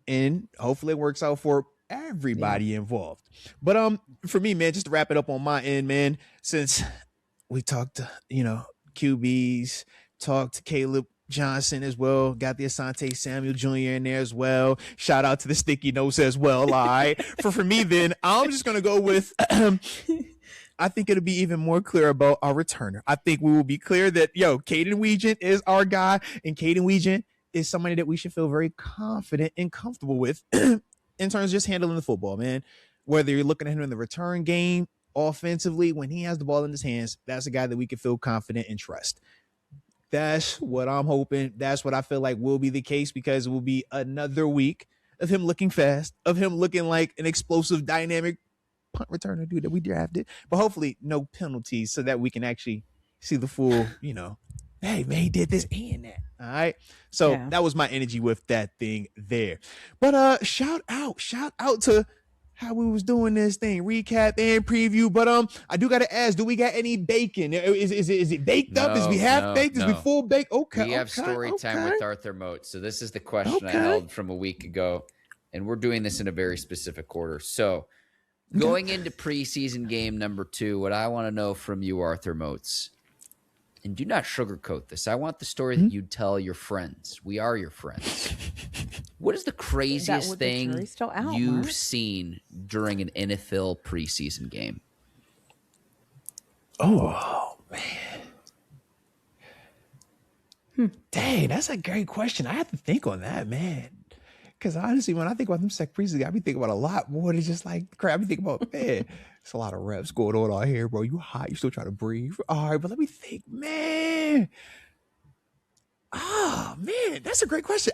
And hopefully it works out for everybody involved. But for me, man, just to wrap it up on my end, man, since we talked to, QBs, talked to Caleb Johnson as well. Got the Asante Samuel Jr. in there as well. Shout out to the sticky notes as well. All right. For me, then, I'm just going to go with, I think it'll be even more clear about our returner. I think we will be clear that, Caden Weegent is our guy. And Caden Weegent is somebody that we should feel very confident and comfortable with in terms of just handling the football, man. Whether you're looking at him in the return game, offensively, when he has the ball in his hands, that's a guy that we can feel confident and trust. That's what I'm hoping. That's what I feel like will be the case, because it will be another week of him looking fast, of him looking like an explosive, dynamic punt returner dude that we drafted. But hopefully no penalties so that we can actually see the full, hey, man, he did this and that. All right. So that was my energy with that thing there. But shout out to how we was doing this thing, recap and preview. But I do gotta ask, do we got any bacon? Is it baked up? Is we half baked? Is we full baked? Okay. We have story time with Arthur Moats. So this is the question I held from a week ago, and we're doing this in a very specific order. So going into preseason game number 2, what I want to know from you, Arthur Moats, and do not sugarcoat this. I want the story that you tell your friends. We are your friends. What is the craziest thing you've seen during an NFL preseason game? Oh, man. Dang, that's a great question. I have to think on that, man. Because honestly, when I think about them preseason, I be thinking about a lot more than just like crap. I be thinking about, man, it's a lot of reps going on out here, bro. You hot, you still trying to breathe. All right, but let me think, man. Oh, man, that's a great question.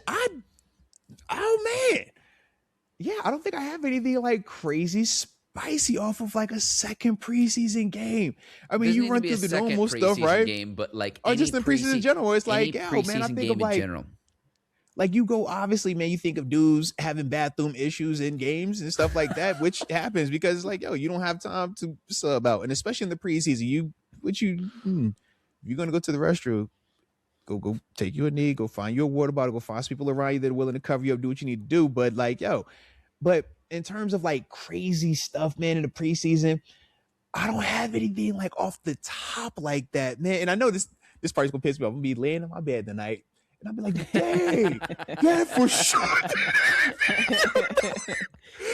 Yeah, I don't think I have anything like crazy spicy off of like a second preseason game. I mean, you run through the normal stuff, right? Game, but like, or just in preseason in general, it's like, man, I think of like, general. Like you go, obviously, man, you think of dudes having bathroom issues in games and stuff like that, which happens because it's like, you don't have time to sub out. And especially in the preseason, if you're going to go to the restroom, go take you a knee, go find your water bottle, go find some people around you that are willing to cover you up, do what you need to do. But like, but in terms of like crazy stuff, man, in the preseason, I don't have anything like off the top like that, man. And I know this part's going to piss me off. I'm going to be laying in my bed tonight. And I'll be like, dang, yeah, for sure.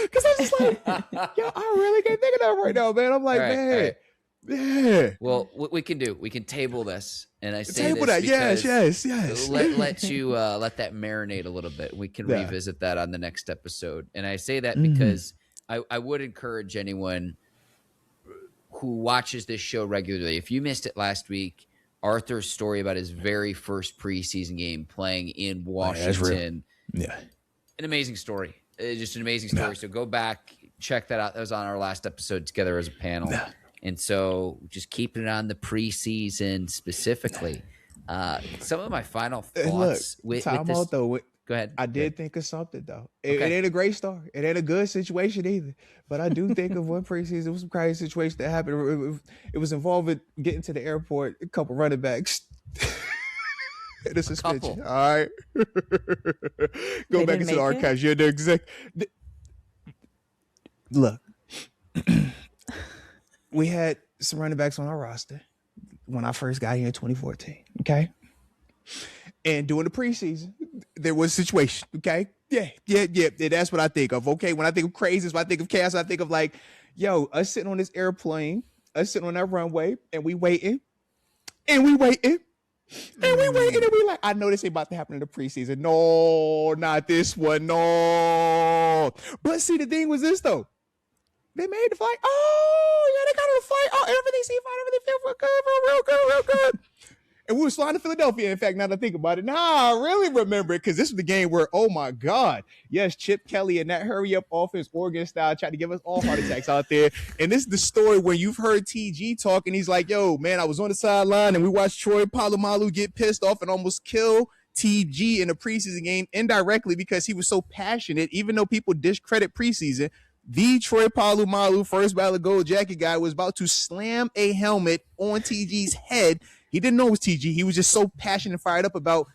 Because I'm just like, I really can't think of that right now, man. I'm like, man. Well, what we can table this. And I say table this that. Yes. Let you let that marinate a little bit. We can revisit that on the next episode. And I say that because I would encourage anyone who watches this show regularly. If you missed it last week, Arthur's story about his very first preseason game playing in Washington. Yeah. An amazing story. Just an amazing story. So go back, check that out. That was on our last episode together as a panel. And so just keeping it on the preseason specifically. Some of my final thoughts with this. Though, go ahead. I did think of something, though. It ain't a great story. It ain't a good situation either. But I do think of one preseason. It was some crazy situation that happened. It was involving getting to the airport, a couple running backs And a suspension. All right. Go back into the archives. You're the exec. Look, we had some running backs on our roster when I first got here in 2014. Okay. And during the preseason, there was a situation. Okay. Yeah. That's what I think of. Okay. When I think of crazy, when I think of chaos, I think of like, yo, us sitting on this airplane, us sitting on that runway, and we waiting. And we waiting. And we waiting, and we like, I know this ain't about to happen in the preseason. No, not this one. No. But see, the thing was this, though. They made the flight. Oh, yeah, they got on the flight. Oh, everything seemed fine. Everything felt good, real good. And we were flying to Philadelphia, in fact, now that I think about it. Nah, I really remember it because this was the game where, oh, my God. Yes, Chip Kelly and that hurry-up offense, Oregon style, tried to give us all heart attacks out there. And this is the story where you've heard TG talk, and he's like, yo, man, I was on the sideline, and we watched Troy Polamalu get pissed off and almost kill TG in a preseason game indirectly because he was so passionate, even though people discredit preseason. The Troy Polamalu first ballot gold jacket guy was about to slam a helmet on TG's head. He didn't know it was TG. He was just so passionate and fired up about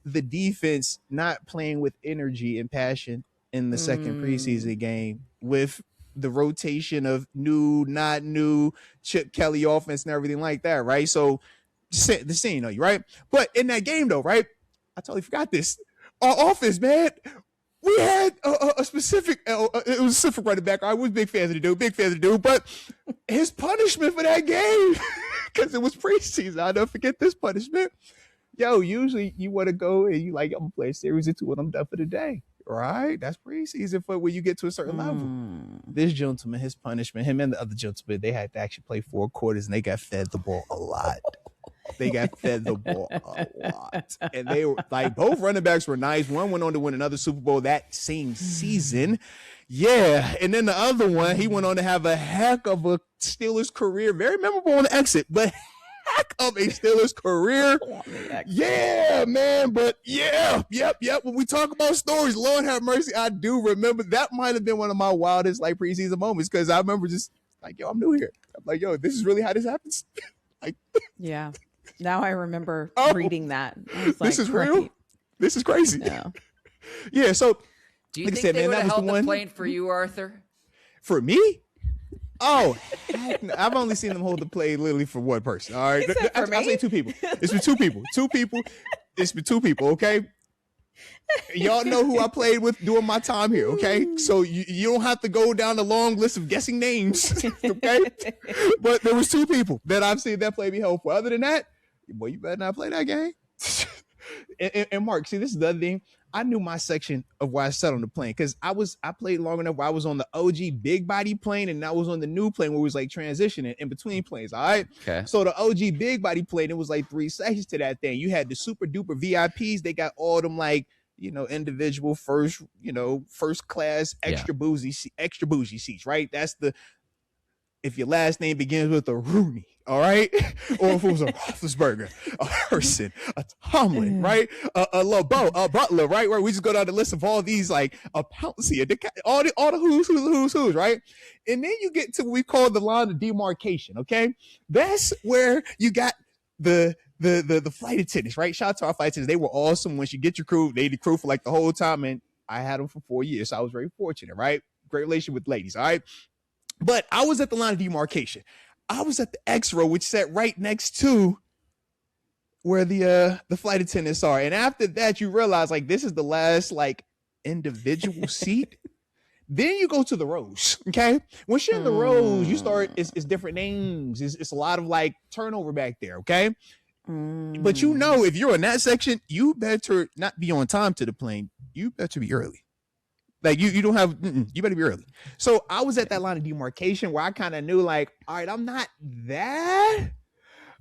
the defense not playing with energy and passion in the second preseason game with the rotation of new, not new, Chip Kelly offense and everything like that, right? So the scene of you, right? But in that game, though, right? I totally forgot this. Our offense, man, we had a specific, it was a specific running back. I was big fans of the dude, but his punishment for that game, because it was preseason, I'll never forget this punishment. Yo, usually you want to go and you like, I'm going to play a series or two and I'm done for the day, right? That's preseason for when you get to a certain level. This gentleman, his punishment, him and the other gentleman, they had to actually play 4 quarters and they got fed the ball a lot. They got fed the ball a lot. And they were like, both running backs were nice. One went on to win another Super Bowl that same season. Yeah. And then the other one, he went on to have a heck of a Steelers career. Very memorable on the exit, but heck of a Steelers career. Yeah, man. But yeah. When we talk about stories, Lord have mercy, I do remember that might have been one of my wildest like preseason moments because I remember just like, yo, I'm new here. I'm like, yo, this is really how this happens. Like, yeah. Now I remember reading that. This is real. This is crazy. Yeah. So, do you think they would have held the plane for you, Arthur? For me? Oh, heck no. I've only seen them hold the plane literally for one person. All right, I'll say 2 people. It's been 2 people. It's been 2 people. Okay. Y'all know who I played with during my time here. Okay, so you don't have to go down the long list of guessing names. Okay, but there was 2 people that I've seen that play me helpful. Other than that, boy, you better not play that game. and Mark, see, this is the other thing. I knew my section of where I sat on the plane because I played long enough where I was on the OG big body plane and I was on the new plane where it was like transitioning in between planes. All right. Okay. So the OG big body plane, it was like 3 sections to that thing. You had the super duper VIPs. They got all them like, individual first class, extra bougie seats, right? That's if your last name begins with a Rooney, all right? Or if it was a Roethlisberger, a Herson, a Tomlin, right? A LeBeau, a Butler, right? Where we just go down the list of all these, like a Pouncey, all the who's, right? And then you get to what we call the line of demarcation, okay? That's where you got the flight attendants, right? Shout out to our flight attendants. They were awesome. Once you get your crew, they the crew for like the whole time. And I had them for 4 years. So I was very fortunate, right? Great relation with ladies, all right? But I was at the line of demarcation. I was at the X row, which sat right next to where the flight attendants are. And after that, you realize like this is the last like individual seat. Then you go to the rows, okay? Once you're in the rows, you start, it's different names. It's a lot of like turnover back there, okay? But if you're in that section, you better not be on time to the plane. You better be early. Like you don't have, you better be early. So I was at that line of demarcation where I kind of knew like, all right, I'm not that,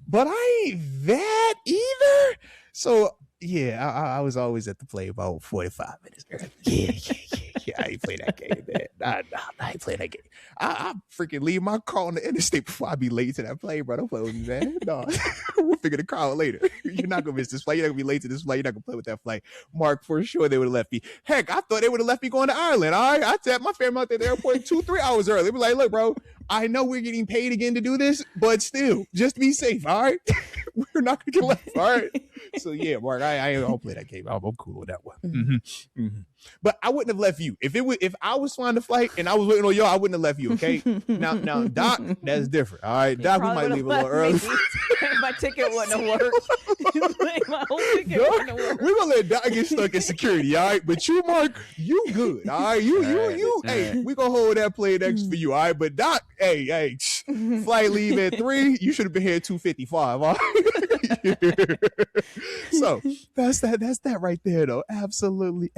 but I ain't that either. So yeah, I was always at the play about 45 minutes early. Yeah. I ain't play that game, man. I ain't play that game. I freaking leave my car on the interstate before I be late to that play, bro. Don't play with me, man. No, we'll figure the car out later. You're not gonna miss this flight. You're not gonna be late to this flight. You're not gonna play with that flight. Mark, for sure they would have left me. Heck, I thought they would have left me going to Ireland. All right, I tapped my family out there at the airport 2-3 hours early. They be like, look, bro, I know we're getting paid again to do this, but still, just to be safe, all right? We're not going to get left, all right? So, yeah, Mark, I don't play that game. I'm cool with that one. Mm-hmm. Mm-hmm. But I wouldn't have left you. If I was flying the flight and I was waiting on y'all, I wouldn't have left you, okay? Now, Doc, that's different, all right? Doc, we might leave a little early. My ticket wouldn't have worked. My whole ticket wouldn't have worked. We're going to let Doc get stuck in security, all right? But you, Mark, you good, all right? You, hey, we're going to hold that plane extra for you, all right? But Doc, hey, flight leave at 3. You should have been here at 2:55, all right? So that's that right there, though. Absolutely.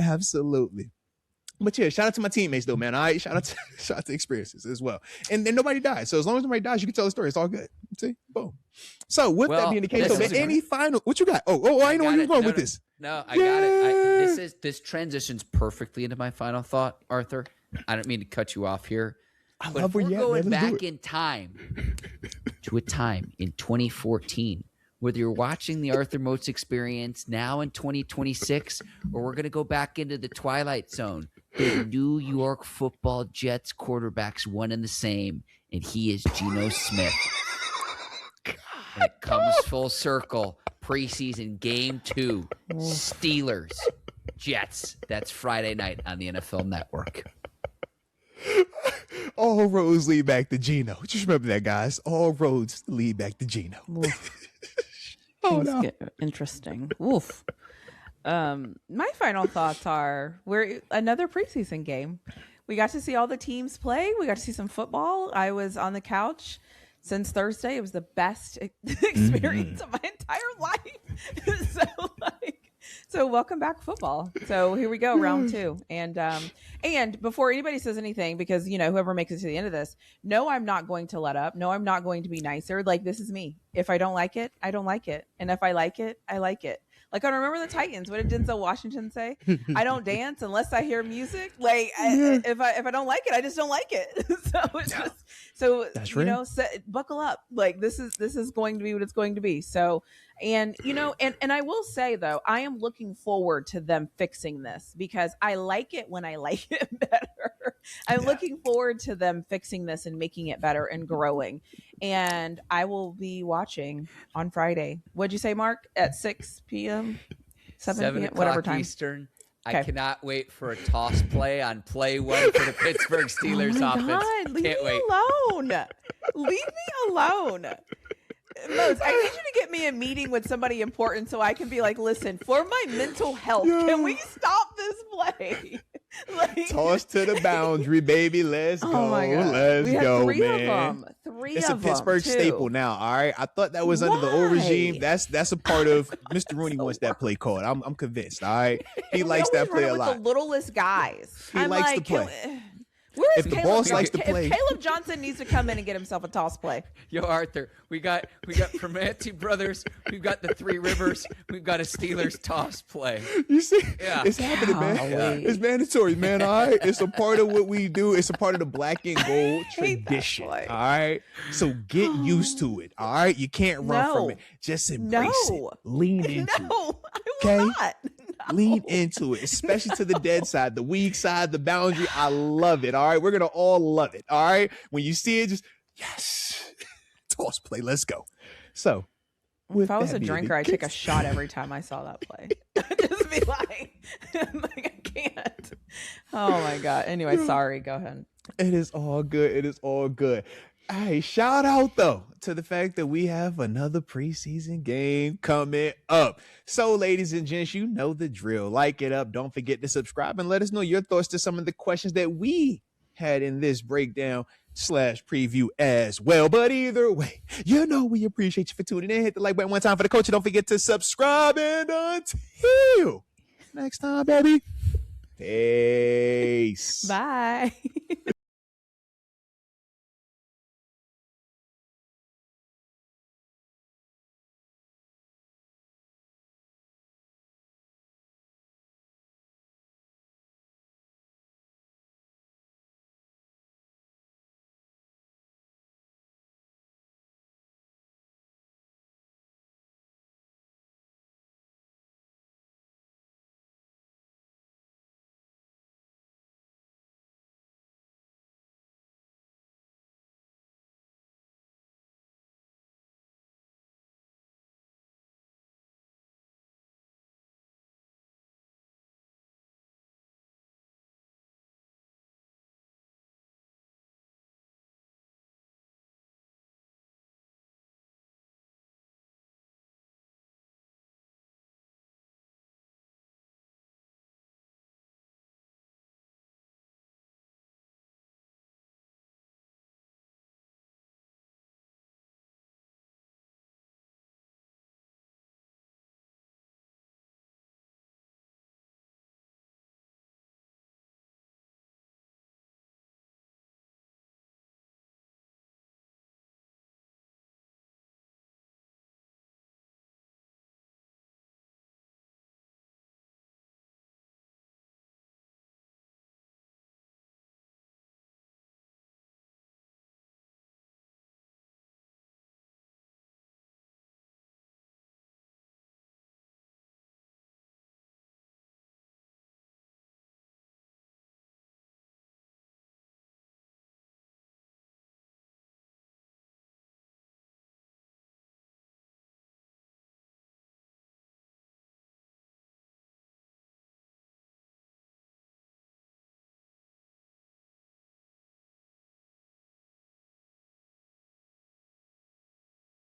But yeah, shout out to my teammates though, man. All right, shout out to experiences as well. And then nobody dies. So as long as nobody dies, you can tell the story. It's all good. See, boom. So with that being the case, so any final, what you got? Oh, I know where you're going with this. No, I got it. This transitions perfectly into my final thought, Arthur. I don't mean to cut you off here. But if we're going back in time to a time in 2014, whether you're watching the Arthur Moats experience now in 2026, or we're going to go back into the Twilight Zone, the New York Football Jets quarterback's one and the same, and he is Geno Smith. And it comes full circle. Preseason game 2, Steelers, Jets. That's Friday night on the NFL Network. All roads lead back to Geno. Just remember that, guys. All roads lead back to Geno. Things get interesting. Oof. My final thoughts are we're another preseason game. We got to see all the teams play. We got to see some football. I was on the couch since Thursday. It was the best experience of my entire life. So welcome back, football. So here we go, round 2. And before anybody says anything, because whoever makes it to the end of this, no, I'm not going to let up. No, I'm not going to be nicer. Like, this is me. If I don't like it, I don't like it. And if I like it, I like it. Like, I remember the Titans. What did Denzel Washington say? I don't dance unless I hear music. Like, if I don't like it, I just don't like it. Buckle up. Like, this is going to be what it's going to be. So, and I will say though, I am looking forward to them fixing this because I like it when I like it better. I'm looking forward to them fixing this and making it better and growing. And I will be watching on Friday. What'd you say, Mark? At 6 p.m., 7 p.m., whatever time. Eastern. Okay. I cannot wait for a toss play on play 1 for the Pittsburgh Steelers offense. God, leave me alone. Leave me alone. Moats, I need you to get me a meeting with somebody important so I can be like, listen, for my mental health, can we stop this play? Toss to the boundary, baby. Let's go. My God. Let's go, three man. Of them. It's a Pittsburgh staple now. All right. I thought that was under the old regime. That's a part of Mr. Rooney wants that play called. I'm convinced. All right. He likes that play a lot. The littlest guys. He likes to play. Where is if the boss likes to play, if Caleb Johnson needs to come in and get himself a toss play. Yo, Arthur, we got Fermanti brothers. We've got the Three Rivers. We've got a Steelers toss play. You see, it's happening, man. Yeah. It's mandatory, man. All right, it's a part of what we do. It's a part of the black and gold tradition. All right, so get used to it. All right, you can't run from it. Just embrace it. Lean into it. I will not. Lean into it, especially to the dead side, the weak side, the boundary. I love it. All right. We're going to all love it. All right. When you see it, just, yes, toss play. Let's go. So, if I was a drinker, I'd take a shot every time I saw that play. Just be like, I can't. Oh my God. Anyway, sorry. Go ahead. It is all good. It is all good. Hey, shout out though to the fact that we have another preseason game coming up. So, ladies and gents, you know the drill. Like it up. Don't forget to subscribe and let us know your thoughts to some of the questions that we had in this breakdown / preview as well. But either way, we appreciate you for tuning in. Hit the like button one time for the culture. Don't forget to subscribe. And until next time, baby. Peace. Bye.